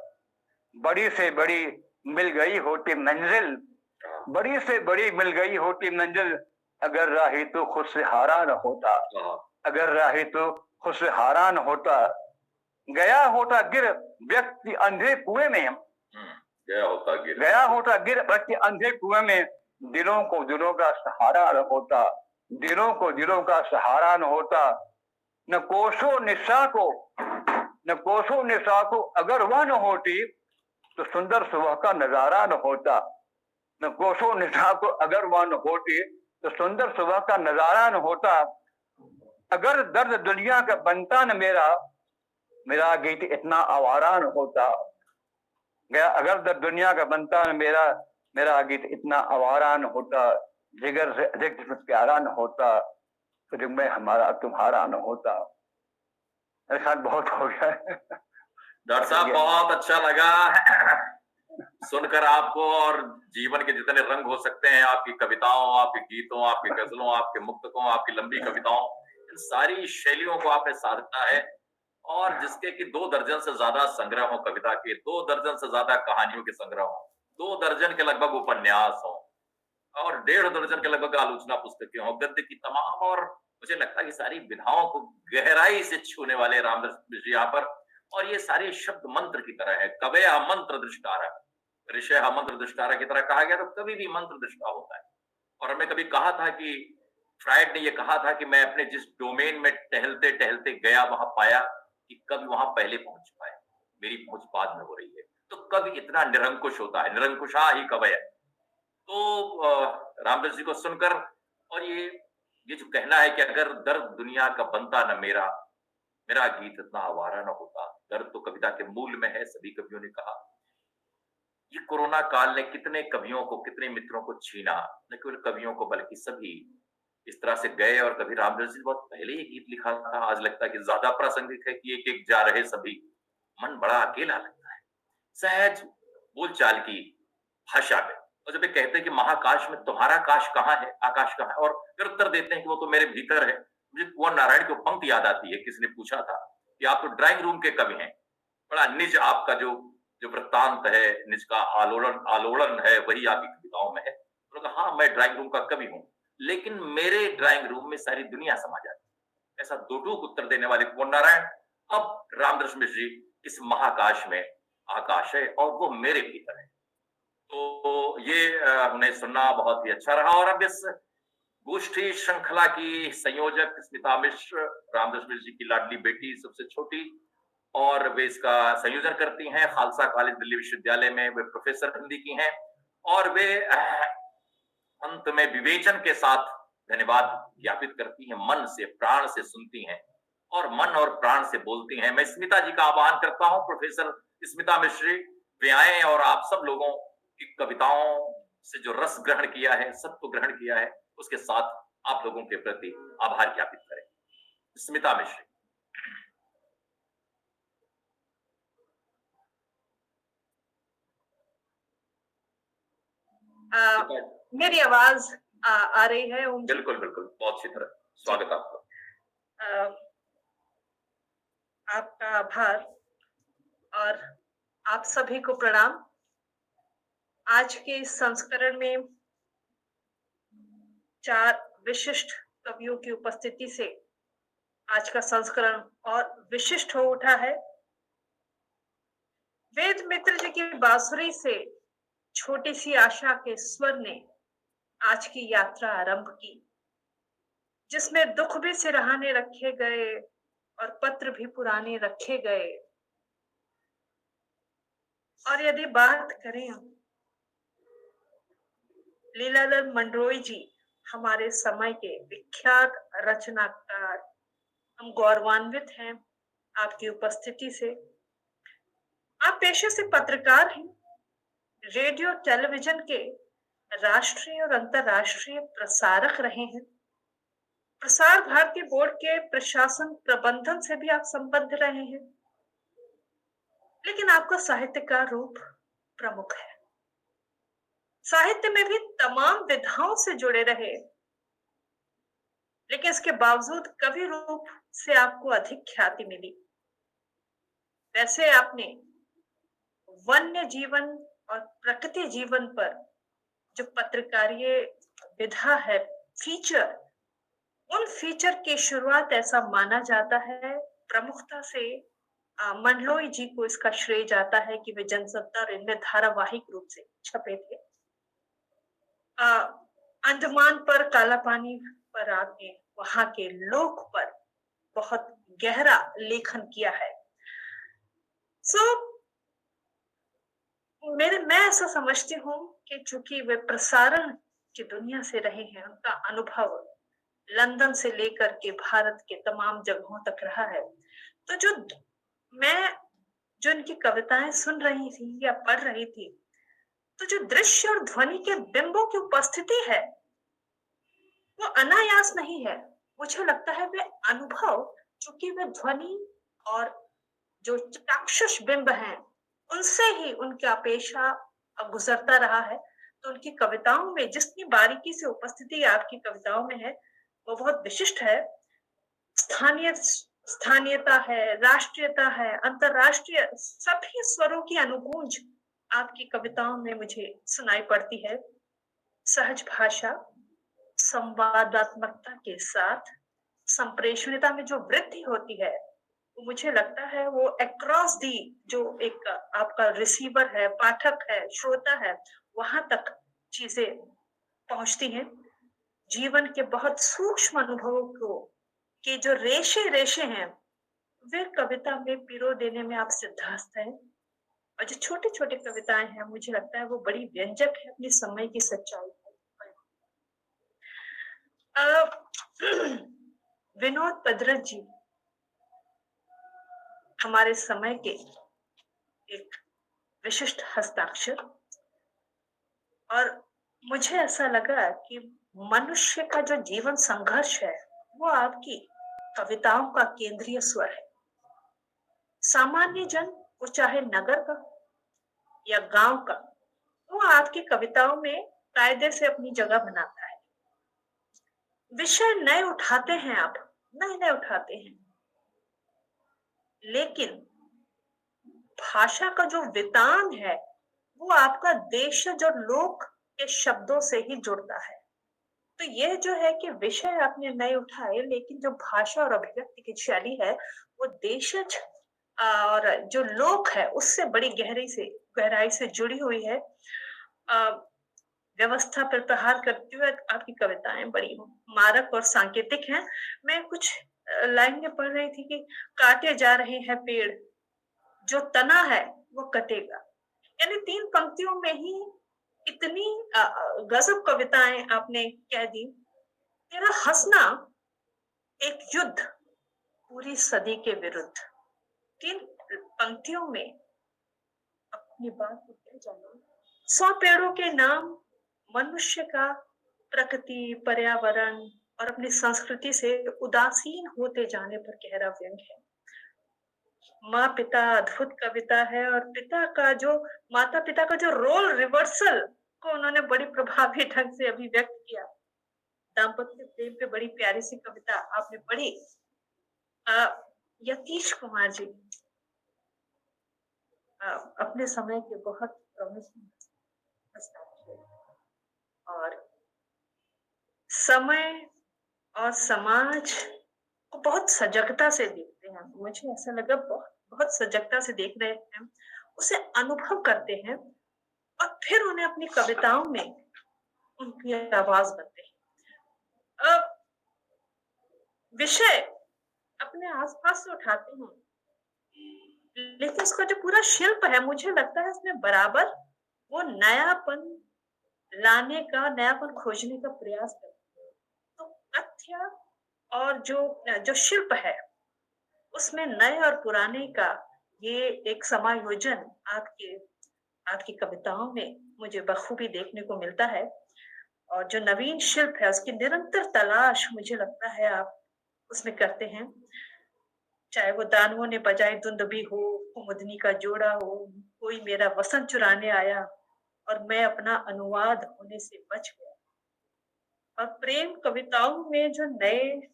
Speaker 8: बड़ी से बड़ी मिल गई होती मंजिल, बड़ी से बड़ी मिल गई होती मंजिल, अगर राही तो खुद से हारा न होता। अगर राही तो खुद से हारा न होता। गया होता गिर व्यक्ति अंधे कुएं में,
Speaker 2: गया होता गिर
Speaker 8: व्यक्ति अंधे कुएं में, दिलों को दिलों का सहारा न होता। दिलों को दिलों का सहारा न होता। न कोसो निशा को अगर वह न होती तो सुंदर सुबह का नजारा न होता। न कोसो निशा को अगर वह न होती तो सुंदर सुबह का नजारा न होता। अगर दर्द दुनिया का बनता न मेरा गीत इतना आवारा न होता। अगर दर्द दुनिया का बनता न मेरा गीत इतना आवारा न होता। जिगर से अधिक जिस्म प्यारा न होता। तो जब मैं हमारा तुम्हारा न होता। मेरे साथ बहुत हो गया है।
Speaker 2: डॉक्टर साहब बहुत अच्छा लगा सुनकर आपको, और जीवन के जितने रंग हो सकते हैं आपकी कविताओं, आपके गीतों, आपके गजलों, आपके मुक्तकों, आपकी लंबी कविताओं, इन सारी शैलियों को आपने साधता है। और जिसके कि 2 दर्जन से ज्यादा संग्रह हो कविता के, 2 दर्जन से ज्यादा कहानियों के संग्रह हो, 2 दर्जन के लगभग उपन्यास हो, और 1.5 दर्जन के लगभग आलोचना पुस्तकें हो, गद्य की तमाम, और मुझे लगता है कि सारी विधाओं को गहराई से छूने वाले रामदास जी यहाँ पर। और ये सारे शब्द मंत्र की तरह है। कवय मंत्र दृष्टारा, ऋषय मंत्र दृष्टारा की तरह कहा गया, तो कभी भी मंत्र दृष्टा होता है। और हमने कभी कहा था कि फ्रायड ने ये कहा था कि मैं अपने जिस डोमेन में टहलते टहलते गया वहां पाया कि कभी वहां पहले पहुंच पाए, मेरी पहुंच बाद में हो रही है। तो कभी इतना निरंकुश होता है, निरंकुशा ही कवय। तो रामदास जी को सुनकर, और ये जो कहना है कि अगर दर्द दुनिया का बनता न मेरा गीत इतना आवारा न होता। दर्द तो कविता के मूल में है, सभी कवियों ने कहा। ये कोरोना काल ने कितने कवियों को, कितने मित्रों को छीना, न केवल कवियों को बल्कि सभी इस तरह से गए। और कभी रामदास जी बहुत पहले ये गीत लिखा था, आज लगता है कि ज्यादा प्रासंगिक है कि एक एक जा रहे सभी, मन बड़ा अकेला लगता है। सहज बोलचाल की भाषा में, और जब ये कहते हैं कि महाकाश में तुम्हारा काश कहाँ है, आकाश कहाँ है, और फिर उत्तर देते हैं कि वो तो मेरे भीतर है। मुझे कुंवर नारायण की पंक्ति याद आती है, किसी ने पूछा था कि आप तो ड्राइंग रूम के कवि हैं, बड़ा निज आपका जो वृत्तांत है, निज का आलोड़न है, वही आपकी कविताओं में है। तो हाँ, मैं ड्राइंग रूम का कवि हूँ, लेकिन मेरे ड्राइंग रूम में सारी दुनिया समा जाती है। ऐसा दो टूक उत्तर देने वाले कुंवर नारायण अब रामदास मिश्र जी इस महाकाश में आकाश है और वो मेरे भीतर है। तो ये उन्हें सुनना बहुत ही अच्छा रहा। और अब इस गोष्ठी श्रृंखला की संयोजक स्मिता मिश्र, रामदास मिश्र जी की लाडली बेटी, सबसे छोटी, और वे इसका संयोजन करती हैं। खालसा कॉलेज दिल्ली विश्वविद्यालय में वे प्रोफेसर हिंदी की हैं, और वे अंत में विवेचन के साथ धन्यवाद ज्ञापित करती हैं। मन से, प्राण से सुनती हैं और मन और प्राण से बोलती हैं। मैं स्मिता जी का आह्वान करता हूं, प्रोफेसर स्मिता मिश्र, वे आए और आप सब लोगों की कविताओं से जो रस ग्रहण किया है, सत्व ग्रहण किया है, उसके साथ आप लोगों के प्रति आभार ज्ञापित करें। स्मिता मिश्र।
Speaker 9: मेरी आवाज आ रही है?
Speaker 2: बिल्कुल बिल्कुल, बहुत अच्छी तरह। स्वागत आपका।
Speaker 9: आपका आभार और आप सभी को प्रणाम। आज के इस संस्करण में 4 विशिष्ट कवियों की उपस्थिति से आज का संस्करण और विशिष्ट हो उठा है। वेद मित्र जी की बांसुरी से छोटी सी आशा के स्वर ने आज की यात्रा आरंभ की, जिसमें दुख भी सिरहाने रखे गए और पत्र भी पुराने रखे गए। और यदि बात करें लीलाधर मंडरोई जी, हमारे समय के विख्यात रचनाकार, हम गौरवान्वित हैं आपकी उपस्थिति से। आप पेशे से पत्रकार हैं, रेडियो टेलीविजन के राष्ट्रीय और अंतर्राष्ट्रीय प्रसारक रहे हैं। प्रसार भारती बोर्ड के प्रशासन प्रबंधन से भी आप संबद्ध रहे हैं, लेकिन आपका साहित्यकार रूप प्रमुख है। साहित्य में भी तमाम विधाओं से जुड़े रहे, लेकिन इसके बावजूद कवि रूप से आपको अधिक ख्याति मिली। वैसे आपने वन्य जीवन और प्रकृति जीवन पर जो पत्रकारीय विधा है, फीचर, उन फीचर की शुरुआत, ऐसा माना जाता है, प्रमुखता से मंडलोई जी को इसका श्रेय जाता है कि वे जनसत्ता और इनमें धारावाहिक रूप से छपे थे। अंडमान पर, काला पानी पर आपने वहां के लोक पर बहुत गहरा लेखन किया है। मैं ऐसा समझती हूँ कि चूंकि वे प्रसारण की दुनिया से रहे हैं, उनका अनुभव लंदन से लेकर के भारत के तमाम जगहों तक रहा है, तो जो इनकी कविताएं सुन रही थी या पढ़ रही थी, तो जो दृश्य और ध्वनि के बिंबों की उपस्थिति है, वो अनायास नहीं है, मुझे लगता है वे अनुभव, चूंकि वे ध्वनि और जो चाक्षुष बिंब हैं, उनसे ही उनका पेशा गुजरता रहा है। तो उनकी कविताओं में जितनी बारीकी से उपस्थिति आपकी कविताओं में है, वो बहुत विशिष्ट है। स्थानीयता है, राष्ट्रीयता है, अंतरराष्ट्रीय, सभी स्वरों की अनुगूंज आपकी कविताओं में मुझे सुनाई पड़ती है। सहज भाषा, संवादात्मकता के साथ संप्रेषणीयता में जो वृद्धि होती है, वो मुझे लगता है वो अक्रॉस दी, जो एक आपका रिसीवर है, पाठक है, श्रोता है, वहां तक चीजें पहुंचती हैं। जीवन के बहुत सूक्ष्म अनुभवों को के जो रेशे रेशे हैं, वे कविता में पिरो देने में आप सिद्धास्त हैं। और जो छोटी छोटी कविताएं हैं, मुझे लगता है वो बड़ी व्यंजक है अपने समय की सच्चाई है। विनोद पदरत जी हमारे समय के एक विशिष्ट हस्ताक्षर, और मुझे ऐसा लगा कि मनुष्य का जो जीवन संघर्ष है, वो आपकी कविताओं का केंद्रीय स्वर है। सामान्य जन, वो चाहे नगर का या गांव का, वो आपकी कविताओं में कायदे से अपनी जगह बनाता है। विषय नए उठाते हैं, आप नए उठाते हैं, लेकिन भाषा का जो वितान है, वो आपका देशज और लोक के शब्दों से ही जुड़ता है। तो यह जो है कि विषय आपने नए उठाए, लेकिन जो भाषा और अभिव्यक्ति की शैली है, वो देशज और जो लोक है, उससे बड़ी गहराई से जुड़ी हुई है। व्यवस्था पर प्रहार करते हुए आपकी कविताएं बड़ी मारक और सांकेतिक हैं। मैं कुछ लाइन में पढ़ रही थी कि काटे जा रहे हैं पेड़, जो तना है वो कटेगा। यानी 3 पंक्तियों में ही इतनी गजब कविताएं आपने कह दी। तेरा हंसना एक युद्ध पूरी सदी के विरुद्ध। 3 पंक्तियों में अपनी बात को कह जाना। 100 पेड़ों के नाम मनुष्य का प्रकृति, पर्यावरण और अपनी संस्कृति से उदासीन होते जाने पर गहरा व्यंग है। माँ पिता अद्भुत कविता है, और माता पिता का जो रोल रिवर्सल को उन्होंने बड़ी प्रभावी ढंग से अभिव्यक्त किया। दाम्पत्य प्रेम पे बड़ी प्यारी सी कविता आपने पढ़ी। यतीश कुमार जी अपने समय के बहुत प्रमुख और समय और समाज को बहुत सजगता से देखते हैं। मुझे ऐसा लगा बहुत सजगता से देख रहे हैं, उसे अनुभव करते हैं, और फिर उन्हें अपनी कविताओं में उनकी आवाज बनते हैं। विषय अपने आसपास से उठाते हैं, लेकिन उसका जो पूरा शिल्प है, मुझे लगता है इसमें बराबर वो नयापन लाने का, नयापन खोजने का प्रयास करते हैं। तो तथ्य और जो शिल्प है, उसमें नए और पुराने का ये एक समायोजन आपकी कविताओं में मुझे बखूबी देखने को मिलता है। और जो नवीन शिल्प है, उसकी निरंतर तलाश मुझे लगता है आप उसमें करते हैं। चाहे वो दानवों ने बजाई दुंदुभी हो, कुमुदनी का जोड़ा हो, कोई मेरा वसंत चुराने आया और मैं अपना अनुवाद होने से बच गया। और प्रेम कविताओं में जो नए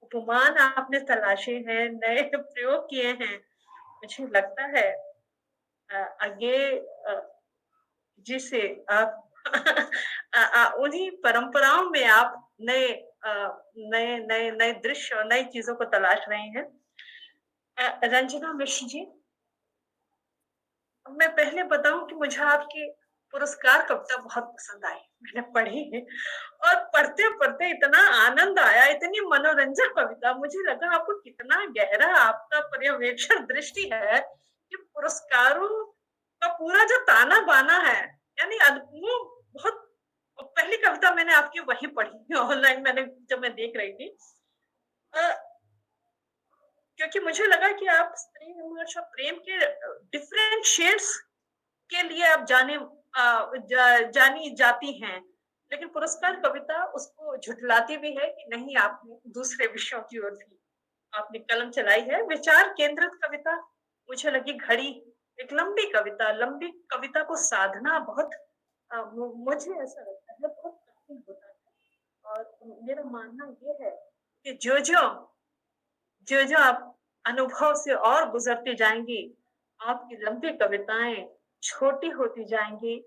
Speaker 9: उपमान आपने तलाशे हैं, नए प्रयोग किए हैं, मुझे लगता है आगे जिसे आप उन्हीं परंपराओं में आप नए दृश्य और नई चीजों को तलाश रहे हैं। रंजना मिश्र जी, मैं पहले बताऊं कि मुझे आपकी पुरस्कार कविता बहुत पसंद आई। मैंने पढ़ी है और पढ़ते पढ़ते इतना आनंद आया, इतनी मनोरंजक कविता। मुझे लगा आपको कितना गहरा आपका पर्यवेक्षण दृष्टि है कि पुरस्कारों का पूरा जो ताना बाना है, यानी वो बहुत पहली कविता मैंने आपकी वही पढ़ी ऑनलाइन, जब मैं देख रही थी, क्योंकि मुझे लगा कि आप स्त्री विमर्श प्रेम के डिफरेंट शेड्स के लिए आप जानी जाती हैं। लेकिन पुरस्कार कविता उसको झुठलाती भी है कि नहीं, आपने दूसरे विषयों की ओर भी आपने कलम चलाई है। विचार केंद्रित कविता मुझे लगी घड़ी, एक लंबी कविता को साधना बहुत मुझे ऐसा लगता है बहुत कठिन होता है। और मेरा मानना ये है कि जो जो आप अनुभव से और गुजरती जाएंगी, आपकी लंबी कविताएं छोटी होती जाएंगी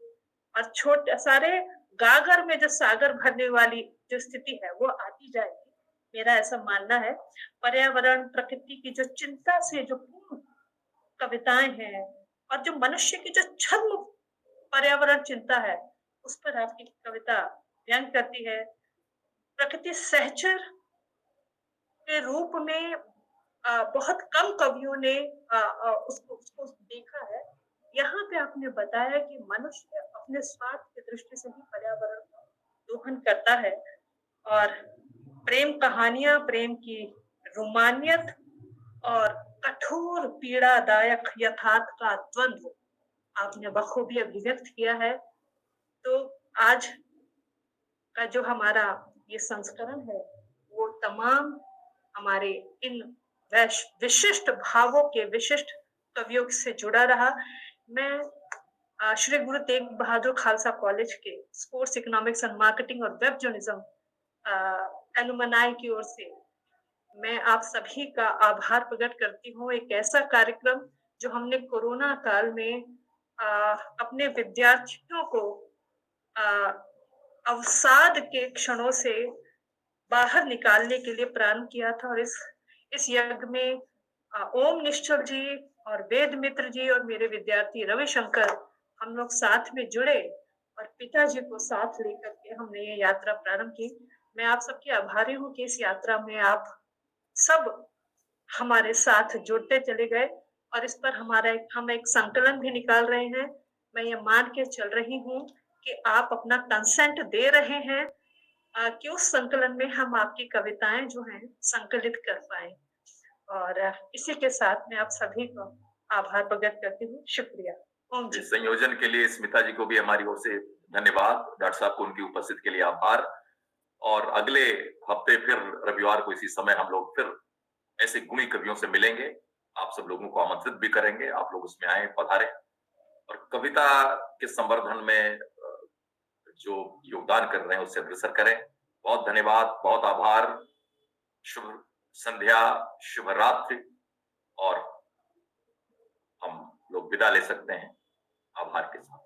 Speaker 9: और छोटे सारे गागर में जो सागर भरने वाली जो स्थिति है वो आती जाएगी। मेरा ऐसा मानना है। पर्यावरण प्रकृति की जो चिंता से जो पूर्ण कविताएं हैं और जो मनुष्य की जो छद्म पर्यावरण चिंता है, उस पर आपकी कविता व्यंग करती है। प्रकृति सहचर के रूप में बहुत कम कवियों ने उसको देखा है। यहाँ पे आपने बताया कि मनुष्य अपने स्वार्थ की दृष्टि से ही पर्यावरण का दोहन करता है और प्रेम कहानियां, प्रेम की रोमानियत और कठोर पीड़ादायक यथार्थ का द्वंद्व आपने बखूबी अभिव्यक्त किया है। तो आज का जो हमारा ये संस्करण है वो तमाम हमारे इन विशिष्ट भावों के विशिष्ट कवियों से जुड़ा रहा। मैं श्री गुरु तेग बहादुर खालसा कॉलेज के स्पोर्ट्स इकोनॉमिक्स एंड मार्केटिंग और वेब जर्नलिज्म एलुमनाई की ओर से मैं आप सभी का आभार प्रकट करती हूँ। एक ऐसा कार्यक्रम जो हमने कोरोना काल में अपने विद्यार्थियों को अवसाद के क्षणों से बाहर निकालने के लिए प्रारंभ किया था। और इस यज्ञ में ओम निश्चल जी और वेद मित्र जी और मेरे विद्यार्थी रविशंकर हम लोग साथ में जुड़े और पिताजी को साथ लेकर के हमने ये यात्रा प्रारंभ की। मैं आप सबकी आभारी हूँ कि इस यात्रा में आप सब हमारे साथ जुड़ते चले गए और इस पर हम एक संकलन भी निकाल रहे हैं। मैं ये मान के चल रही हूँ कि आप अपना कंसेंट दे रहे हैं कि उस संकलन में हम आपकी कविताएं जो हैं संकलित कर पाए। और इसी के साथ मैं आप सभी को आभार प्रकट करती हूँ। शुक्रिया। ओम जी।
Speaker 2: संयोजन के लिए स्मिता जी को भी हमारी ओर से धन्यवाद। डॉक्टर साहब को उनकी उपस्थिति के लिए आभार। और अगले हफ्ते फिर रविवार को इसी समय हम लोग फिर ऐसे गुणी कवियों से मिलेंगे। आप सब लोगों को आमंत्रित भी करेंगे, आप लोग उसमें आए, पधारें और कविता के संवर्धन में जो योगदान कर रहे हैं उससे अग्रसर करें। बहुत धन्यवाद, बहुत आभार। शुभ संध्या, शुभ रात्रि। और हम लोग विदा ले सकते हैं आभार के साथ।